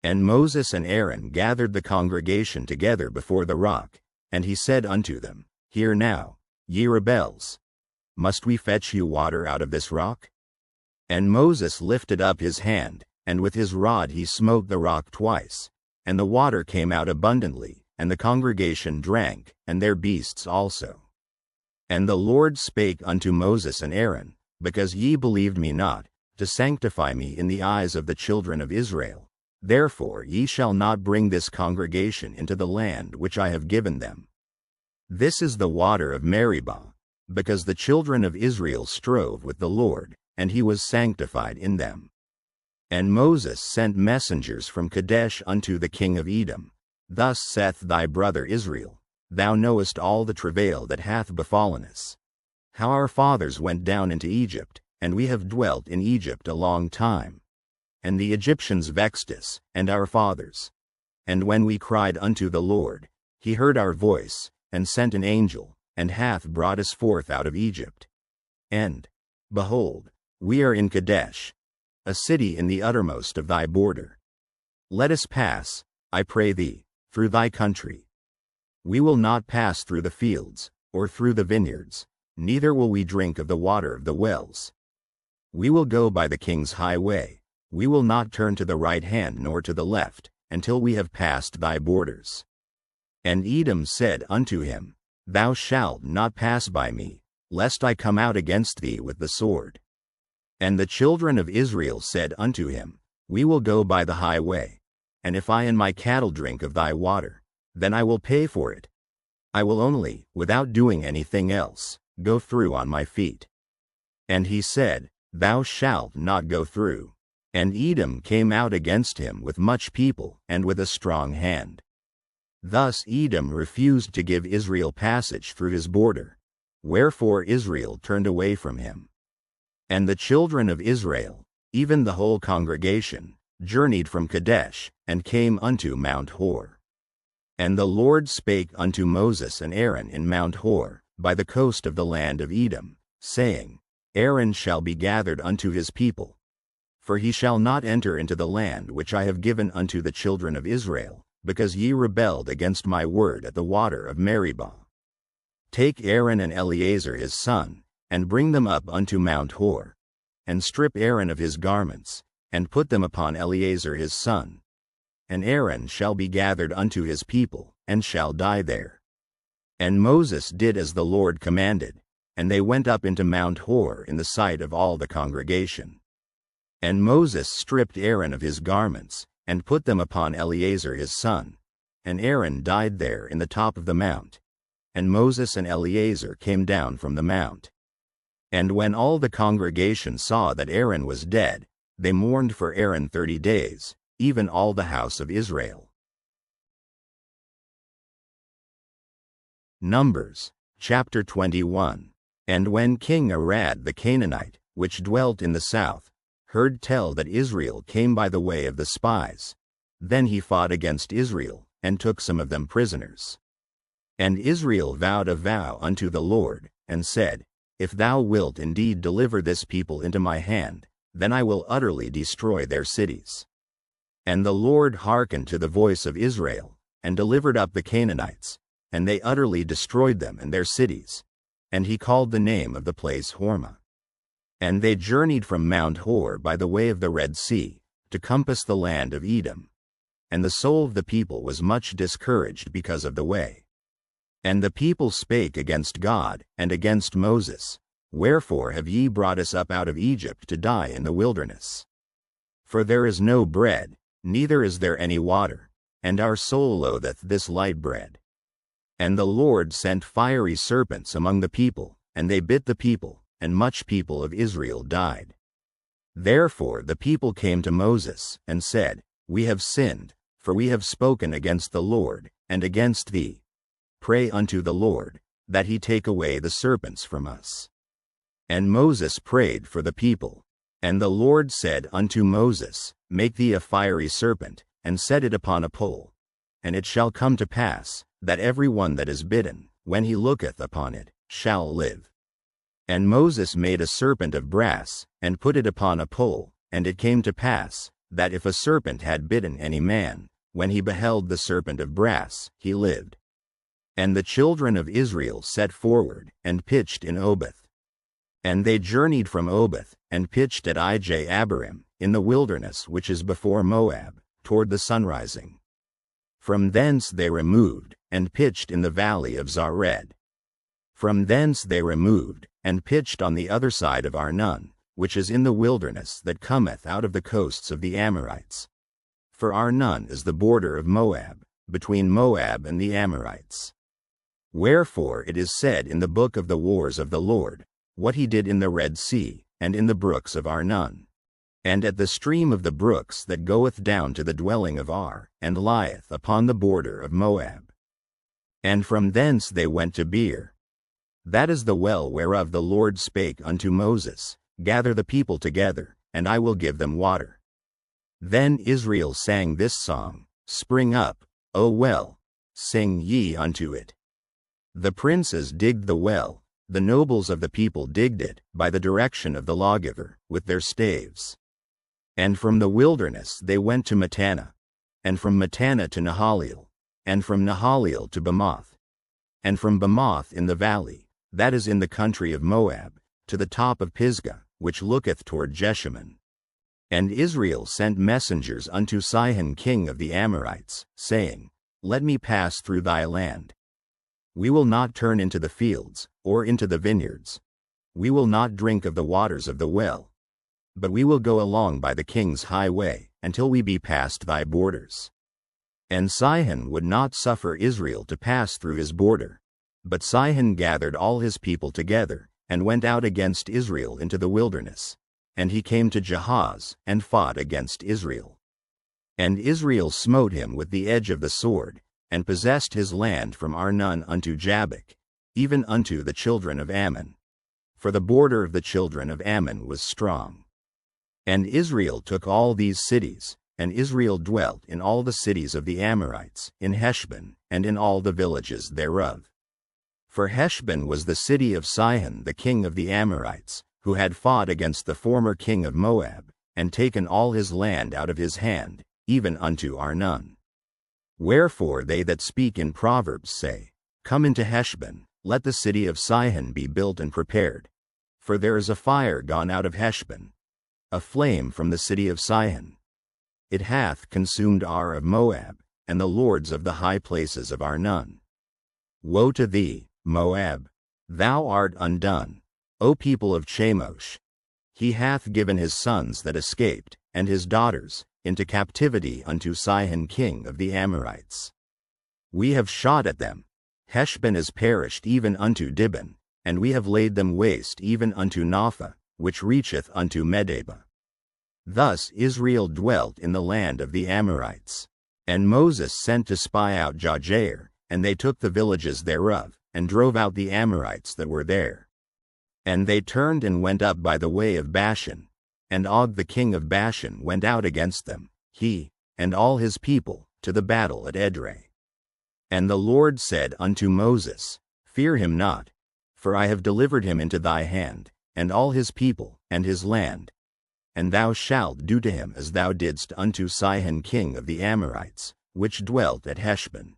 Speaker 1: And Moses and Aaron gathered the congregation together before the rock, and he said unto them, Hear now, ye rebels. Must we fetch you water out of this rock? And Moses lifted up his hand, and with his rod he smote the rock twice, and the water came out abundantly, and the congregation drank, and their beasts also. And the Lord spake unto Moses and Aaron, Because ye believed me not, to sanctify me in the eyes of the children of Israel, therefore ye shall not bring this congregation into the land which I have given them. This is the water of Meribah, because the children of Israel strove with the Lord, and he was sanctified in them. And Moses sent messengers from Kadesh unto the king of Edom. Thus saith thy brother Israel, Thou knowest all the travail that hath befallen us, how our fathers went down into Egypt, and we have dwelt in Egypt a long time. And the Egyptians vexed us, and our fathers. And when we cried unto the Lord, he heard our voice, and sent an angel, and hath brought us forth out of Egypt. And, behold, we are in Kadesh, a city in the uttermost of thy border. Let us pass, I pray thee, through thy country. We will not pass through the fields, or through the vineyards, neither will we drink of the water of the wells. We will go by the king's highway, we will not turn to the right hand nor to the left, until we have passed thy borders. And Edom said unto him, Thou shalt not pass by me, lest I come out against thee with the sword. And the children of Israel said unto him, We will go by the highway, and if I and my cattle drink of thy water, then I will pay for it. I will only, without doing anything else, go through on my feet. And he said, Thou shalt not go through. And Edom came out against him with much people and with a strong hand. Thus Edom refused to give Israel passage through his border, wherefore Israel turned away from him. And the children of Israel, even the whole congregation, journeyed from Kadesh, and came unto Mount Hor. And the Lord spake unto Moses and Aaron in Mount Hor, by the coast of the land of Edom, saying, Aaron shall be gathered unto his people. For he shall not enter into the land which I have given unto the children of Israel, because ye rebelled against my word at the water of Meribah. Take Aaron and Eleazar his son, and bring them up unto Mount Hor, and strip Aaron of his garments, and put them upon Eleazar his son. And Aaron shall be gathered unto his people, and shall die there. And Moses did as the Lord commanded, and they went up into Mount Hor in the sight of all the congregation. And Moses stripped Aaron of his garments, and put them upon Eleazar his son. And Aaron died there in the top of the mount. And Moses and Eleazar came down from the mount. And when all the congregation saw that Aaron was dead, they mourned for Aaron 30 days, even all the house of Israel. Numbers, chapter 21. And when King Arad the Canaanite, which dwelt in the south, heard tell that Israel came by the way of the spies, then he fought against Israel, and took some of them prisoners. And Israel vowed a vow unto the Lord, and said, If thou wilt indeed deliver this people into my hand, then I will utterly destroy their cities. And the Lord hearkened to the voice of Israel, and delivered up the Canaanites, and they utterly destroyed them and their cities. And he called the name of the place Hormah. And they journeyed from Mount Hor by the way of the Red Sea, to compass the land of Edom. And the soul of the people was much discouraged because of the way. And the people spake against God, and against Moses, Wherefore have ye brought us up out of Egypt to die in the wilderness? For there is no bread, neither is there any water, and our soul loatheth this light bread. And the Lord sent fiery serpents among the people, and they bit the people, and much people of Israel died. Therefore the people came to Moses, and said, We have sinned, for we have spoken against the Lord, and against thee. Pray unto the Lord, that he take away the serpents from us. And Moses prayed for the people. And the Lord said unto Moses, Make thee a fiery serpent, and set it upon a pole. And it shall come to pass, that every one that is bitten, when he looketh upon it, shall live. And Moses made a serpent of brass, and put it upon a pole. And it came to pass, that if a serpent had bitten any man, when he beheld the serpent of brass, he lived. And the children of Israel set forward, and pitched in Oboth. And they journeyed from Oboth, and pitched at A.R.M., in the wilderness which is before Moab, toward the sunrising. From thence they removed, and pitched in the valley of Zared. From thence they removed, and pitched on the other side of Arnon, which is in the wilderness that cometh out of the coasts of the Amorites. For Arnon is the border of Moab, between Moab and the Amorites. Wherefore it is said in the book of the wars of the Lord, what he did in the Red Sea, and in the brooks of Arnon, and at the stream of the brooks that goeth down to the dwelling of Ar, and lieth upon the border of Moab. And from thence they went to Beer. That is the well whereof the Lord spake unto Moses, Gather the people together, and I will give them water. Then Israel sang this song, Spring up, O well, sing ye unto it. The princes digged the well, the nobles of the people digged it, by the direction of the lawgiver, with their staves. And from the wilderness they went to Mattanah, and from Mattanah to Nahaliel, and from Nahaliel to Bamoth, and from Bamoth in the valley, that is in the country of Moab, to the top of Pisgah, which looketh toward Jeshimon. And Israel sent messengers unto Sihon king of the Amorites, saying, Let me pass through thy land. We will not turn into the fields, or into the vineyards. We will not drink of the waters of the well. But we will go along by the king's highway, until we be past thy borders. And Sihon would not suffer Israel to pass through his border. But Sihon gathered all his people together, and went out against Israel into the wilderness. And he came to Jahaz, and fought against Israel. And Israel smote him with the edge of the sword, and possessed his land from Arnon unto Jabbok, even unto the children of Ammon. For the border of the children of Ammon was strong. And Israel took all these cities, and Israel dwelt in all the cities of the Amorites, in Heshbon, and in all the villages thereof. For Heshbon was the city of Sihon the king of the Amorites, who had fought against the former king of Moab, and taken all his land out of his hand, even unto Arnon. Wherefore they that speak in Proverbs say, Come into Heshbon, let the city of Sihon be built and prepared. For there is a fire gone out of Heshbon, a flame from the city of Sihon. It hath consumed Ar of Moab, and the lords of the high places of Arnon. Woe to thee, Moab! Thou art undone, O people of Chemosh! He hath given his sons that escaped, and his daughters, into captivity unto Sihon king of the Amorites. We have shot at them. Heshbon is perished even unto Dibon, and we have laid them waste even unto Napha, which reacheth unto Medeba. Thus Israel dwelt in the land of the Amorites. And Moses sent to spy out Jair, and they took the villages thereof, and drove out the Amorites that were there. And they turned and went up by the way of Bashan, and Og the king of Bashan went out against them, he, and all his people, to the battle at Edrei. And the Lord said unto Moses, Fear him not, for I have delivered him into thy hand, and all his people, and his land. And thou shalt do to him as thou didst unto Sihon king of the Amorites, which dwelt at Heshbon.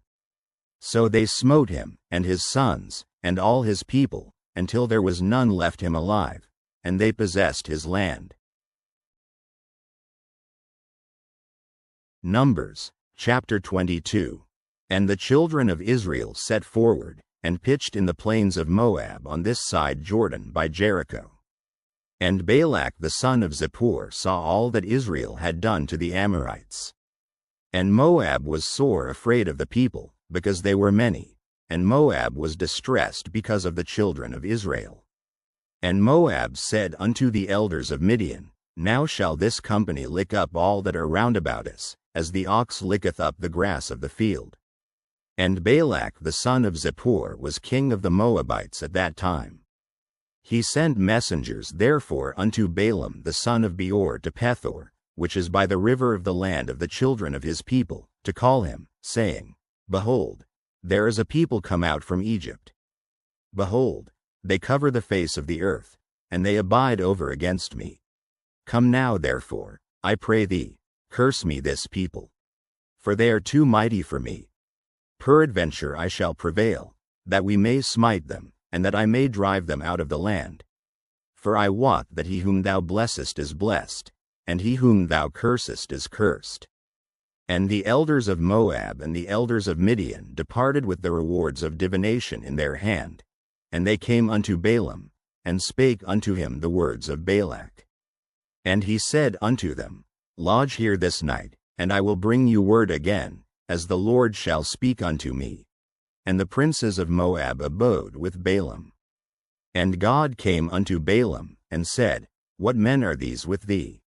Speaker 1: So they smote him, and his sons, and all his people, until there was none left him alive, and they possessed his land. Numbers, chapter 22. And the children of Israel set forward, and pitched in the plains of Moab on this side Jordan by Jericho. And Balak the son of Zippor saw all that Israel had done to the Amorites. And Moab was sore afraid of the people, because they were many, and Moab was distressed because of the children of Israel. And Moab said unto the elders of Midian, Now shall this company lick up all that are round about us, as the ox licketh up the grass of the field. And Balak the son of Zippor was king of the Moabites at that time. He sent messengers therefore unto Balaam the son of Beor to Pethor, which is by the river of the land of the children of his people, to call him, saying, Behold, there is a people come out from Egypt. Behold, they cover the face of the earth, and they abide over against me. Come now therefore, I pray thee, curse me this people. For they are too mighty for me. Peradventure I shall prevail, that we may smite them, and that I may drive them out of the land. For I wot that he whom thou blessest is blessed, and he whom thou cursest is cursed. And the elders of Moab and the elders of Midian departed with the rewards of divination in their hand, and they came unto Balaam, and spake unto him the words of Balak. And he said unto them, Lodge here this night, and I will bring you word again, as the Lord shall speak unto me. And the princes of Moab abode with Balaam. And God came unto Balaam, and said, What men are these with thee?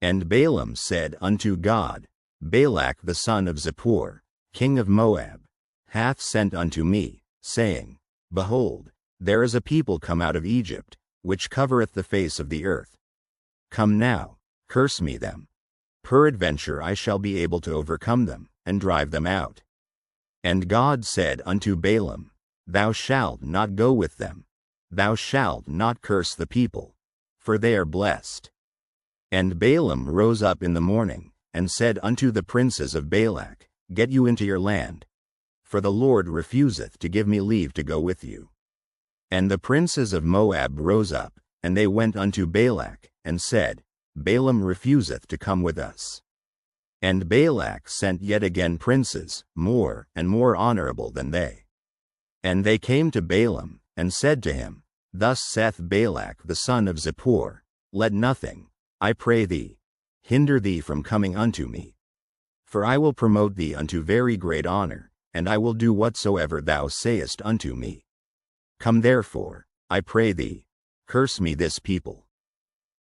Speaker 1: And Balaam said unto God, Balak the son of Zippor, king of Moab, hath sent unto me, saying, Behold, there is a people come out of Egypt, which covereth the face of the earth. Come now, curse me them. Peradventure I shall be able to overcome them, and drive them out. And God said unto Balaam, Thou shalt not go with them. Thou shalt not curse the people, for they are blessed. And Balaam rose up in the morning, and said unto the princes of Balak, Get you into your land, for the Lord refuseth to give me leave to go with you. And the princes of Moab rose up, and they went unto Balak, and said, Balaam refuseth to come with us. And Balak sent yet again princes, more and more honorable than they. And they came to Balaam, and said to him, Thus saith Balak the son of Zippor, Let nothing, I pray thee, hinder thee from coming unto me. For I will promote thee unto very great honor, and I will do whatsoever thou sayest unto me. Come therefore, I pray thee, curse me this people.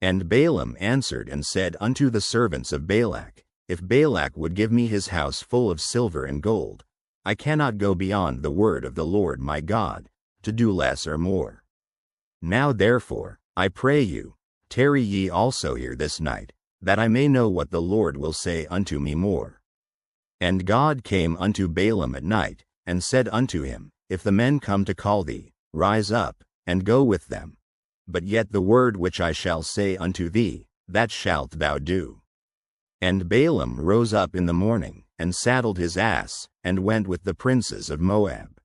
Speaker 1: And Balaam answered and said unto the servants of Balak, If Balak would give me his house full of silver and gold, I cannot go beyond the word of the Lord my God, to do less or more. Now therefore, I pray you, tarry ye also here this night, that I may know what the Lord will say unto me more. And God came unto Balaam at night, and said unto him, If the men come to call thee, rise up, and go with them. But yet the word which I shall say unto thee, that shalt thou do. And Balaam rose up in the morning, and saddled his ass, and went with the princes of Moab.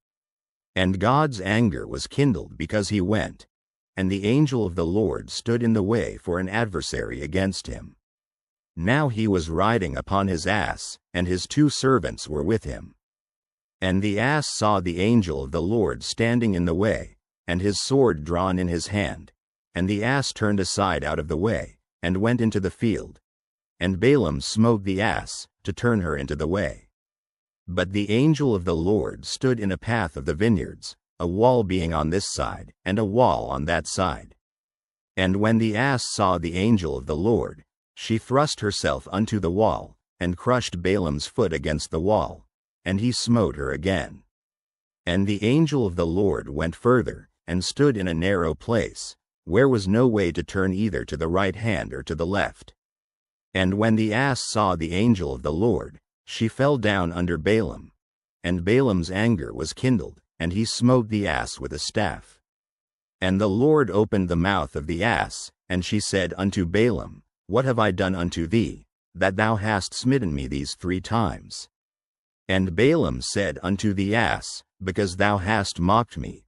Speaker 1: And God's anger was kindled because he went, and the angel of the Lord stood in the way for an adversary against him. Now he was riding upon his ass, and his 2 servants were with him. And the ass saw the angel of the Lord standing in the way, and his sword drawn in his hand. And the ass turned aside out of the way, and went into the field. And Balaam smote the ass, to turn her into the way. But the angel of the Lord stood in a path of the vineyards, a wall being on this side, and a wall on that side. And when the ass saw the angel of the Lord, she thrust herself unto the wall, and crushed Balaam's foot against the wall, and he smote her again. And the angel of the Lord went further, and stood in a narrow place, where was no way to turn either to the right hand or to the left. And when the ass saw the angel of the Lord, she fell down under Balaam. And Balaam's anger was kindled, and he smote the ass with a staff. And the Lord opened the mouth of the ass, and she said unto Balaam, What have I done unto thee, that thou hast smitten me these 3 times? And Balaam said unto the ass, Because thou hast mocked me.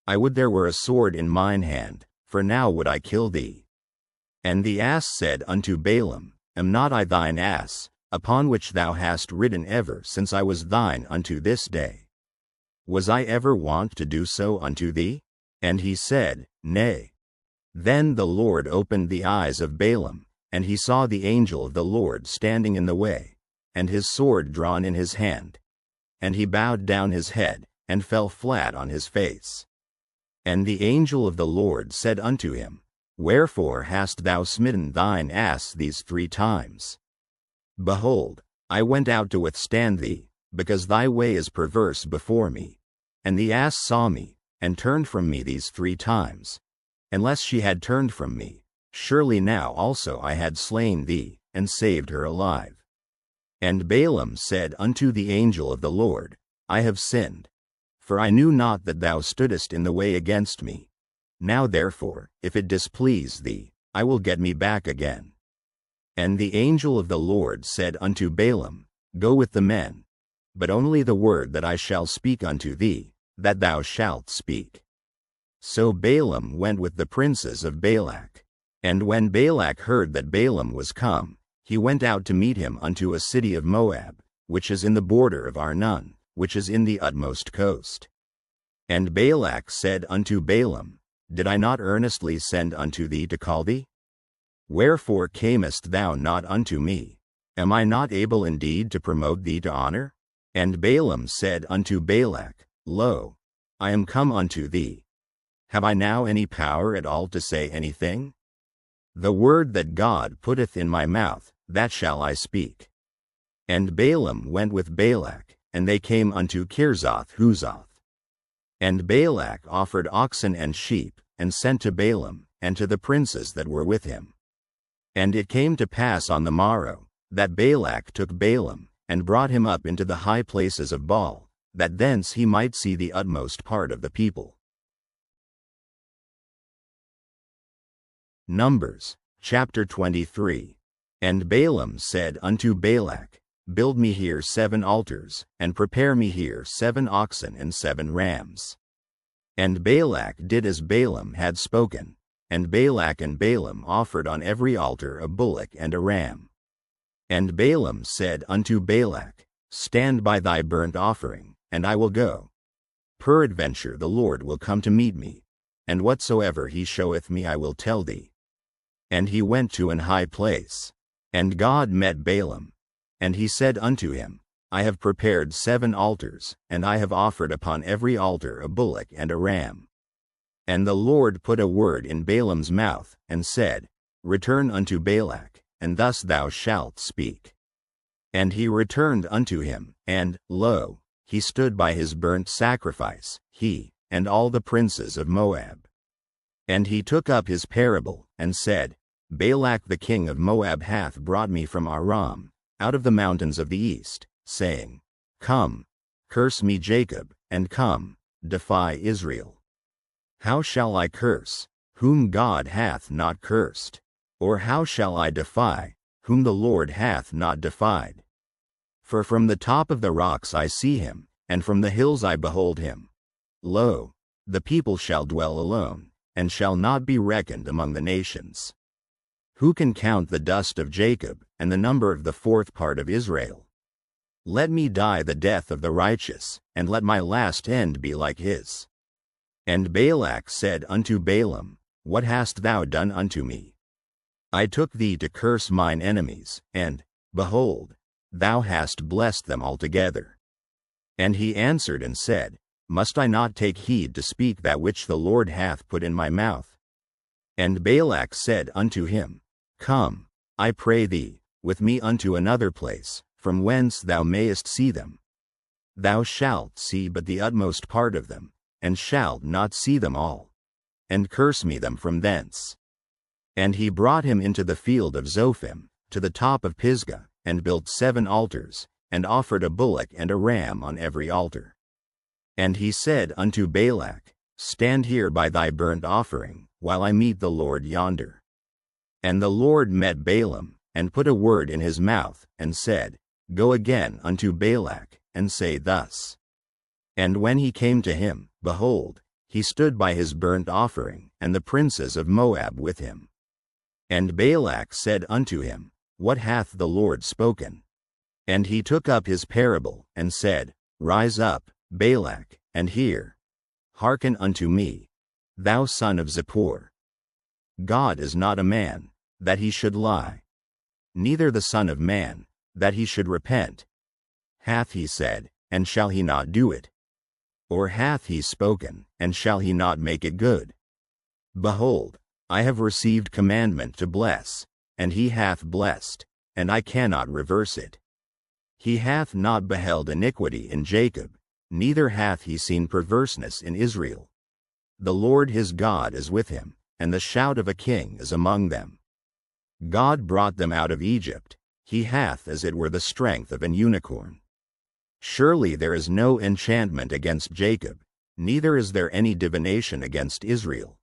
Speaker 1: I would there were a sword in mine hand, for now would I kill thee. And the ass said unto Balaam, Am not I thine ass, upon which thou hast ridden ever since I was thine unto this day? Was I ever wont to do so unto thee? And he said, Nay. Then the Lord opened the eyes of Balaam, and he saw the angel of the Lord standing in the way, and his sword drawn in his hand. And he bowed down his head, and fell flat on his face. And the angel of the Lord said unto him, Wherefore hast thou smitten thine ass these 3 times? Behold, I went out to withstand thee, because thy way is perverse before me. And the ass saw me, and turned from me these 3 times. Unless she had turned from me, surely now also I had slain thee, and saved her alive. And Balaam said unto the angel of the Lord, I have sinned, for I knew not that thou stoodest in the way against me. Now therefore, if it displease thee, I will get me back again. And the angel of the Lord said unto Balaam, Go with the men, but only the word that I shall speak unto thee, that thou shalt speak. So Balaam went with the princes of Balak. And when Balak heard that Balaam was come, he went out to meet him unto a city of Moab, which is in the border of A.R.M.Y, which is in the utmost coast. And Balak said unto Balaam, Did I not earnestly send unto thee to call thee? Wherefore camest thou not unto me? Am I not able indeed to promote thee to honor? And Balaam said unto Balak, Lo, I am come unto thee. Have I now any power at all to say anything? The word that God putteth in my mouth, that shall I speak. And Balaam went with Balak, and they came unto Kirjath-Huzoth. And Balak offered oxen and sheep, and sent to Balaam, and to the princes that were with him. And it came to pass on the morrow, that Balak took Balaam, and brought him up into the high places of Baal, that thence he might see the utmost part of the people. Numbers, chapter 23. And Balaam said unto Balak, Build me here 7 altars, and prepare me here 7 oxen and 7 rams. And Balak did as Balaam had spoken, and Balak and Balaam offered on every altar a bullock and a ram. And Balaam said unto Balak, Stand by thy burnt offering, and I will go. Peradventure the Lord will come to meet me, and whatsoever he showeth me I will tell thee. And he went to an high place. And God met Balaam. And he said unto him, I have prepared 7 altars, and I have offered upon every altar a bullock and a ram. And the Lord put a word in Balaam's mouth, and said, Return unto Balak, and thus thou shalt speak. And he returned unto him, and, lo, he stood by his burnt sacrifice, he, and all the princes of Moab. And he took up his parable, and said, Balak the king of Moab hath brought me from A.R.M., out of the mountains of the east, saying, Come, curse me Jacob, and come, defy Israel. How shall I curse, whom God hath not cursed? Or how shall I defy, whom the Lord hath not defied? For from the top of the rocks I see him, and from the hills I behold him. Lo, the people shall dwell alone, and shall not be reckoned among the nations. Who can count the dust of Jacob, and the number of the fourth part of Israel? Let me die the death of the righteous, and let my last end be like his. And Balak said unto Balaam, What hast thou done unto me? I took thee to curse mine enemies, and, behold, thou hast blessed them altogether. And he answered and said, Must I not take heed to speak that which the Lord hath put in my mouth? And Balak said unto him, Come, I pray thee, with me unto another place, from whence thou mayest see them. Thou shalt see but the utmost part of them, and shalt not see them all. And curse me them from thence. And he brought him into the field of Zophim, to the top of Pisgah, and built 7 altars, and offered a bullock and a ram on every altar. And he said unto Balak, Stand here by thy burnt offering, while I meet the Lord yonder. And the Lord met Balaam, and put a word in his mouth, and said, Go again unto Balak, and say thus. And when he came to him, behold, he stood by his burnt offering, and the princes of Moab with him. And Balak said unto him, What hath the Lord spoken? And he took up his parable, and said, Rise up, Balak, and hear. Hearken unto me, thou son of Zippor. God is not a man, that he should lie, neither the Son of Man, that he should repent. Hath he said, and shall he not do it? Or hath he spoken, and shall he not make it good? Behold, I have received commandment to bless, and he hath blessed, and I cannot reverse it. He hath not beheld iniquity in Jacob, neither hath he seen perverseness in Israel. The Lord his God is with him, and the shout of a king is among them. God brought them out of Egypt, he hath as it were the strength of an unicorn. Surely there is no enchantment against Jacob, neither is there any divination against Israel.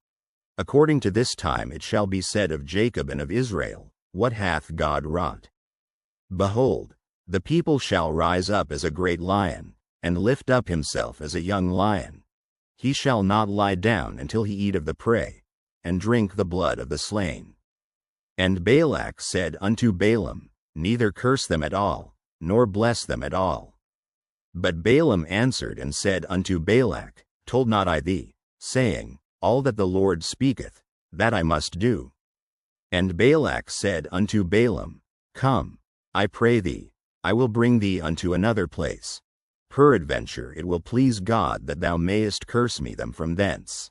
Speaker 1: According to this time it shall be said of Jacob and of Israel, What hath God wrought? Behold, the people shall rise up as a great lion, and lift up himself as a young lion. He shall not lie down until he eat of the prey, and drink the blood of the slain. And Balak said unto Balaam, Neither curse them at all, nor bless them at all. But Balaam answered and said unto Balak, Told not I thee, saying, All that the Lord speaketh, that I must do? And Balak said unto Balaam, Come, I pray thee, I will bring thee unto another place. Peradventure it will please God that thou mayest curse me them from thence.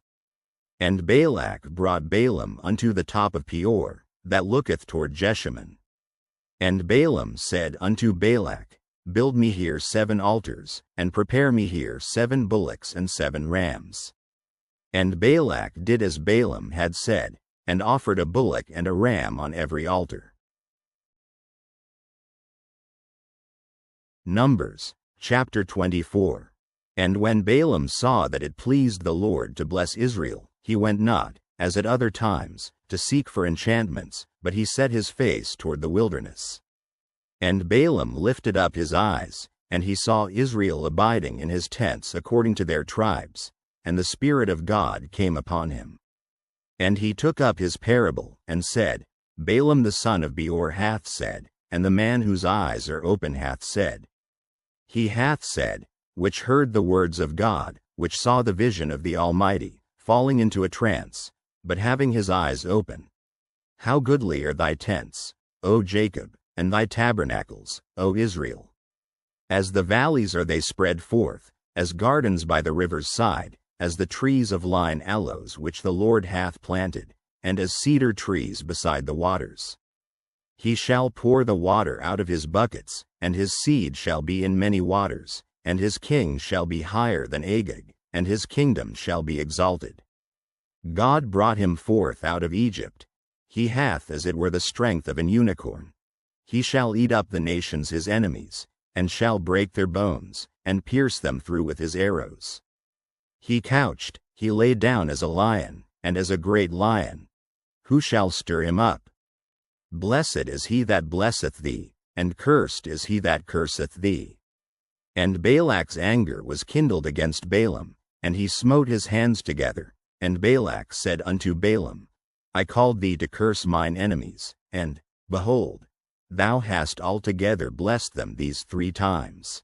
Speaker 1: And Balak brought Balaam unto the top of Peor, that looketh toward Jeshimon. And Balaam said unto Balak, Build me here 7 altars, and prepare me here 7 bullocks and 7 rams. And Balak did as Balaam had said, and offered a bullock and a ram on every altar. Numbers, chapter 24. And when Balaam saw that it pleased the Lord to bless Israel, he went not, as at other times, to seek for enchantments, but he set his face toward the wilderness. And Balaam lifted up his eyes, and he saw Israel abiding in his tents according to their tribes, and the Spirit of God came upon him. And he took up his parable, and said, Balaam the son of Beor hath said, and the man whose eyes are open hath said. He hath said, which heard the words of God, which saw the vision of the Almighty, falling into a trance, but having his eyes open. How goodly are thy tents, O Jacob, and thy tabernacles, O Israel! As the valleys are they spread forth, as gardens by the river's side, as the trees of lign aloes which the Lord hath planted, and as cedar trees beside the waters. He shall pour the water out of his buckets, and his seed shall be in many waters, and his king shall be higher than Agag, and his kingdom shall be exalted. God brought him forth out of Egypt. He hath as it were the strength of an unicorn. He shall eat up the nations his enemies, and shall break their bones, and pierce them through with his arrows. He couched, he lay down as a lion, and as a great lion. Who shall stir him up? Blessed is he that blesseth thee, and cursed is he that curseth thee. And Balak's anger was kindled against Balaam, and he smote his hands together. And Balak said unto Balaam, I called thee to curse mine enemies, and, behold, thou hast altogether blessed them these 3 times.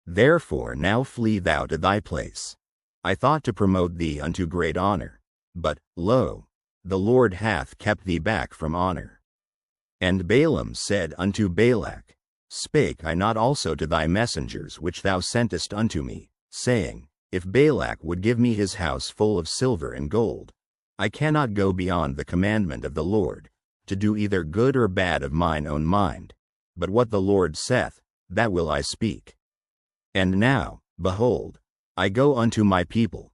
Speaker 1: Therefore now flee thou to thy place. I thought to promote thee unto great honor, but, lo, the Lord hath kept thee back from honor. And Balaam said unto Balak, Spake I not also to thy messengers which thou sentest unto me, saying, If Balak would give me his house full of silver and gold, I cannot go beyond the commandment of the Lord, to do either good or bad of mine own mind, but what the Lord saith, that will I speak. And now, behold, I go unto my people.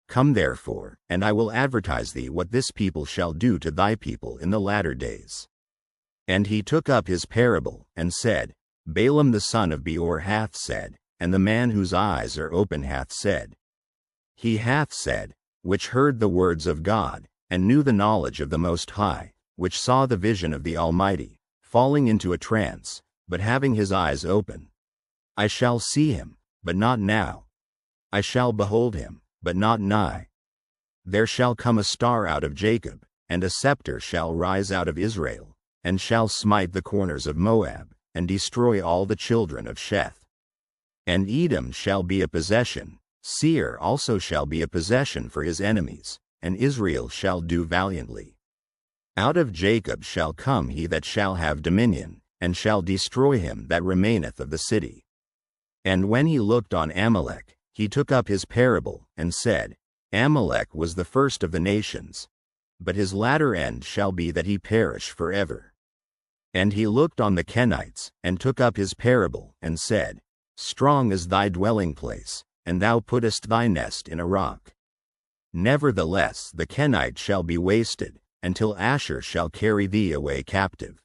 Speaker 1: Come therefore, and I will advertise thee what this people shall do to thy people in the latter days. And he took up his parable, and said, Balaam the son of Beor hath said, and the man whose eyes are open hath said. He hath said, which heard the words of God, and knew the knowledge of the Most High, which saw the vision of the Almighty, falling into a trance, but having his eyes open. I shall see him, but not now. I shall behold him, but not nigh. There shall come a star out of Jacob, and a scepter shall rise out of Israel, and shall smite the corners of Moab, and destroy all the children of Sheth. And Edom shall be a possession, Seir also shall be a possession for his enemies, and Israel shall do valiantly. Out of Jacob shall come he that shall have dominion, and shall destroy him that remaineth of the city. And when he looked on Amalek, he took up his parable, and said, Amalek was the first of the nations, but his latter end shall be that he perish forever. And he looked on the Kenites, and took up his parable, and said, Strong is thy dwelling place, and thou puttest thy nest in a rock. Nevertheless the Kenite shall be wasted, until Asher shall carry thee away captive.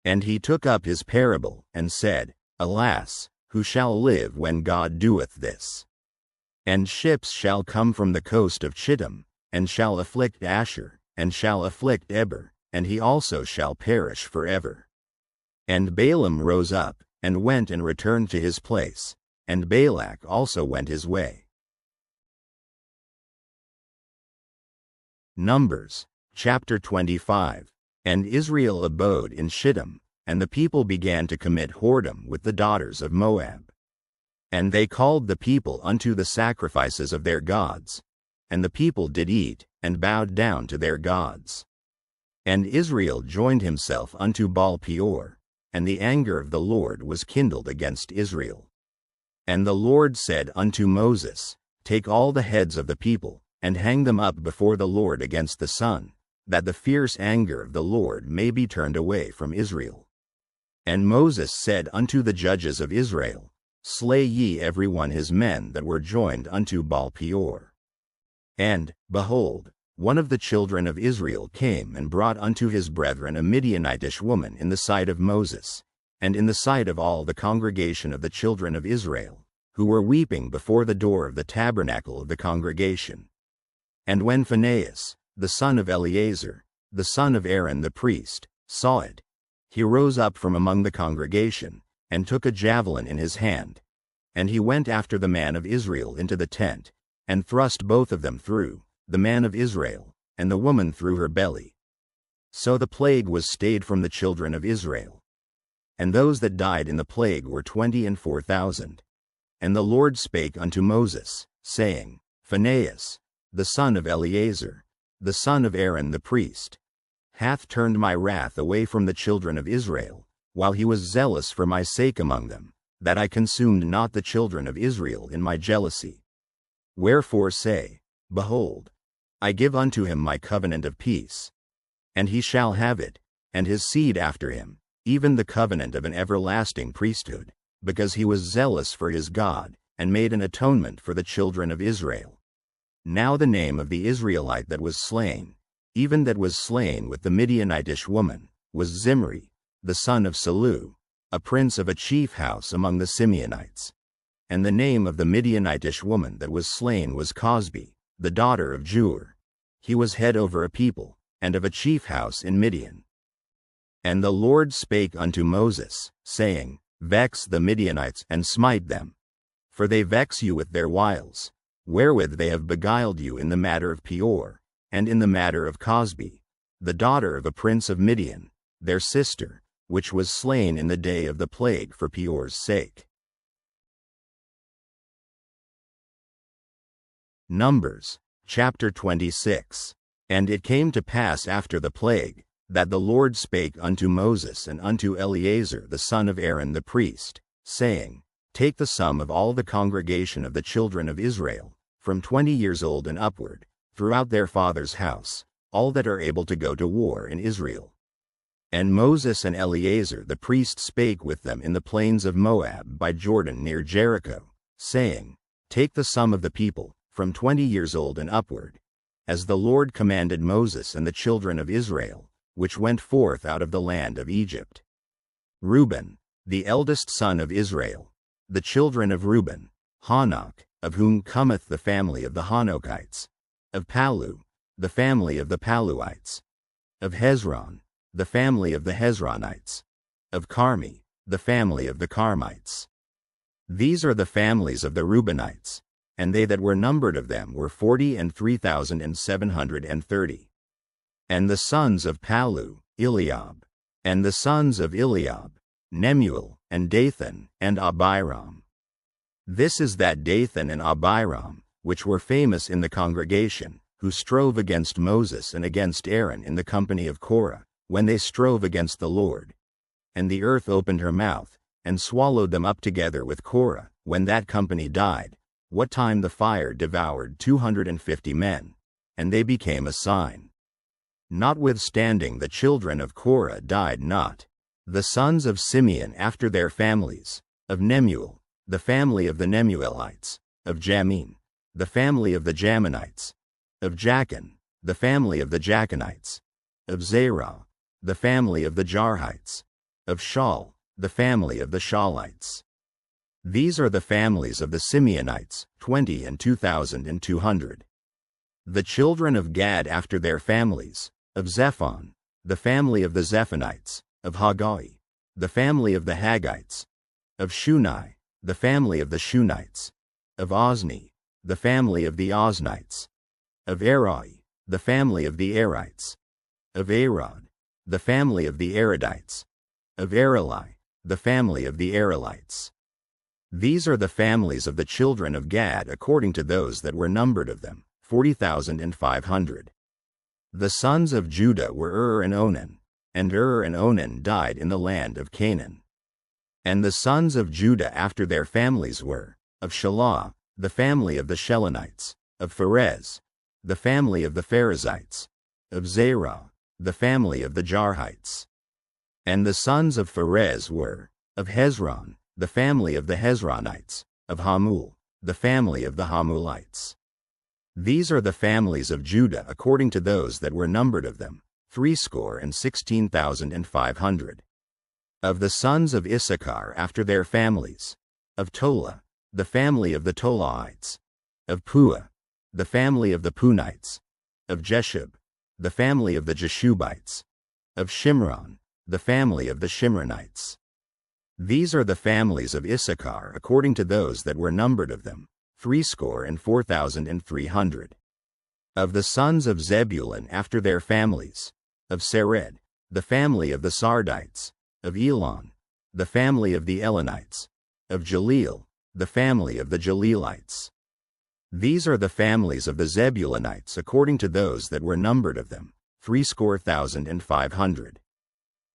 Speaker 1: And he took up his parable, and said, Alas, who shall live when God doeth this? And ships shall come from the coast of Chittim, and shall afflict Asher, and shall afflict Eber, and he also shall perish forever. And Balaam rose up, and went and returned to his place, and Balak also went his way. Numbers, chapter 25. And Israel abode in Shittim, and the people began to commit whoredom with the daughters of Moab. And they called the people unto the sacrifices of their gods, and the people did eat, and bowed down to their gods. And Israel joined himself unto Baal Peor, and the anger of the Lord was kindled against Israel. And the Lord said unto Moses, Take all the heads of the people, and hang them up before the Lord against the sun, that the fierce anger of the Lord may be turned away from Israel. And Moses said unto the judges of Israel, Slay ye every one his men that were joined unto Baal Peor. And, behold, one of the children of Israel came and brought unto his brethren a Midianitish woman in the sight of Moses, and in the sight of all the congregation of the children of Israel, who were weeping before the door of the tabernacle of the congregation. And when Phinehas, the son of Eleazar, the son of Aaron the priest, saw it, he rose up from among the congregation, and took a javelin in his hand. And he went after the man of Israel into the tent, and thrust both of them through, the man of Israel, and the woman through her belly. So the plague was stayed from the children of Israel. And those that died in the plague were 24,000. And the Lord spake unto Moses, saying, Phinehas, the son of Eleazar, the son of Aaron the priest, hath turned my wrath away from the children of Israel, while he was zealous for my sake among them, that I consumed not the children of Israel in my jealousy. Wherefore say, Behold, I give unto him my covenant of peace. And he shall have it, and his seed after him, even the covenant of an everlasting priesthood, because he was zealous for his God, and made an atonement for the children of Israel. Now the name of the Israelite that was slain, even that was slain with the Midianitish woman, was Zimri, the son of Salu, a prince of a chief house among the Simeonites. And the name of the Midianitish woman that was slain was Cosbi, the daughter of Jur. He was head over a people, and of a chief house in Midian. And the Lord spake unto Moses, saying, Vex the Midianites, and smite them. For they vex you with their wiles, wherewith they have beguiled you in the matter of Peor, and in the matter of Cosbi, the daughter of a prince of Midian, their sister, which was slain in the day of the plague for Peor's sake. Numbers, chapter 26. And it came to pass after the plague, that the Lord spake unto Moses and unto Eleazar the son of Aaron the priest, saying, Take the sum of all the congregation of the children of Israel, from 20 years old and upward, throughout their father's house, all that are able to go to war in Israel. And Moses and Eleazar the priest spake with them in the plains of Moab by Jordan near Jericho, saying, Take the sum of the people, from 20 years old and upward, as the Lord commanded Moses and the children of Israel, which went forth out of the land of Egypt. Reuben, the eldest son of Israel, the children of Reuben, Hanok, of whom cometh the family of the Hanokites, of Palu, the family of the Paluites, of Hezron, the family of the Hezronites, of Carmi, the family of the Carmites. These are the families of the Reubenites, and they that were numbered of them were 40,003,730. And the sons of Palu, Eliab, and the sons of Eliab, Nemuel, and Dathan, and Abiram. This is that Dathan and Abiram, which were famous in the congregation, who strove against Moses and against Aaron in the company of Korah, when they strove against the Lord. And the earth opened her mouth, and swallowed them up together with Korah, when that company died, what time the fire devoured 250 men, and they became a sign. Notwithstanding the children of Korah died not. The sons of Simeon after their families, of Nemuel, the family of the Nemuelites, of Jamin, the family of the Jaminites, of Jachin, the family of the Jachinites, of Zerah, the family of the Jarhites, of Shaul, the family of the Shaulites. These are the families of the Simeonites, 20,200. The children of Gad after their families, of Zephon, the family of the Zephonites, of Haggai, the family of the Haggites, of Shunai, the family of the Shunites, of Ozni, the family of the Oznites, of Arai, the family of the Arites, of Arod, the family of the Arodites, of Areli, the family of the Arelites. These are the families of the children of Gad according to those that were numbered of them, 40,500. The sons of Judah were and Onan, and and Onan died in the land of Canaan. And the sons of Judah after their families were, of Shelah, the family of the Shelonites, of Pharez, the family of the Pharezites, of Zerah, the family of the Jarhites. And the sons of Pharez were, of Hezron, the family of the Hezronites, of Hamul, the family of the Hamulites. These are the families of Judah according to those that were numbered of them, 16,500. Of the sons of Issachar after their families, of Tola, the family of the Tolaites, of Pua, the family of the Punites, of Jeshub, the family of the Jeshubites, of Shimron, the family of the Shimronites. These are the families of Issachar according to those that were numbered of them, 304,300. Of the sons of Zebulun after their families, of Sered, the family of the Sardites, of Elon, the family of the Elonites, of Jaleel, the family of the Jaleelites. These are the families of the Zebulunites according to those that were numbered of them, 300,500.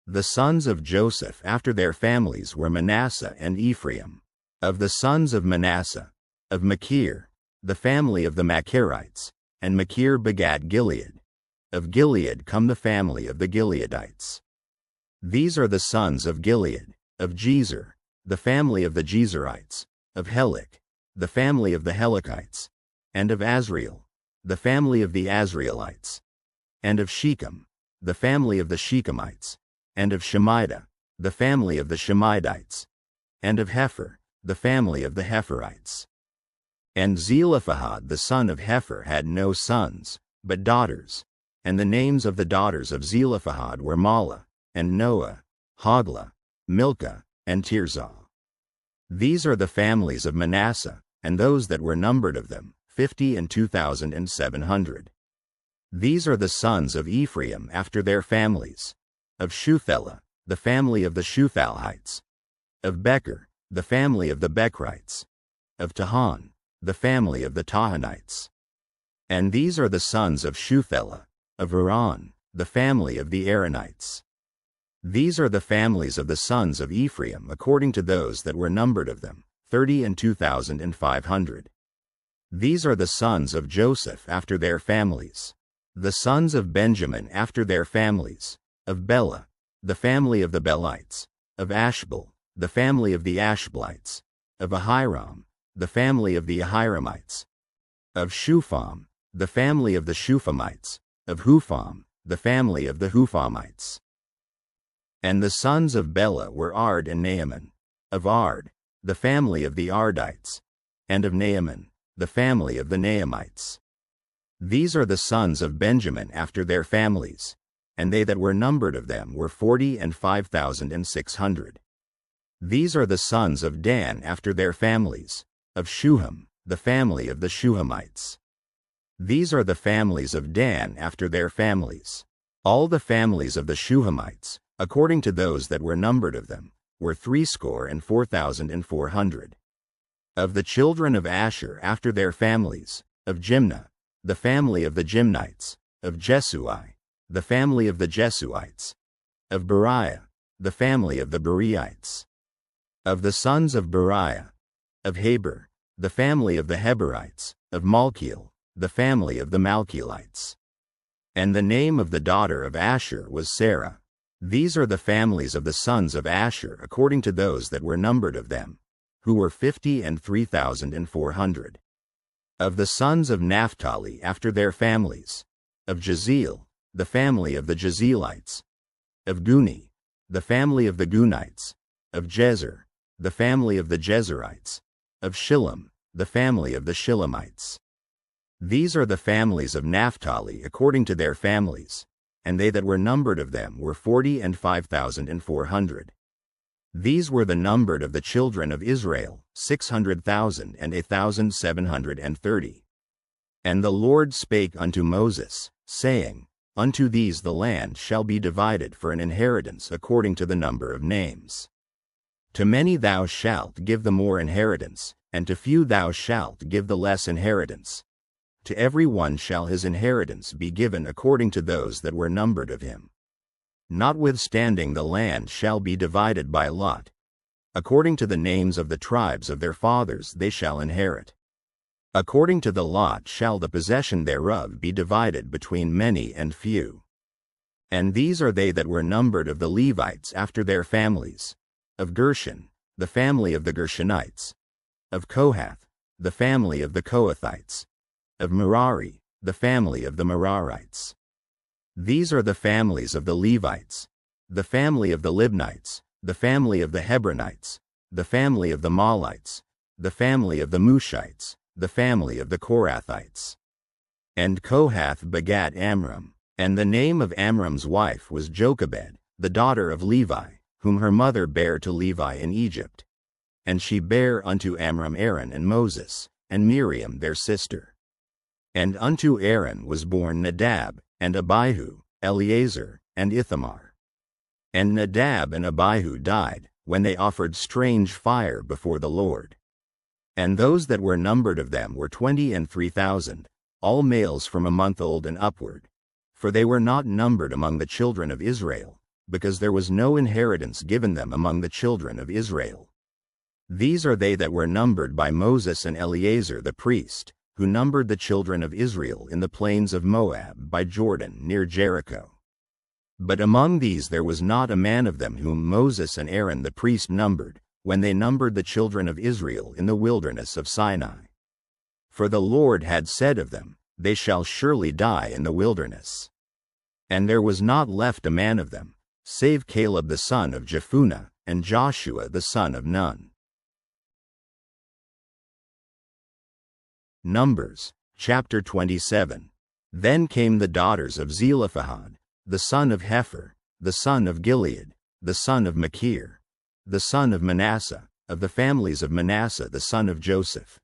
Speaker 1: The sons of Joseph after their families were Manasseh and Ephraim. Of the sons of Manasseh, of Machir, the family of the Machirites, and Machir begat Gilead. Of Gilead come the family of the Gileadites. These are the sons of Gilead, of Jezer, the family of the Jezerites, of Helik, the family of the Helikites, and of Azriel, the family of the Azrielites, and of Shechem, the family of the Shechemites, and of Shemida, the family of the Shemidites, and of Hepher, the family of the Hepherites. And Zelophehad the son of Hepher had no sons, but daughters, and the names of the daughters of Zelophehad were Mahlah, and Noah, Hoglah, Milcah, and Tirzah. These are the families of Manasseh, and those that were numbered of them, 52,700. These are the sons of Ephraim after their families: of Shuthelah, the family of the Shuthalhites; of Becher, the family of the Bechrites; of Tahan, the family of the Tahanites. And these are the sons of Shuthelah, of Haran, the family of the Aaronites. These are the families of the sons of Ephraim according to those that were numbered of them, 32,500. These are the sons of Joseph after their families. The sons of Benjamin after their families: of Bela, the family of the Belites; of Ashbel, the family of the Ashbelites; of Ahiram, the family of the Ahiramites; of Shupham, the family of the Shuphamites; of Hupham, the family of the Huphamites. And the sons of Bela were Ard and Naaman; of Ard, the family of the Ardites; and of Naaman, the family of the Naamites. These are the sons of Benjamin after their families, and they that were numbered of them were 45,600. These are the sons of Dan after their families: of Shuham, the family of the Shuhamites. These are the families of Dan after their families. All the families of the Shuhamites, according to those that were numbered of them, were 64,400. Of the children of Asher after their families: of Jimnah, the family of the Jimnites; of Jesui, the family of the Jesuites; of Beriah, the family of the Beriites. Of the sons of Beriah: of Heber, the family of the Heberites; of Malchiel, the family of the Malchielites. And the name of the daughter of Asher was Sarah. These are the families of the sons of Asher according to those that were numbered of them, who were 53,400. Of the sons of Naphtali after their families: of Jeziel, the family of the Jezelites; of Guni, the family of the Gunites; of Jezer, the family of the Jezerites; of Shillem, the family of the Shillemites. These are the families of Naphtali according to their families, and they that were numbered of them were 45,400. These were the numbered of the children of Israel, 600,000 and 1,730. And the Lord spake unto Moses, saying, Unto these the land shall be divided for an inheritance according to the number of names. To many thou shalt give the more inheritance, and to few thou shalt give the less inheritance. To every one shall his inheritance be given according to those that were numbered of him. Notwithstanding the land shall be divided by lot. According to the names of the tribes of their fathers they shall inherit. According to the lot shall the possession thereof be divided between many and few. And these are they that were numbered of the Levites after their families: of Gershon, the family of the Gershonites; of Kohath, the family of the Kohathites; of Merari, the family of the Merarites. These are the families of the Levites: the family of the Libnites, the family of the Hebronites, the family of the Malites, the family of the Mushites, the family of the Korathites. And Kohath begat Amram, and the name of Amram's wife was Jochebed, the daughter of Levi, whom her mother bare to Levi in Egypt. And she bare unto Amram Aaron and Moses, and Miriam their sister. And unto Aaron was born Nadab, and Abihu, Eleazar, and Ithamar. And Nadab and Abihu died, when they offered strange fire before the Lord. And those that were numbered of them were 23,000, all males from a month old and upward. For they were not numbered among the children of Israel, because there was no inheritance given them among the children of Israel. These are they that were numbered by Moses and Eleazar the priest, who numbered the children of Israel in the plains of Moab by Jordan near Jericho. But among these there was not a man of them whom Moses and Aaron the priest numbered, when they numbered the children of Israel in the wilderness of Sinai. For the Lord had said of them, They shall surely die in the wilderness. And there was not left a man of them, save Caleb the son of Jephunneh, and Joshua the son of Nun. Numbers, chapter 27. Then came the daughters of Zelophehad, the son of Hepher, the son of Gilead, the son of Machir, the son of Manasseh, of the families of Manasseh the son of Joseph.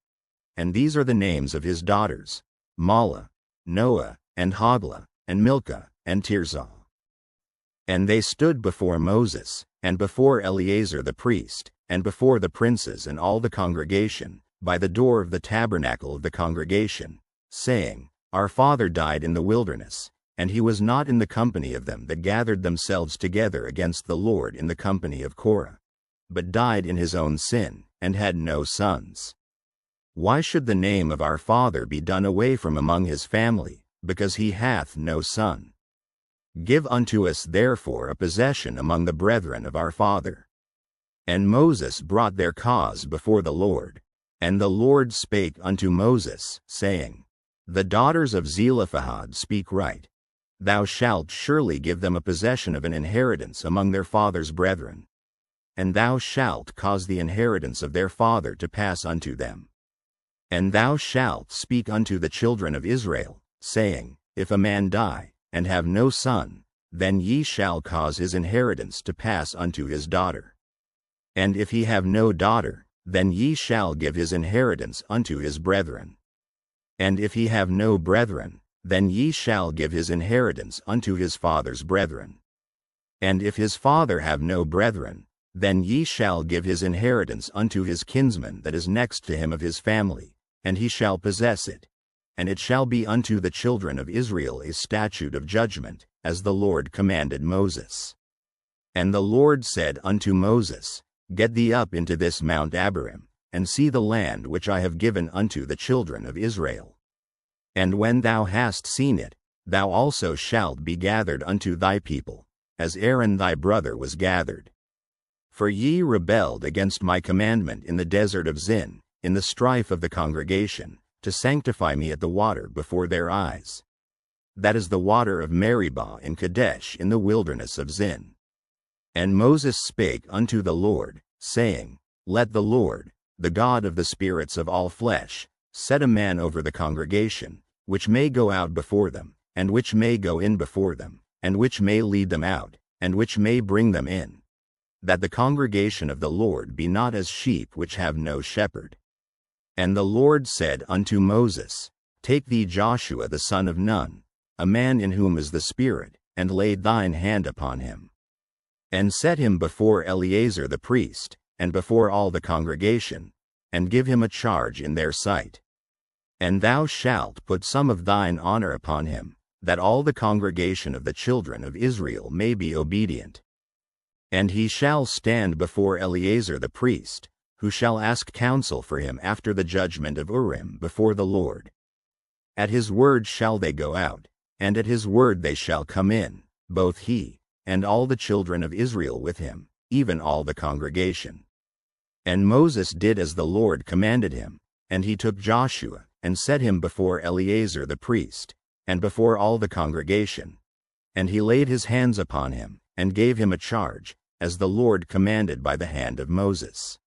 Speaker 1: And these are the names of his daughters: Mahlah, Noah, and Hoglah, and Milcah, and Tirzah. And they stood before Moses, and before Eleazar the priest, and before the princes and all the congregation, by the door of the tabernacle of the congregation, saying, Our father died in the wilderness, and he was not in the company of them that gathered themselves together against the Lord in the company of Korah, but died in his own sin, and had no sons. Why should the name of our father be done away from among his family, because he hath no son? Give unto us therefore a possession among the brethren of our father. And Moses brought their cause before the Lord. And the Lord spake unto Moses, saying, The daughters of Zelophehad speak right. Thou shalt surely give them a possession of an inheritance among their father's brethren. And thou shalt cause the inheritance of their father to pass unto them. And thou shalt speak unto the children of Israel, saying, If a man die, and have no son, then ye shall cause his inheritance to pass unto his daughter. And if he have no daughter, then ye shall give his inheritance unto his brethren. And if he have no brethren, then ye shall give his inheritance unto his father's brethren. And if his father have no brethren, then ye shall give his inheritance unto his kinsman that is next to him of his family, and he shall possess it. And it shall be unto the children of Israel a statute of judgment, as the Lord commanded Moses. And the Lord said unto Moses, Get thee up into this Mount A.R.M., and see the land which I have given unto the children of Israel. And when thou hast seen it, thou also shalt be gathered unto thy people, as Aaron thy brother was gathered. For ye rebelled against my commandment in the desert of Zin, in the strife of the congregation, to sanctify me at the water before their eyes. That is the water of Meribah in Kadesh in the wilderness of Zin. And Moses spake unto the Lord, saying, Let the Lord, the God of the spirits of all flesh, set a man over the congregation, which may go out before them, and which may go in before them, and which may lead them out, and which may bring them in, that the congregation of the Lord be not as sheep which have no shepherd. And the Lord said unto Moses, Take thee Joshua the son of Nun, a man in whom is the Spirit, and lay thine hand upon him. And set him before Eleazar the priest, and before all the congregation, and give him a charge in their sight. And thou shalt put some of thine honor upon him, that all the congregation of the children of Israel may be obedient. And he shall stand before Eleazar the priest, who shall ask counsel for him after the judgment of Urim before the Lord. At his word shall they go out, and at his word they shall come in, both he, and all the children of Israel with him, even all the congregation. And Moses did as the Lord commanded him, and he took Joshua, and set him before Eleazar the priest, and before all the congregation. And he laid his hands upon him, and gave him a charge, as the Lord commanded by the hand of Moses.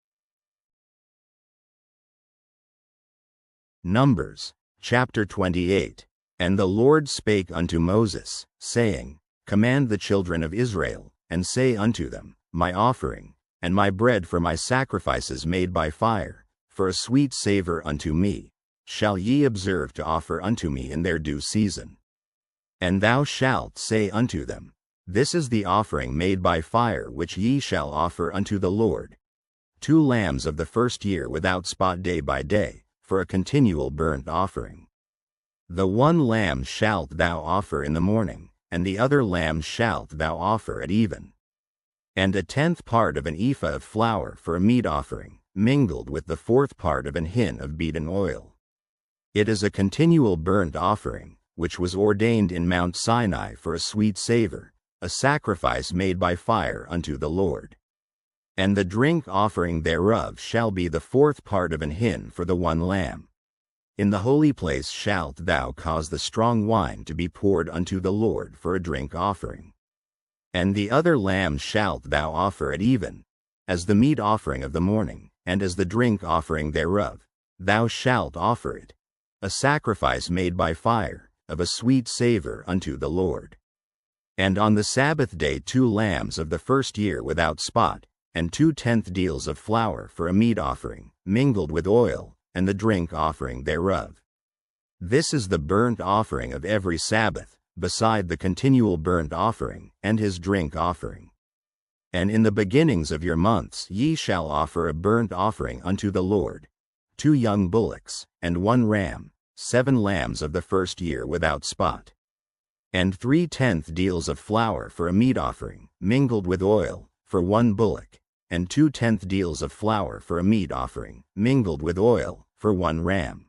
Speaker 1: Numbers, chapter 28. And the Lord spake unto Moses, saying, Command the children of Israel, and say unto them, My offering, and my bread for my sacrifices made by fire, for a sweet savour unto me, shall ye observe to offer unto me in their due season. And thou shalt say unto them, This is the offering made by fire which ye shall offer unto the Lord: 2 lambs of the first year without spot day by day, for a continual burnt offering. The 1 lamb shalt thou offer in the morning, and the other lamb shalt thou offer at even. And a 10th part of an ephah of flour for a meat offering, mingled with the 4th part of an hin of beaten oil. It is a continual burnt offering, which was ordained in Mount Sinai for a sweet savor, a sacrifice made by fire unto the Lord. And the drink offering thereof shall be the fourth part of an hin for the one lamb. In the holy place shalt thou cause the strong wine to be poured unto the Lord for a drink offering. And the other lamb shalt thou offer at even, as the meat offering of the morning, and as the drink offering thereof, thou shalt offer it, a sacrifice made by fire, of a sweet savor unto the Lord. And on the Sabbath day 2 lambs of the first year without spot, and 2/10 deals of flour for a meat offering, mingled with oil, and the drink offering thereof. This is the burnt offering of every Sabbath, beside the continual burnt offering, and his drink offering. And in the beginnings of your months ye shall offer a burnt offering unto the Lord, 2 young bullocks, and 1 ram, 7 lambs of the first year without spot, and 3/10 deals of flour for a meat offering, mingled with oil, for 1 bullock, and 2/10 deals of flour for a meat offering, mingled with oil, for 1 ram,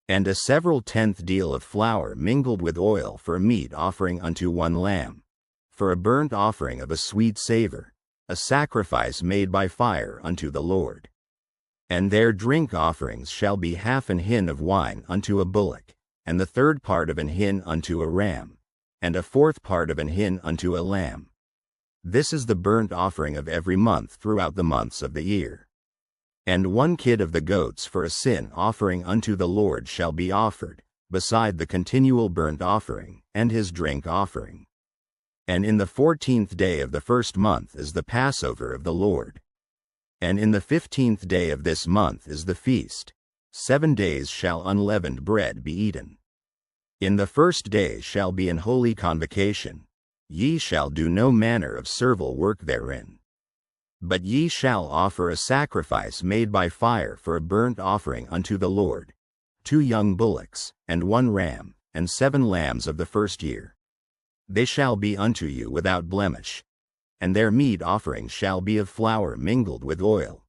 Speaker 1: and a several 10th deal of flour mingled with oil for a meat offering unto 1 lamb, for a burnt offering of a sweet savor, a sacrifice made by fire unto the Lord. And their drink offerings shall be half an hin of wine unto a bullock, and the third part of an hin unto a ram, and a fourth part of an hin unto a lamb. This is the burnt offering of every month throughout the months of the year. And 1 kid of the goats for a sin offering unto the Lord shall be offered, beside the continual burnt offering, and his drink offering. And in the 14th day of the first month is the Passover of the Lord. And in the 15th day of this month is the feast. 7 days shall unleavened bread be eaten. In the first day shall be an holy convocation. Ye shall do no manner of servile work therein. But ye shall offer a sacrifice made by fire for a burnt offering unto the Lord, 2 young bullocks, and 1 ram, and 7 lambs of the first year. They shall be unto you without blemish. And their meat offering shall be of flour mingled with oil.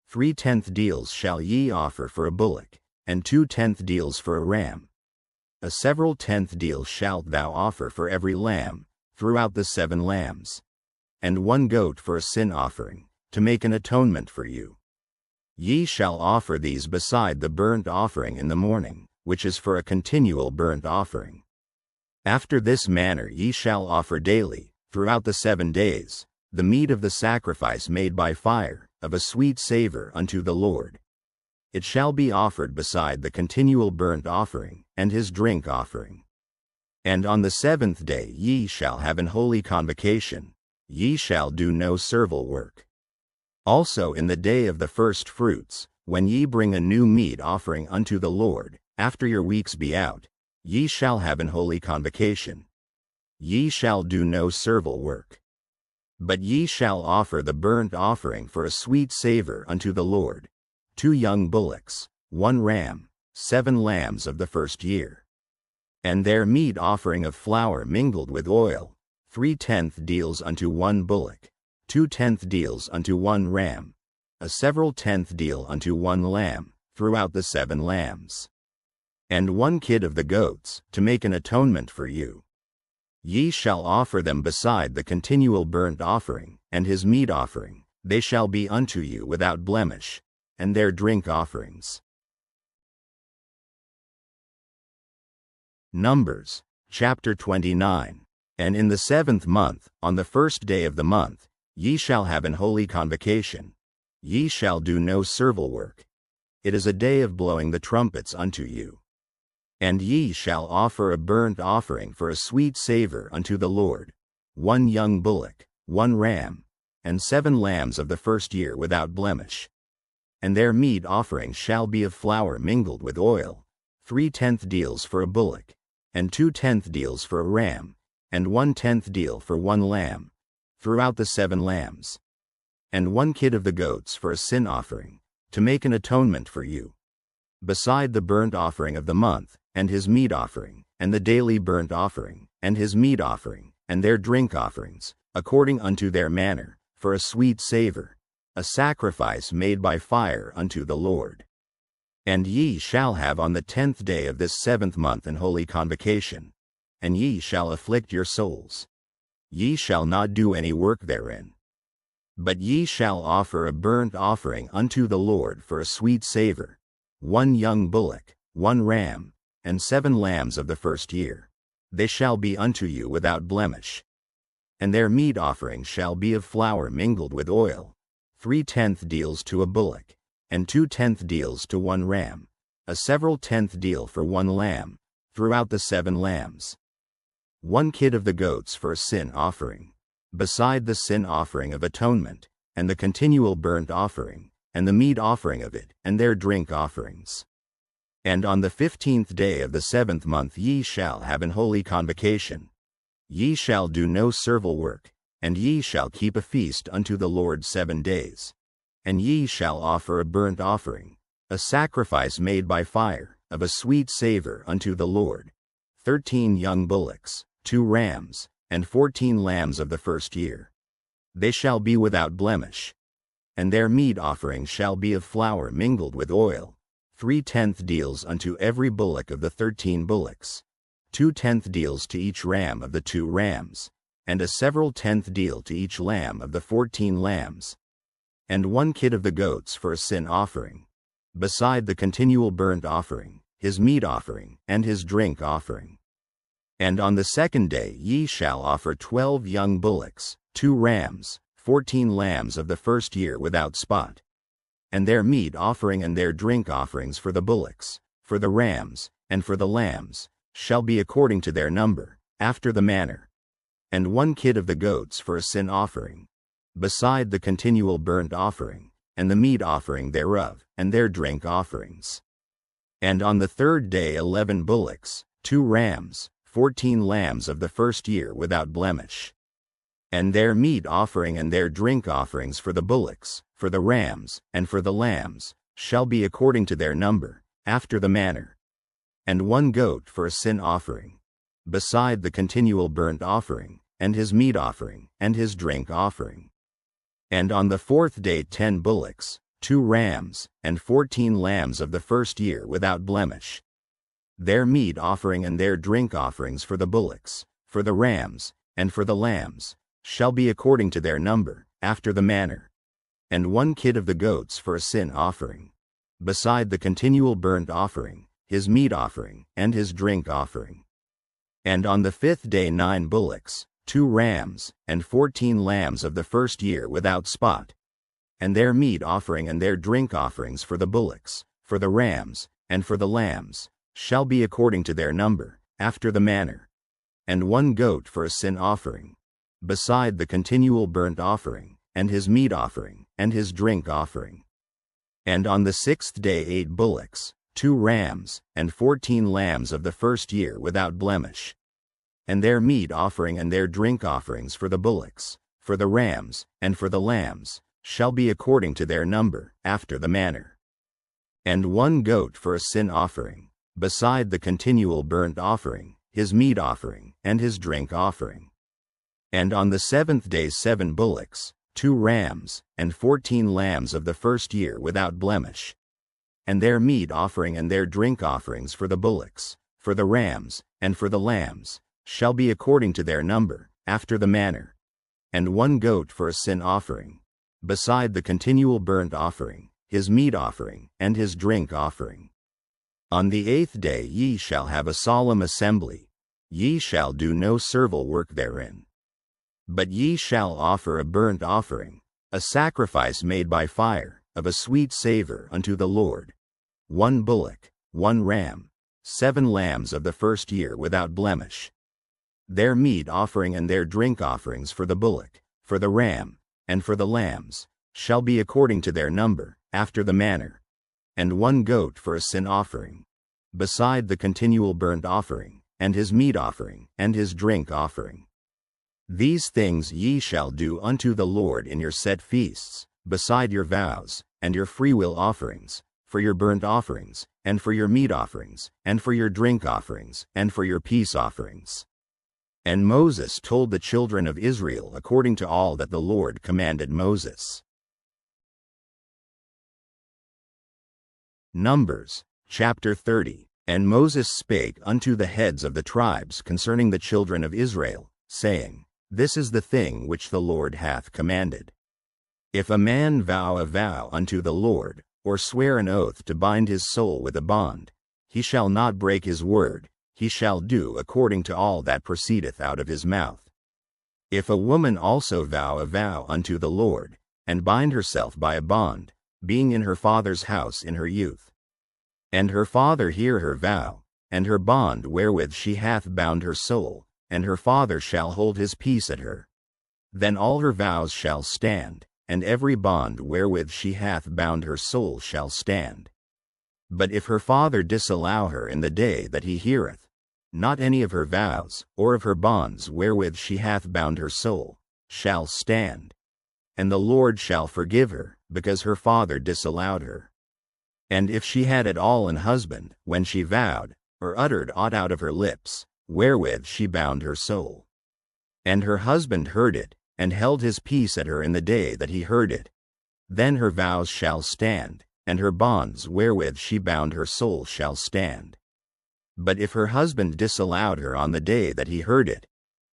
Speaker 1: 3/10 deals shall ye offer for a bullock, and 2/10 deals for a ram. A several 10th deal shalt thou offer for every lamb, throughout the 7 lambs. And 1 goat for a sin offering, to make an atonement for you. Ye shall offer these beside the burnt offering in the morning, which is for a continual burnt offering. After this manner ye shall offer daily, throughout the 7 days, the meat of the sacrifice made by fire, of a sweet savor unto the Lord. It shall be offered beside the continual burnt offering, and his drink offering. And on the 7th day ye shall have an holy convocation. Ye shall do no servile work. Also in the day of the first fruits, when ye bring a new meat offering unto the Lord, after your weeks be out, ye shall have an holy convocation. Ye shall do no servile work. But ye shall offer the burnt offering for a sweet savor unto the Lord, 2 young bullocks, 1 ram, 7 lambs of the first year. And their meat offering of flour mingled with oil, 3/10 deals unto 1 bullock, 2/10 deals unto 1 ram, a several 10th deal unto 1 lamb, throughout the 7 lambs. And 1 kid of the goats, to make an atonement for you. Ye shall offer them beside the continual burnt offering, and his meat offering, they shall be unto you without blemish, and their drink offerings. Numbers, chapter 29. And in the 7th month, on the 1st day of the month, ye shall have an holy convocation. Ye shall do no servile work. It is a day of blowing the trumpets unto you. And ye shall offer a burnt offering for a sweet savor unto the Lord, 1 young bullock, 1 ram, and 7 lambs of the first year without blemish. And their meat offering shall be of flour mingled with oil, 3/10 deals for a bullock, and 2/10 deals for a ram, and 1/10 deal for 1 lamb, throughout the 7 lambs. And 1 kid of the goats for a sin offering, to make an atonement for you. Beside the burnt offering of the month, and his meat offering, and the daily burnt offering, and his meat offering, and their drink offerings, according unto their manner, for a sweet savor, a sacrifice made by fire unto the Lord. And ye shall have on the 10th day of this 7th month an holy convocation, and ye shall afflict your souls. Ye shall not do any work therein. But ye shall offer a burnt offering unto the Lord for a sweet savor, 1 young bullock, 1 ram, and 7 lambs of the first year. They shall be unto you without blemish. And their meat offering shall be of flour mingled with oil, 3/10 deals to a bullock, and 2/10 deals to 1 ram, a several tenth deal for 1 lamb, throughout the 7 lambs. 1 kid of the goats for a sin offering, beside the sin offering of atonement, and the continual burnt offering, and the meat offering of it, and their drink offerings. And on the 15th day of the 7th month ye shall have an holy convocation. Ye shall do no servile work, and ye shall keep a feast unto the Lord 7 days. And ye shall offer a burnt offering, a sacrifice made by fire, of a sweet savor unto the Lord, 13 young bullocks, 2 rams, and 14 lambs of the first year. They shall be without blemish. And their meat offering shall be of flour mingled with oil, 3/10 deals unto every bullock of the 13 bullocks, 2/10 deals to each ram of the 2 rams, and a several tenth deal to each lamb of the 14 lambs. And 1 kid of the goats for a sin offering, beside the continual burnt offering, his meat offering, and his drink offering. And on the 2nd day ye shall offer 12 young bullocks, 2 rams, 14 lambs of the first year without spot. And their meat offering and their drink offerings for the bullocks, for the rams, and for the lambs, shall be according to their number, after the manner. And 1 kid of the goats for a sin offering, beside the continual burnt offering, and the meat offering thereof, and their drink offerings. And on the 3rd day 11 bullocks, 2 rams, 14 lambs of the first year without blemish. And their meat offering and their drink offerings for the bullocks, for the rams, and for the lambs, shall be according to their number, after the manner. And 1 goat for a sin offering, beside the continual burnt offering, and his meat offering, and his drink offering. And on the 4th day 10 bullocks, 2 rams, and 14 lambs of the first year without blemish. Their meat offering and their drink offerings for the bullocks, for the rams, and for the lambs, shall be according to their number, after the manner. And 1 kid of the goats for a sin offering, beside the continual burnt offering, his meat offering, and his drink offering. And on the 5th day 9 bullocks, 2 rams, and 14 lambs of the first year without spot. And their meat offering and their drink offerings for the bullocks, for the rams, and for the lambs, shall be according to their number, after the manner. And 1 goat for a sin offering, beside the continual burnt offering, and his meat offering, and his drink offering. And on the 6th day 8 bullocks, 2 rams, and 14 lambs of the first year without blemish. And their meat offering and their drink offerings for the bullocks, for the rams, and for the lambs, shall be according to their number, after the manner. And 1 goat for a sin offering, beside the continual burnt offering, his meat offering, and his drink offering. And on the 7th day 7 bullocks, 2 rams, and 14 lambs of the first year without blemish. And their meat offering and their drink offerings for the bullocks, for the rams, and for the lambs, shall be according to their number, after the manner. And 1 goat for a sin offering, beside the continual burnt offering, his meat offering, and his drink offering. On the 8th day ye shall have a solemn assembly. Ye shall do no servile work therein. But ye shall offer a burnt offering, a sacrifice made by fire, of a sweet savor unto the Lord, 1 bullock, 1 ram, 7 lambs of the first year without blemish. Their meat offering and their drink offerings for the bullock, for the ram, and for the lambs, shall be according to their number, after the manner. And 1 goat for a sin offering, beside the continual burnt offering, and his meat offering, and his drink offering. These things ye shall do unto the Lord in your set feasts, beside your vows, and your freewill offerings, for your burnt offerings, and for your meat offerings, and for your drink offerings, and for your peace offerings. And Moses told the children of Israel according to all that the Lord commanded Moses. Numbers, chapter 30. And Moses spake unto the heads of the tribes concerning the children of Israel, saying, This is the thing which the Lord hath commanded. If a man vow a vow unto the Lord, or swear an oath to bind his soul with a bond, he shall not break his word, he shall do according to all that proceedeth out of his mouth. If a woman also vow a vow unto the Lord, and bind herself by a bond, being in her father's house in her youth, and her father hear her vow, and her bond wherewith she hath bound her soul, and her father shall hold his peace at her, then all her vows shall stand, and every bond wherewith she hath bound her soul shall stand. But if her father disallow her in the day that he heareth, not any of her vows, or of her bonds wherewith she hath bound her soul, shall stand. And the Lord shall forgive her, because her father disallowed her. And if she had at all an husband, when she vowed, or uttered aught out of her lips, wherewith she bound her soul, and her husband heard it, and held his peace at her in the day that he heard it, then her vows shall stand, and her bonds wherewith she bound her soul shall stand. But if her husband disallowed her on the day that he heard it,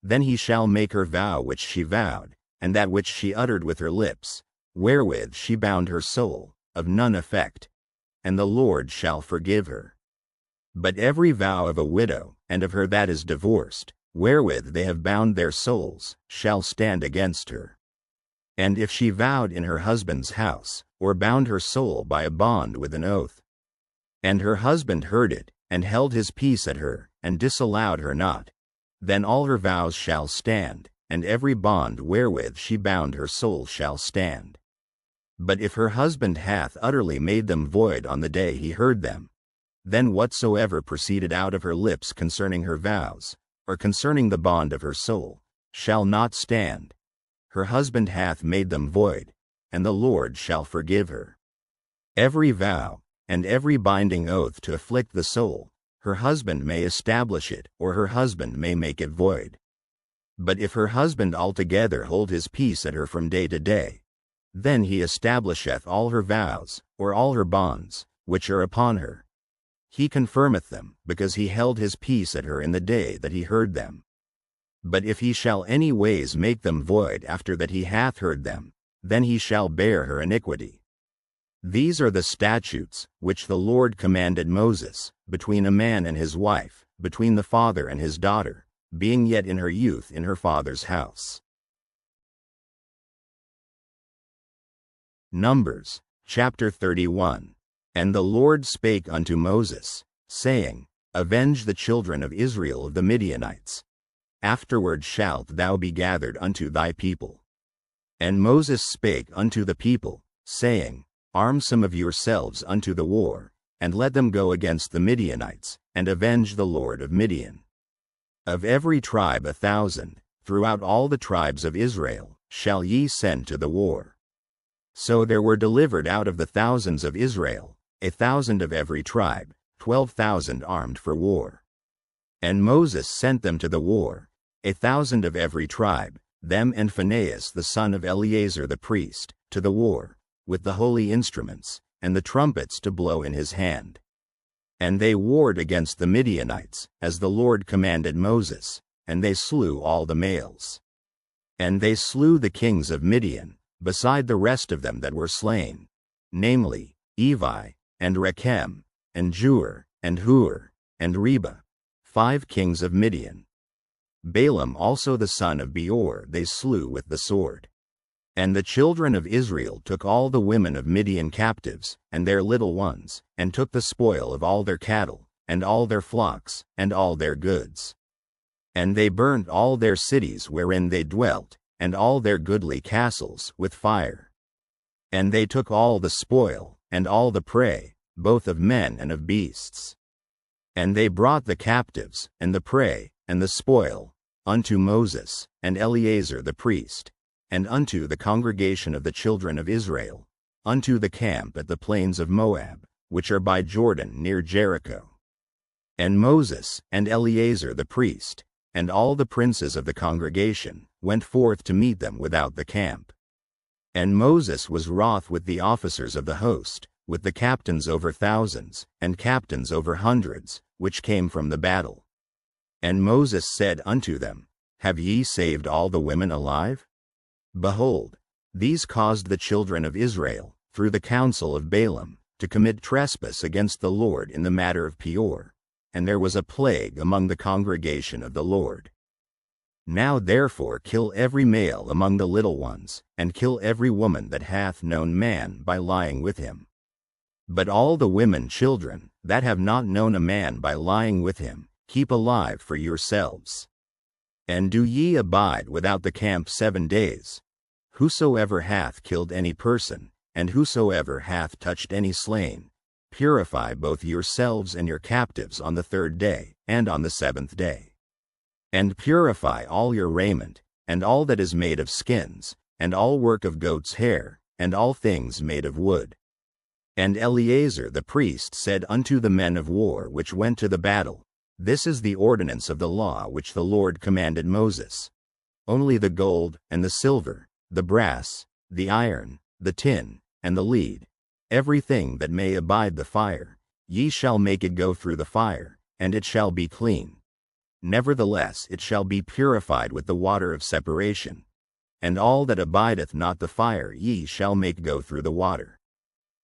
Speaker 1: then he shall make her vow which she vowed, and that which she uttered with her lips, wherewith she bound her soul, of none effect, and the Lord shall forgive her. But every vow of a widow, and of her that is divorced, wherewith they have bound their souls, shall stand against her. And if she vowed in her husband's house, or bound her soul by a bond with an oath, and her husband heard it, and held his peace at her, and disallowed her not, then all her vows shall stand, and every bond wherewith she bound her soul shall stand. But if her husband hath utterly made them void on the day he heard them, then whatsoever proceeded out of her lips concerning her vows, or concerning the bond of her soul, shall not stand. Her husband hath made them void, and the Lord shall forgive her. Every vow, and every binding oath to afflict the soul, her husband may establish it, or her husband may make it void. But if her husband altogether hold his peace at her from day to day, then he establisheth all her vows, or all her bonds, which are upon her. He confirmeth them, because he held his peace at her in the day that he heard them. But if he shall any ways make them void after that he hath heard them, then he shall bear her iniquity. These are the statutes, which the Lord commanded Moses, between a man and his wife, between the father and his daughter, being yet in her youth in her father's house. Numbers, chapter 31. And the Lord spake unto Moses, saying, Avenge the children of Israel of the Midianites. Afterward shalt thou be gathered unto thy people. And Moses spake unto the people, saying, Arm some of yourselves unto the war, and let them go against the Midianites, and avenge the Lord of Midian. Of every tribe 1,000, throughout all the tribes of Israel, shall ye send to the war. So there were delivered out of the thousands of Israel, 1,000 of every tribe, 12,000 armed for war. And Moses sent them to the war, 1,000 of every tribe, them and Phinehas the son of Eleazar the priest, to the war, with the holy instruments, and the trumpets to blow in his hand. And they warred against the Midianites, as the Lord commanded Moses, and they slew all the males. And they slew the kings of Midian, beside the rest of them that were slain, namely, Evi, and Rechem, and Jur, and Hur, and Reba, 5 kings of Midian. Balaam also the son of Beor they slew with the sword. And the children of Israel took all the women of Midian captives, and their little ones, and took the spoil of all their cattle, and all their flocks, and all their goods. And they burnt all their cities wherein they dwelt, and all their goodly castles, with fire. And they took all the spoil, and all the prey, both of men and of beasts. And they brought the captives, and the prey, and the spoil, unto Moses, and Eleazar the priest, and unto the congregation of the children of Israel, unto the camp at the plains of Moab, which are by Jordan near Jericho. And Moses, and Eleazar the priest, and all the princes of the congregation, went forth to meet them without the camp. And Moses was wroth with the officers of the host, with the captains over thousands, and captains over hundreds, which came from the battle. And Moses said unto them, Have ye saved all the women alive? Behold, These caused the children of Israel, through the counsel of Balaam, to commit trespass against the Lord in the matter of Peor, and there was a plague among the congregation of the Lord. Now therefore kill every male among the little ones, and kill every woman that hath known man by lying with him. But all the women children, that have not known a man by lying with him, keep alive for yourselves. And do ye abide without the camp 7 days. Whosoever hath killed any person, and whosoever hath touched any slain, purify both yourselves and your captives on the 3rd day, and on the 7th day. And purify all your raiment, and all that is made of skins, and all work of goat's hair, and all things made of wood. And Eleazar the priest said unto the men of war which went to the battle, This is the ordinance of the law which the Lord commanded Moses. Only the gold, and the silver, the brass, the iron, the tin, and the lead, everything that may abide the fire, ye shall make it go through the fire, and it shall be clean. Nevertheless it shall be purified with the water of separation. And all that abideth not the fire ye shall make go through the water.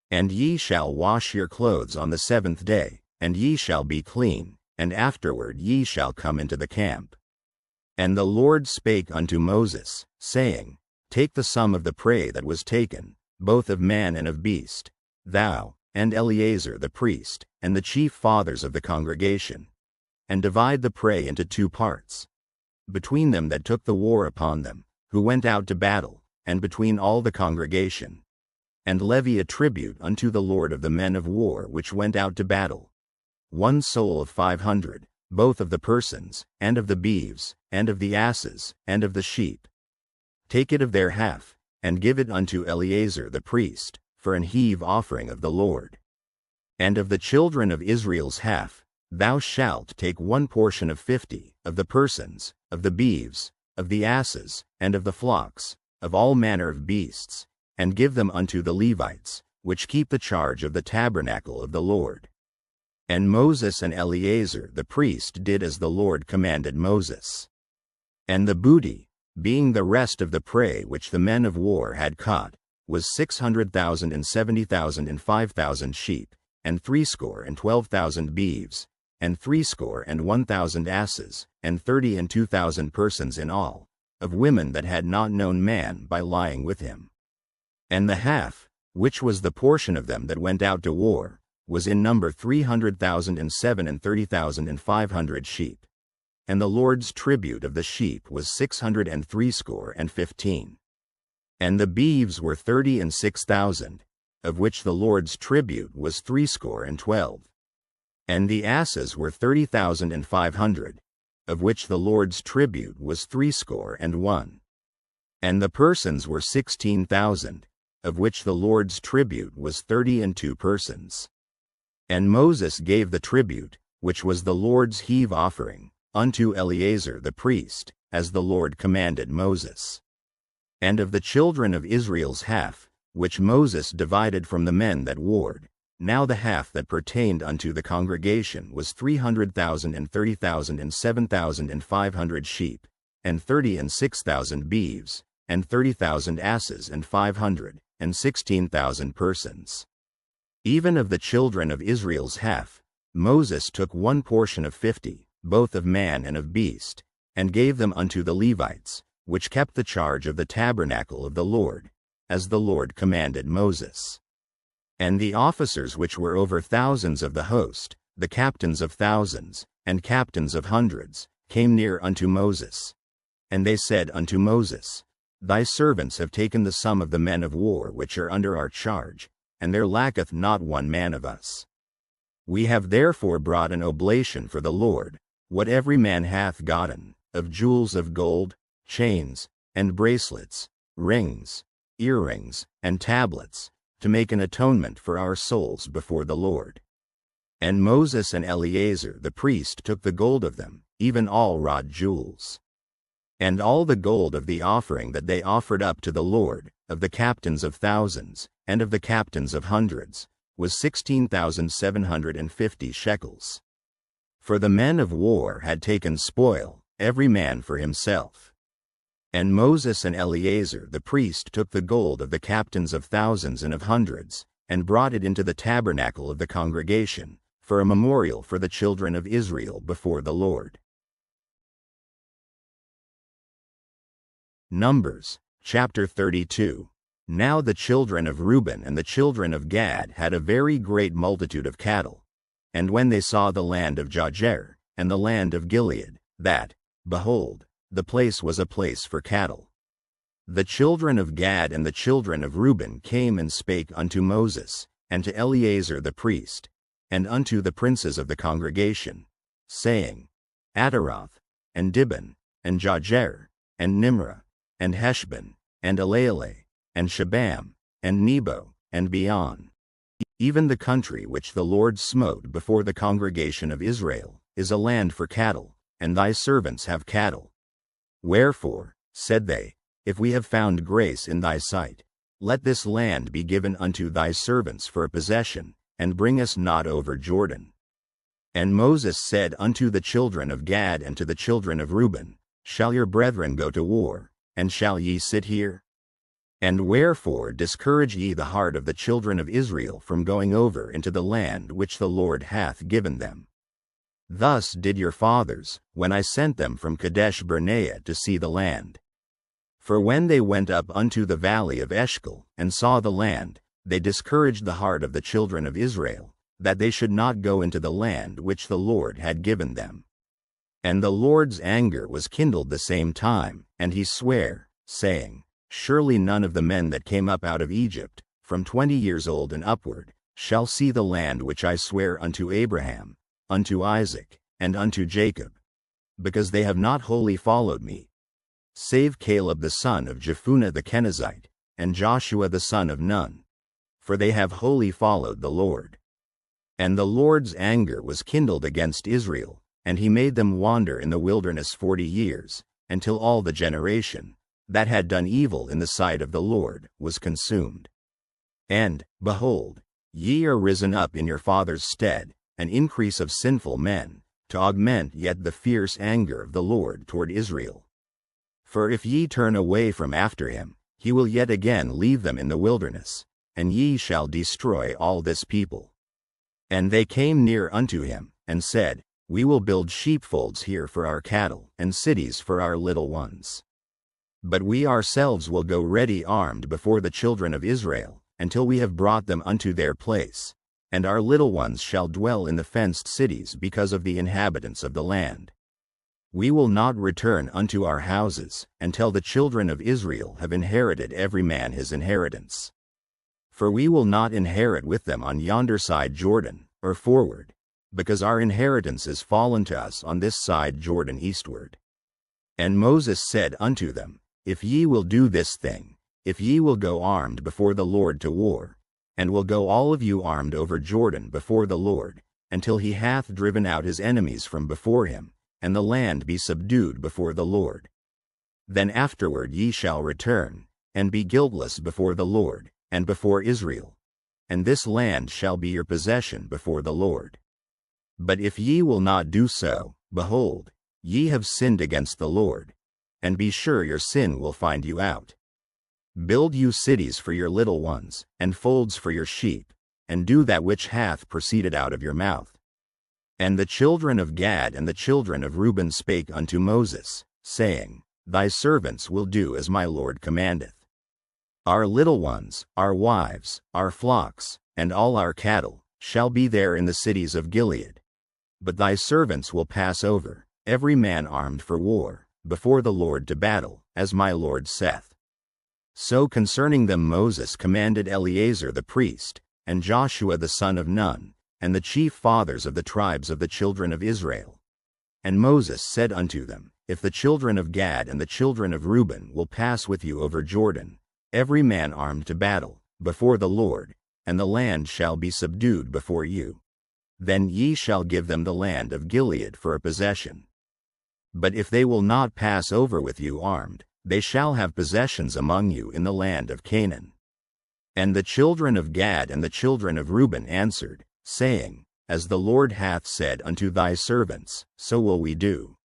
Speaker 1: And ye shall wash your clothes on the 7th day, and ye shall be clean, and afterward ye shall come into the camp. And the Lord spake unto Moses, saying, Take the sum of the prey that was taken, both of man and of beast, thou, and Eleazar the priest, and the chief fathers of the congregation, and divide the prey into 2 parts, between them that took the war upon them, who went out to battle, and between all the congregation. And levy a tribute unto the Lord of the men of war which went out to battle, 1 soul of 500, both of the persons, and of the beeves, and of the asses, and of the sheep. Take it of their half, and give it unto Eleazar the priest, for an heave offering of the Lord. And of the children of Israel's half, thou shalt take 1 portion of 50, of the persons, of the beeves, of the asses, and of the flocks, of all manner of beasts, and give them unto the Levites, which keep the charge of the tabernacle of the Lord. And Moses and Eleazar the priest did as the Lord commanded Moses. And the booty, being the rest of the prey which the men of war had caught, was 600,000 and 70,000 and 5,000 sheep, and 312,000 beeves, and 301,000 asses, and 32,000 persons in all, of women that had not known man by lying with him. And the half, which was the portion of them that went out to war, was in number 300,000 and 37,500 sheep. And the Lord's tribute of the sheep was 615. And the beeves were 36,000, of which the Lord's tribute was 312. And the asses were 30,500, of which the Lord's tribute was 301. And the persons were 16,000, of which the Lord's tribute was 32 persons. And Moses gave the tribute, which was the Lord's heave offering, unto Eleazar the priest, as the Lord commanded Moses. And of the children of Israel's half, which Moses divided from the men that warred, now the half that pertained unto the congregation was 300,000 and 30,000 and 7,500 sheep, and 36,000 beeves, and 30,000 asses, and 516,000 persons. Even of the children of Israel's half, Moses took 1 portion of 50, both of man and of beast, and gave them unto the Levites, which kept the charge of the tabernacle of the Lord, as the Lord commanded Moses. And the officers which were over thousands of the host, the captains of thousands, and captains of hundreds, came near unto Moses. And they said unto Moses, Thy servants have taken the sum of the men of war which are under our charge, and there lacketh not 1 man of us. We have therefore brought an oblation for the Lord, what every man hath gotten, of jewels of gold, chains, and bracelets, rings, earrings, and tablets, to make an atonement for our souls before the Lord. And Moses and Eleazar the priest took the gold of them, even all wrought jewels. And all the gold of the offering that they offered up to the Lord, of the captains of thousands, and of the captains of hundreds, was 16,750 shekels. For the men of war had taken spoil, every man for himself. And Moses and Eleazar the priest took the gold of the captains of thousands and of hundreds, and brought it into the tabernacle of the congregation, for a memorial for the children of Israel before the Lord. Numbers, chapter 32. Now the children of Reuben and the children of Gad had a very great multitude of cattle. And when they saw the land of Jazer, and the land of Gilead, that, behold, the place was a place for cattle, the children of Gad and the children of Reuben came and spake unto Moses, and to Eleazar the priest, and unto the princes of the congregation, saying, Ataroth, and Dibon, and Jazer, and Nimrah, and Heshbon, and Elealeh, and Shebam, and Nebo, and Beon, even the country which the Lord smote before the congregation of Israel, is a land for cattle, and thy servants have cattle. Wherefore, said they, if we have found grace in thy sight, let this land be given unto thy servants for a possession, and bring us not over Jordan. And Moses said unto the children of Gad and to the children of Reuben, Shall your brethren go to war, and shall ye sit here? And wherefore discourage ye the heart of the children of Israel from going over into the land which the Lord hath given them? Thus did your fathers, when I sent them from Kadesh Barnea to see the land. For when they went up unto the valley of Eshcol, and saw the land, they discouraged the heart of the children of Israel, that they should not go into the land which the Lord had given them. And the Lord's anger was kindled the same time, and he sware, saying, Surely none of the men that came up out of Egypt, from 20 years old and upward, shall see the land which I swear unto Abraham, unto Isaac, and unto Jacob, because they have not wholly followed me, save Caleb the son of Jephunneh the Kenizzite, and Joshua the son of Nun, for they have wholly followed the Lord. And the Lord's anger was kindled against Israel, and he made them wander in the wilderness 40 years, until all the generation that had done evil in the sight of the Lord was consumed. And, behold, ye are risen up in your father's stead, an increase of sinful men, to augment yet the fierce anger of the Lord toward Israel. For if ye turn away from after him, he will yet again leave them in the wilderness, and ye shall destroy all this people. And they came near unto him, and said, We will build sheepfolds here for our cattle, and cities for our little ones. But we ourselves will go ready armed before the children of Israel, until we have brought them unto their place, and our little ones shall dwell in the fenced cities because of the inhabitants of the land. We will not return unto our houses, until the children of Israel have inherited every man his inheritance. For we will not inherit with them on yonder side Jordan, or forward, because our inheritance is fallen to us on this side Jordan eastward. And Moses said unto them, If ye will do this thing, if ye will go armed before the Lord to war, and will go all of you armed over Jordan before the Lord, until he hath driven out his enemies from before him, and the land be subdued before the Lord. Then afterward ye shall return, and be guiltless before the Lord, and before Israel, and this land shall be your possession before the Lord. But if ye will not do so, behold, ye have sinned against the Lord, and be sure your sin will find you out. Build you cities for your little ones, and folds for your sheep, and do that which hath proceeded out of your mouth. And the children of Gad and the children of Reuben spake unto Moses, saying, Thy servants will do as my Lord commandeth. Our little ones, our wives, our flocks, and all our cattle, shall be there in the cities of Gilead. But thy servants will pass over, every man armed for war, before the Lord to battle, as my Lord saith. So concerning them Moses commanded Eleazar the priest, and Joshua the son of Nun, and the chief fathers of the tribes of the children of Israel. And Moses said unto them, If the children of Gad and the children of Reuben will pass with you over Jordan, every man armed to battle, before the Lord, and the land shall be subdued before you, then ye shall give them the land of Gilead for a possession. But if they will not pass over with you armed, they shall have possessions among you in the land of Canaan. And the children of Gad and the children of Reuben answered, saying, As the Lord hath said unto thy servants, so will we do.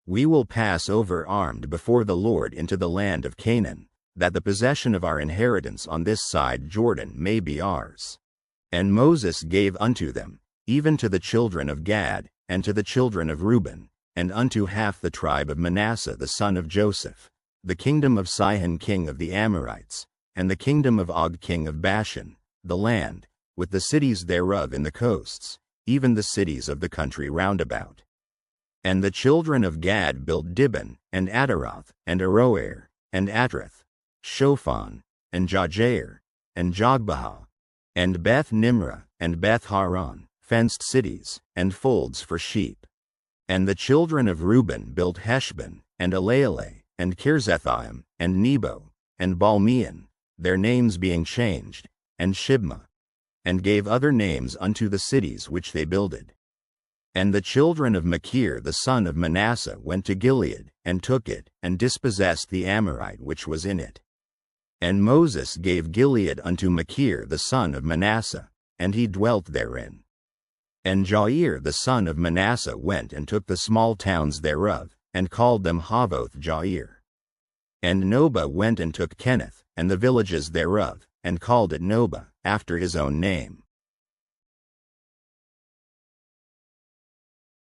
Speaker 1: We will pass over armed before the Lord into the land of Canaan, that the possession of our inheritance on this side Jordan may be ours. And Moses gave unto them, even to the children of Gad, and to the children of Reuben, and unto half the tribe of Manasseh the son of Joseph, the kingdom of Sihon king of the Amorites, and the kingdom of Og king of Bashan, the land, with the cities thereof in the coasts, even the cities of the country round about. And the children of Gad built Dibon, and Ataroth, and Aroer, and Atrath, Shophon, and Jajair, and Jogbehah, and Beth Nimrah, and Beth Haran, fenced cities, and folds for sheep. And the children of Reuben built Heshbon, and Elealeh, and Kirzethaim, and Nebo, and Balmeon, their names being changed, and Shibmah, and gave other names unto the cities which they builded. And the children of Machir the son of Manasseh went to Gilead, and took it, and dispossessed the Amorite which was in it. And Moses gave Gilead unto Machir the son of Manasseh, and he dwelt therein. And Jair the son of Manasseh went and took the small towns thereof, and called them Havoth Jair. And Nobah went and took Kenneth, and the villages thereof, and called it Nobah, after his own name.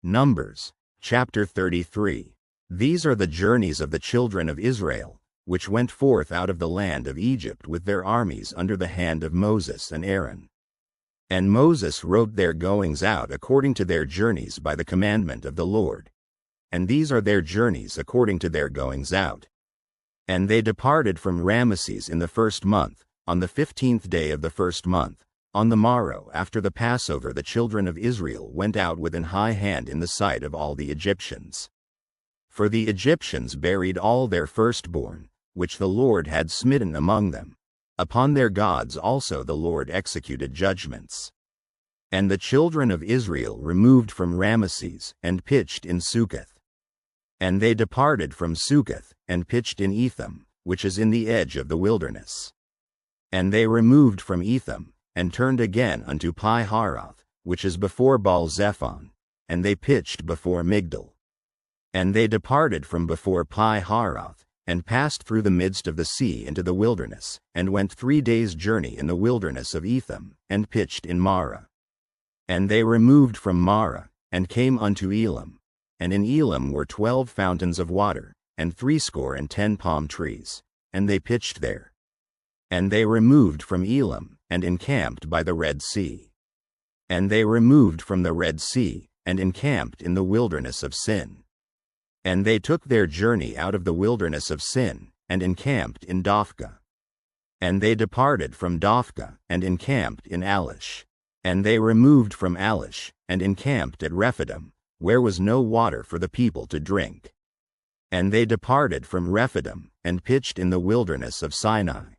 Speaker 1: Numbers, chapter 33. These are the journeys of the children of Israel, which went forth out of the land of Egypt with their armies under the hand of Moses and Aaron. And Moses wrote their goings out according to their journeys by the commandment of the Lord. And these are their journeys according to their goings out. And they departed from Ramesses in the 1st month, on the 15th day of the 1st month. On the morrow after the Passover the children of Israel went out with an high hand in the sight of all the Egyptians. For the Egyptians buried all their firstborn, which the Lord had smitten among them. Upon their gods also the Lord executed judgments. And the children of Israel removed from Ramesses, and pitched in Succoth. And they departed from Succoth, and pitched in Etham, which is in the edge of the wilderness. And they removed from Etham, and turned again unto Pi-haroth, which is before Baal-zephon, and they pitched before Migdal. And they departed from before Pi-haroth, and passed through the midst of the sea into the wilderness, and went 3 days' journey in the wilderness of Etham, and pitched in Marah. And they removed from Marah, and came unto Elam. And in Elam were 12 fountains of water, and 70 palm trees, and they pitched there. And they removed from Elam, and encamped by the Red Sea. And they removed from the Red Sea, and encamped in the wilderness of Sin. And they took their journey out of the wilderness of Sin, and encamped in Dophkah. And they departed from Dophkah, and encamped in Alish. And they removed from Alish, and encamped at Rephidim, where was no water for the people to drink. And they departed from Rephidim, and pitched in the wilderness of Sinai.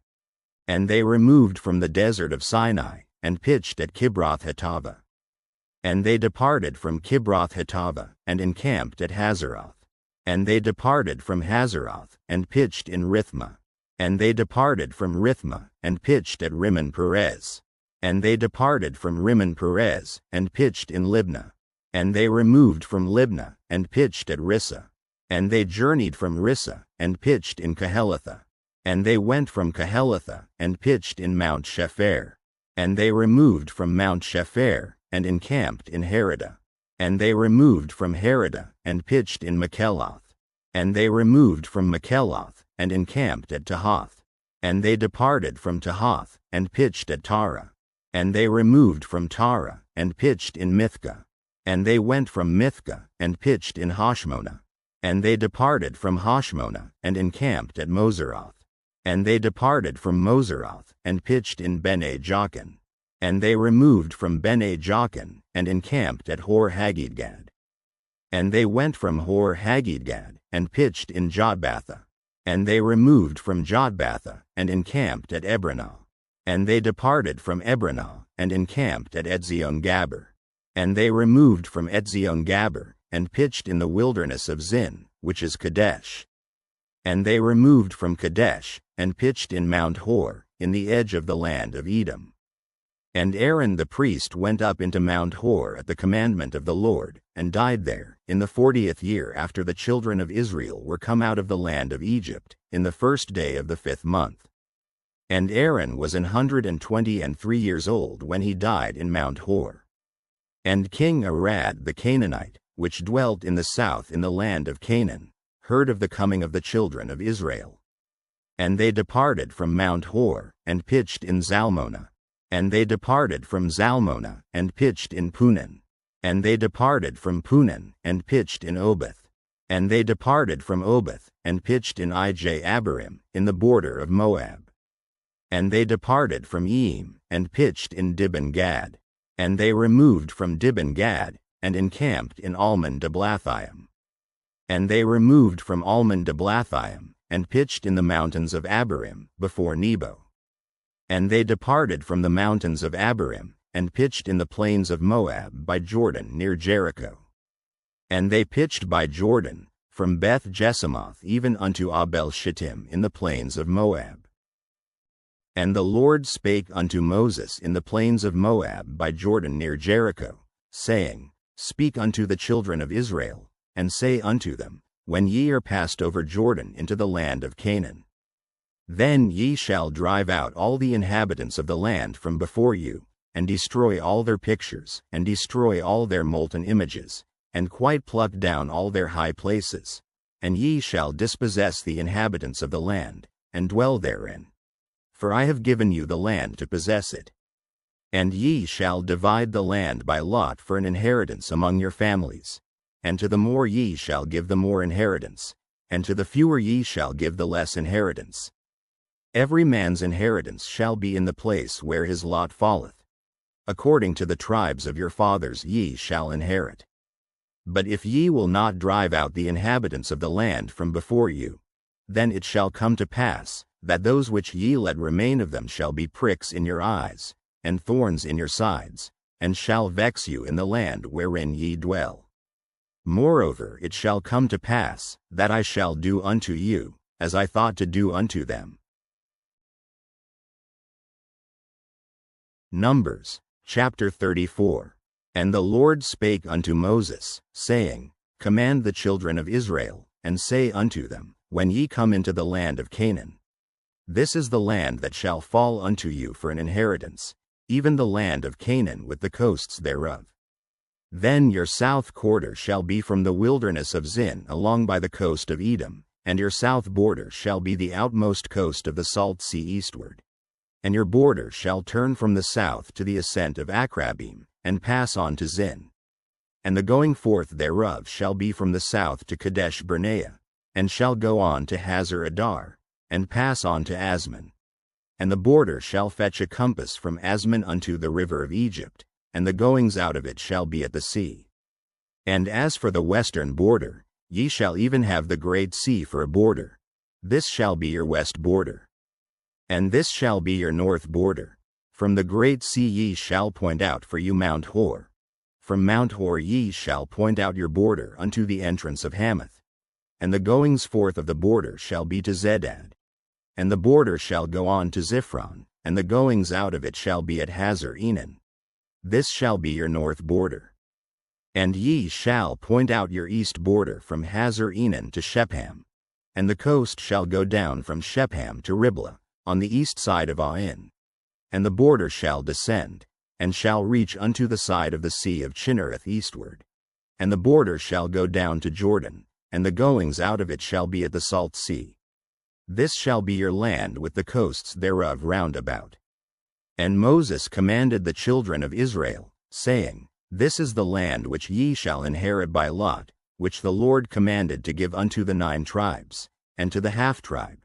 Speaker 1: And they removed from the desert of Sinai, and pitched at Kibroth-Hattaavah. And they departed from Kibroth-Hattaavah, and encamped at Hazeroth. And they departed from Hazeroth, and pitched in Rithmah. And they departed from Rithmah, and pitched at Rimmon-Perez. And they departed from Rimmon-Perez, and pitched in Libnah. And they removed from Libnah, and pitched at Rissah. And they journeyed from Rissah, and pitched in Kehelatha. And they went from Kehelatha, and pitched in Mount Shepher. And they removed from Mount Shepher, and encamped in Heradah. And they removed from Heradah, and pitched in Makheloth. And they removed from Makheloth, and encamped at Tahath. And they departed from Tahath, and pitched at Tarah. And they removed from Tarah, and pitched in Mithkah. And they went from Mithkah, and pitched in Hashmonah. And they departed from Hashmonah, and encamped at Moseroth. And they departed from Moseroth, and pitched in Bene Jaakan. And they removed from Bene Jaakan, and encamped at Hor-Haggidgad. And they went from Hor-Haggidgad, and pitched in Jotbathah. And they removed from Jotbathah, and encamped at Ebronah. And they departed from Ebronah, and encamped at Etzion-Gaber. And they removed from Etzion-Gaber, and pitched in the wilderness of Zin, which is Kadesh. And they removed from Kadesh, and pitched in Mount Hor, in the edge of the land of Edom. And Aaron the priest went up into Mount Hor at the commandment of the Lord, and died there, in the 40th year after the children of Israel were come out of the land of Egypt, in the 1st day of the 5th month. And Aaron was 123 years old when he died in Mount Hor. And King Arad the Canaanite, which dwelt in the south in the land of Canaan, heard of the coming of the children of Israel. And they departed from Mount Hor, and pitched in Zalmonah. And they departed from Zalmonah, and pitched in Punan. And they departed from Punan, and pitched in Oboth. And they departed from Oboth, and pitched in Ij-Abarim, in the border of Moab. And they departed from Eim, and pitched in Dibon-Gad. And they removed from Dibon-Gad, and encamped in Almon-Diblathaim. And they removed from Almon-Diblathaim, and pitched in the mountains of Abarim, before Nebo. And they departed from the mountains of Abarim, and pitched in the plains of Moab by Jordan near Jericho. And they pitched by Jordan, from Beth Jesimoth even unto Abel Shittim in the plains of Moab. And the Lord spake unto Moses in the plains of Moab by Jordan near Jericho, saying, Speak unto the children of Israel, and say unto them, When ye are passed over Jordan into the land of Canaan, then ye shall drive out all the inhabitants of the land from before you, and destroy all their pictures, and destroy all their molten images, and quite pluck down all their high places. And ye shall dispossess the inhabitants of the land, and dwell therein. For I have given you the land to possess it. And ye shall divide the land by lot for an inheritance among your families. And to the more ye shall give the more inheritance, and to the fewer ye shall give the less inheritance. Every man's inheritance shall be in the place where his lot falleth. According to the tribes of your fathers ye shall inherit. But if ye will not drive out the inhabitants of the land from before you, then it shall come to pass, that those which ye let remain of them shall be pricks in your eyes, and thorns in your sides, and shall vex you in the land wherein ye dwell. Moreover it shall come to pass, that I shall do unto you, as I thought to do unto them. Numbers, chapter 34. And the Lord spake unto Moses, saying, Command the children of Israel, and say unto them, When ye come into the land of Canaan, this is the land that shall fall unto you for an inheritance, even the land of Canaan with the coasts thereof. Then your south quarter shall be from the wilderness of Zin along by the coast of Edom, and your south border shall be the outmost coast of the salt sea eastward. And your border shall turn from the south to the ascent of Akrabim, and pass on to Zin. And the going forth thereof shall be from the south to Kadesh Barnea, and shall go on to Hazar Adar, and pass on to Asmon. And the border shall fetch a compass from Asmon unto the river of Egypt, and the goings out of it shall be at the sea. And as for the western border, ye shall even have the great sea for a border. This shall be your west border. And this shall be your north border. From the great sea ye shall point out for you Mount Hor. From Mount Hor ye shall point out your border unto the entrance of Hamath. And the goings forth of the border shall be to Zedad. And the border shall go on to Ziphron, and the goings out of it shall be at Hazar Enan. This shall be your north border. And ye shall point out your east border from Hazar Enan to Shepham. And the coast shall go down from Shepham to Riblah, on the east side of Ain. And the border shall descend, and shall reach unto the side of the sea of Chinnereth eastward. And the border shall go down to Jordan, and the goings out of it shall be at the salt sea. This shall be your land with the coasts thereof round about. And Moses commanded the children of Israel, saying, This is the land which ye shall inherit by lot, which the Lord commanded to give unto the 9 tribes, and to the half-tribe.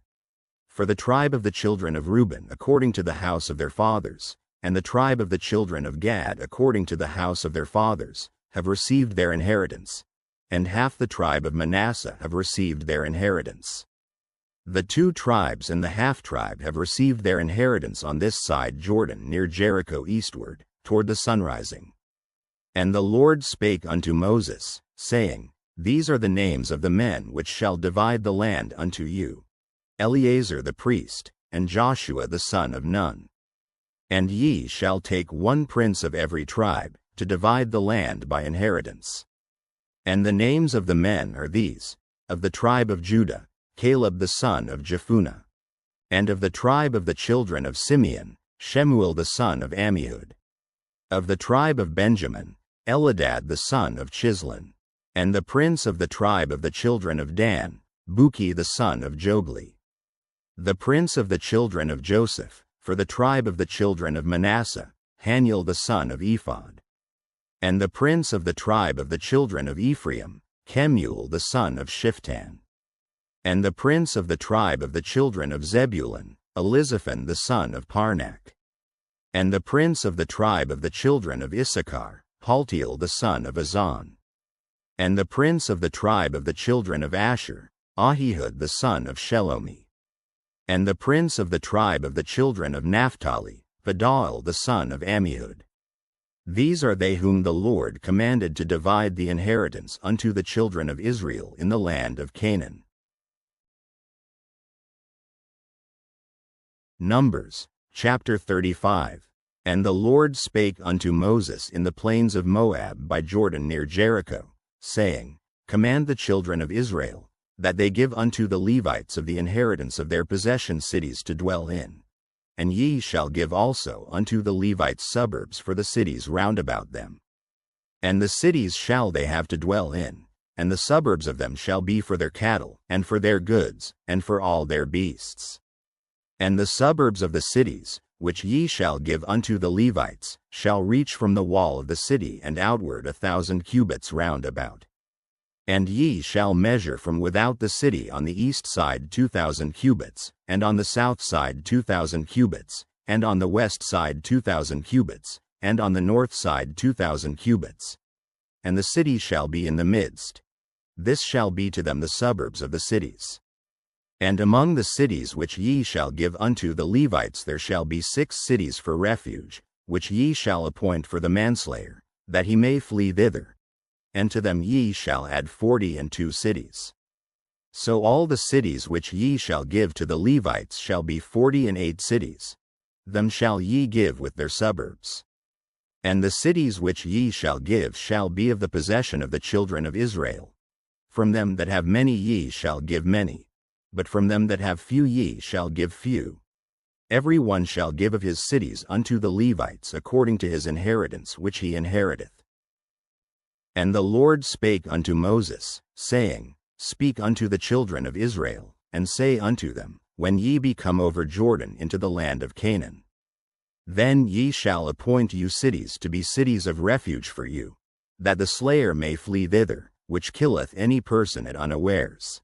Speaker 1: For the tribe of the children of Reuben according to the house of their fathers, and the tribe of the children of Gad according to the house of their fathers, have received their inheritance, and half the tribe of Manasseh have received their inheritance. The 2 tribes and the half-tribe have received their inheritance on this side Jordan near Jericho eastward, toward the sunrising. And the Lord spake unto Moses, saying, These are the names of the men which shall divide the land unto you, Eleazar the priest, and Joshua the son of Nun. And ye shall take one prince of every tribe, to divide the land by inheritance. And the names of the men are these: of the tribe of Judah, Caleb the son of Jephunneh; and of the tribe of the children of Simeon, Shemuel the son of Ammihud; of the tribe of Benjamin, Elidad the son of Chislon; and the prince of the tribe of the children of Dan, Buki the son of Jogli; the prince of the children of Joseph, for the tribe of the children of Manasseh, Haniel the son of Ephod; and the prince of the tribe of the children of Ephraim, Kemuel the son of Shiftan; and the prince of the tribe of the children of Zebulun, Elizaphan the son of Parnak; and the prince of the tribe of the children of Issachar, Paltiel the son of Azan; and the prince of the tribe of the children of Asher, Ahihud the son of Shelomi; and the prince of the tribe of the children of Naphtali, Padael the son of Ammihud. These are they whom the Lord commanded to divide the inheritance unto the children of Israel in the land of Canaan. Numbers, chapter 35. And the Lord spake unto Moses in the plains of Moab by Jordan near Jericho, saying, Command the children of Israel, that they give unto the Levites of the inheritance of their possession cities to dwell in. And ye shall give also unto the Levites suburbs for the cities round about them. And the cities shall they have to dwell in, and the suburbs of them shall be for their cattle, and for their goods, and for all their beasts. And the suburbs of the cities, which ye shall give unto the Levites, shall reach from the wall of the city and outward 1,000 cubits round about. And ye shall measure from without the city on the east side 2,000 cubits, and on the south side 2,000 cubits, and on the west side 2,000 cubits, and on the north side 2,000 cubits. And the city shall be in the midst. This shall be to them the suburbs of the cities. And among the cities which ye shall give unto the Levites there shall be 6 cities for refuge, which ye shall appoint for the manslayer, that he may flee thither. And to them ye shall add 42 cities. So all the cities which ye shall give to the Levites shall be 48 cities. Them shall ye give with their suburbs. And the cities which ye shall give shall be of the possession of the children of Israel. From them that have many ye shall give many, but from them that have few ye shall give few. Every one shall give of his cities unto the Levites according to his inheritance which he inheriteth. And the Lord spake unto Moses, saying, Speak unto the children of Israel, and say unto them, When ye be come over Jordan into the land of Canaan, then ye shall appoint you cities to be cities of refuge for you, that the slayer may flee thither, which killeth any person at unawares.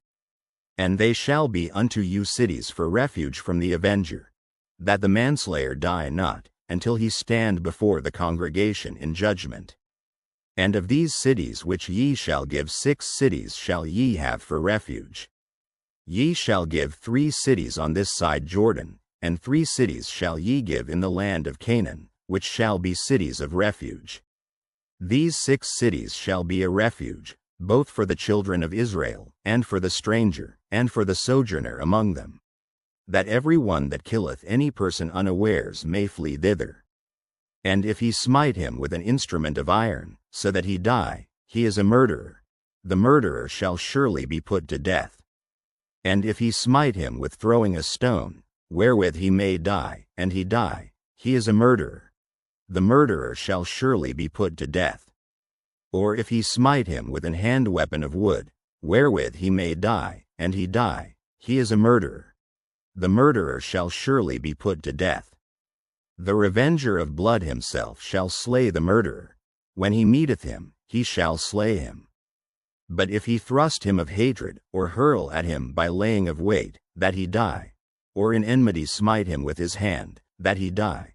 Speaker 1: And they shall be unto you cities for refuge from the avenger, that the manslayer die not, until he stand before the congregation in judgment. And of these cities which ye shall give 6 cities shall ye have for refuge. Ye shall give 3 cities on this side Jordan, and 3 cities shall ye give in the land of Canaan, which shall be cities of refuge. These 6 cities shall be a refuge, both for the children of Israel, and for the stranger, and for the sojourner among them, that every one that killeth any person unawares may flee thither. And if he smite him with an instrument of iron, so that he die, he is a murderer. The murderer shall surely be put to death. And if he smite him with throwing a stone, wherewith he may die, and he die, he is a murderer. The murderer shall surely be put to death. Or if he smite him with an hand weapon of wood, wherewith he may die, and he die, he is a murderer. The murderer shall surely be put to death. The revenger of blood himself shall slay the murderer. When he meeteth him, he shall slay him. But if he thrust him of hatred, or hurl at him by laying of weight, that he die, or in enmity smite him with his hand, that he die,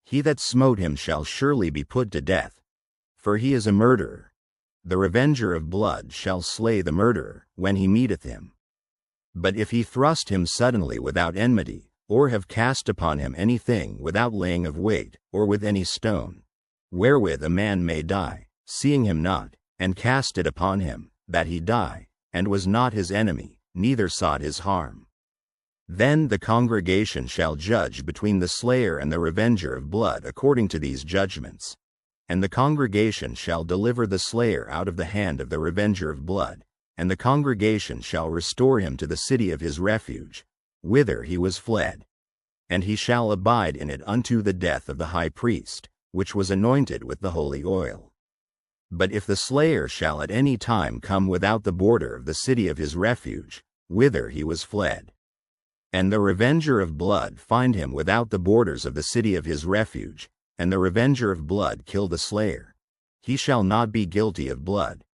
Speaker 1: he that smote him shall surely be put to death, for he is a murderer. The revenger of blood shall slay the murderer, when he meeteth him. But if he thrust him suddenly without enmity, or have cast upon him anything without laying of weight, or with any stone, wherewith a man may die, seeing him not, and cast it upon him, that he die, and was not his enemy, neither sought his harm, Then the congregation shall judge between the slayer and the revenger of blood according to these judgments. And the congregation shall deliver the slayer out of the hand of the revenger of blood, and the congregation shall restore him to the city of his refuge, whither he was fled. And he shall abide in it unto the death of the high priest, which was anointed with the holy oil. But if the slayer shall at any time come without the border of the city of his refuge, whither he was fled, and the revenger of blood find him without the borders of the city of his refuge, and the revenger of blood kill the slayer, he shall not be guilty of blood,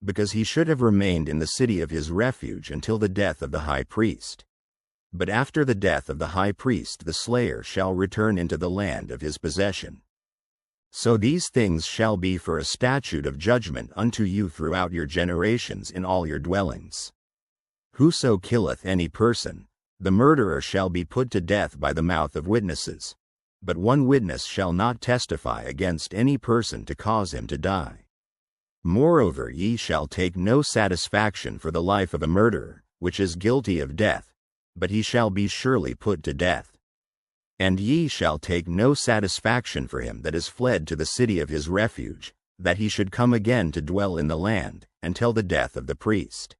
Speaker 1: because he should have remained in the city of his refuge until the death of the high priest. But after the death of the high priest the slayer shall return into the land of his possession. So these things shall be for a statute of judgment unto you throughout your generations in all your dwellings. Whoso killeth any person, the murderer shall be put to death by the mouth of witnesses. But one witness shall not testify against any person to cause him to die. Moreover, ye shall take no satisfaction for the life of a murderer, which is guilty of death, but he shall be surely put to death. And ye shall take no satisfaction for him that is fled to the city of his refuge, that he should come again to dwell in the land, until the death of the priest.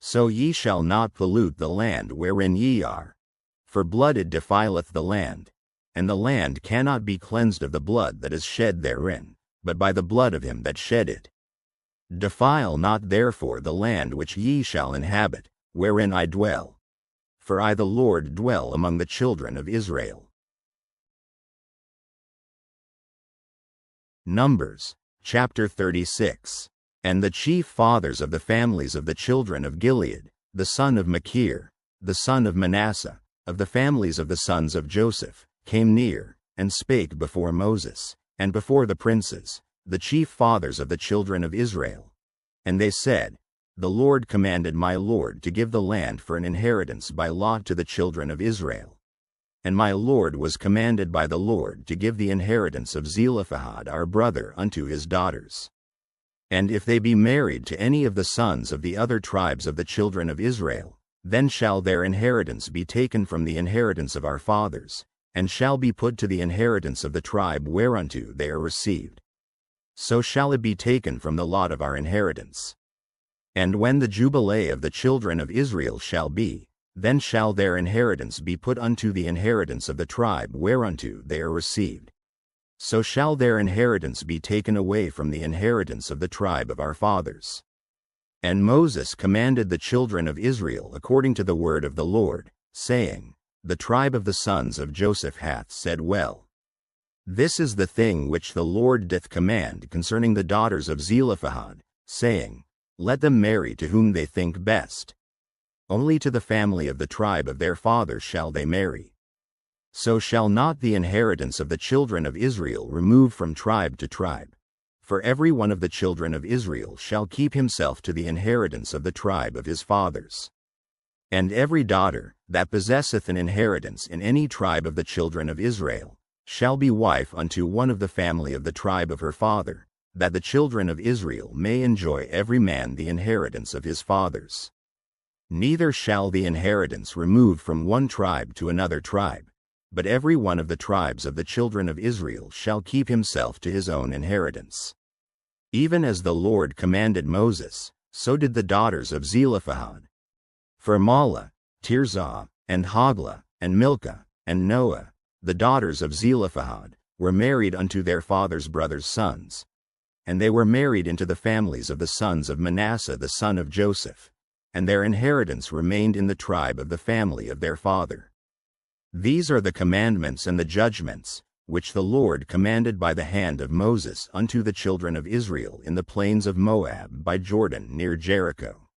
Speaker 1: So ye shall not pollute the land wherein ye are. For blood it defileth the land, and the land cannot be cleansed of the blood that is shed therein, but by the blood of him that shed it. Defile not therefore the land which ye shall inhabit, wherein I dwell. For I the Lord dwell among the children of Israel. Numbers, chapter 36. And the chief fathers of the families of the children of Gilead, the son of Machir, the son of Manasseh, of the families of the sons of Joseph, came near, and spake before Moses, and before the princes, the chief fathers of the children of Israel. And they said, The Lord commanded my Lord to give the land for an inheritance by lot to the children of Israel. And my Lord was commanded by the Lord to give the inheritance of Zelophehad our brother unto his daughters. And if they be married to any of the sons of the other tribes of the children of Israel, then shall their inheritance be taken from the inheritance of our fathers, and shall be put to the inheritance of the tribe whereunto they are received. So shall it be taken from the lot of our inheritance. And when the jubilee of the children of Israel shall be, then shall their inheritance be put unto the inheritance of the tribe whereunto they are received. So shall their inheritance be taken away from the inheritance of the tribe of our fathers. And Moses commanded the children of Israel according to the word of the Lord, saying, The tribe of the sons of Joseph hath said well. This is the thing which the Lord doth command concerning the daughters of Zelophehad, saying, Let them marry to whom they think best. Only to the family of the tribe of their father shall they marry. So shall not the inheritance of the children of Israel remove from tribe to tribe. For every one of the children of Israel shall keep himself to the inheritance of the tribe of his fathers. And every daughter that possesseth an inheritance in any tribe of the children of Israel shall be wife unto one of the family of the tribe of her father, that the children of Israel may enjoy every man the inheritance of his fathers. Neither shall the inheritance remove from one tribe to another tribe, but every one of the tribes of the children of Israel shall keep himself to his own inheritance. Even as the Lord commanded Moses, so did the daughters of Zelophehad. For Mahlah, Tirzah, and Hoglah, and Milcah, and Noah, the daughters of Zelophehad, were married unto their father's brothers' sons. And they were married into the families of the sons of Manasseh the son of Joseph, and their inheritance remained in the tribe of the family of their father. These are the commandments and the judgments, which the Lord commanded by the hand of Moses unto the children of Israel in the plains of Moab by Jordan near Jericho.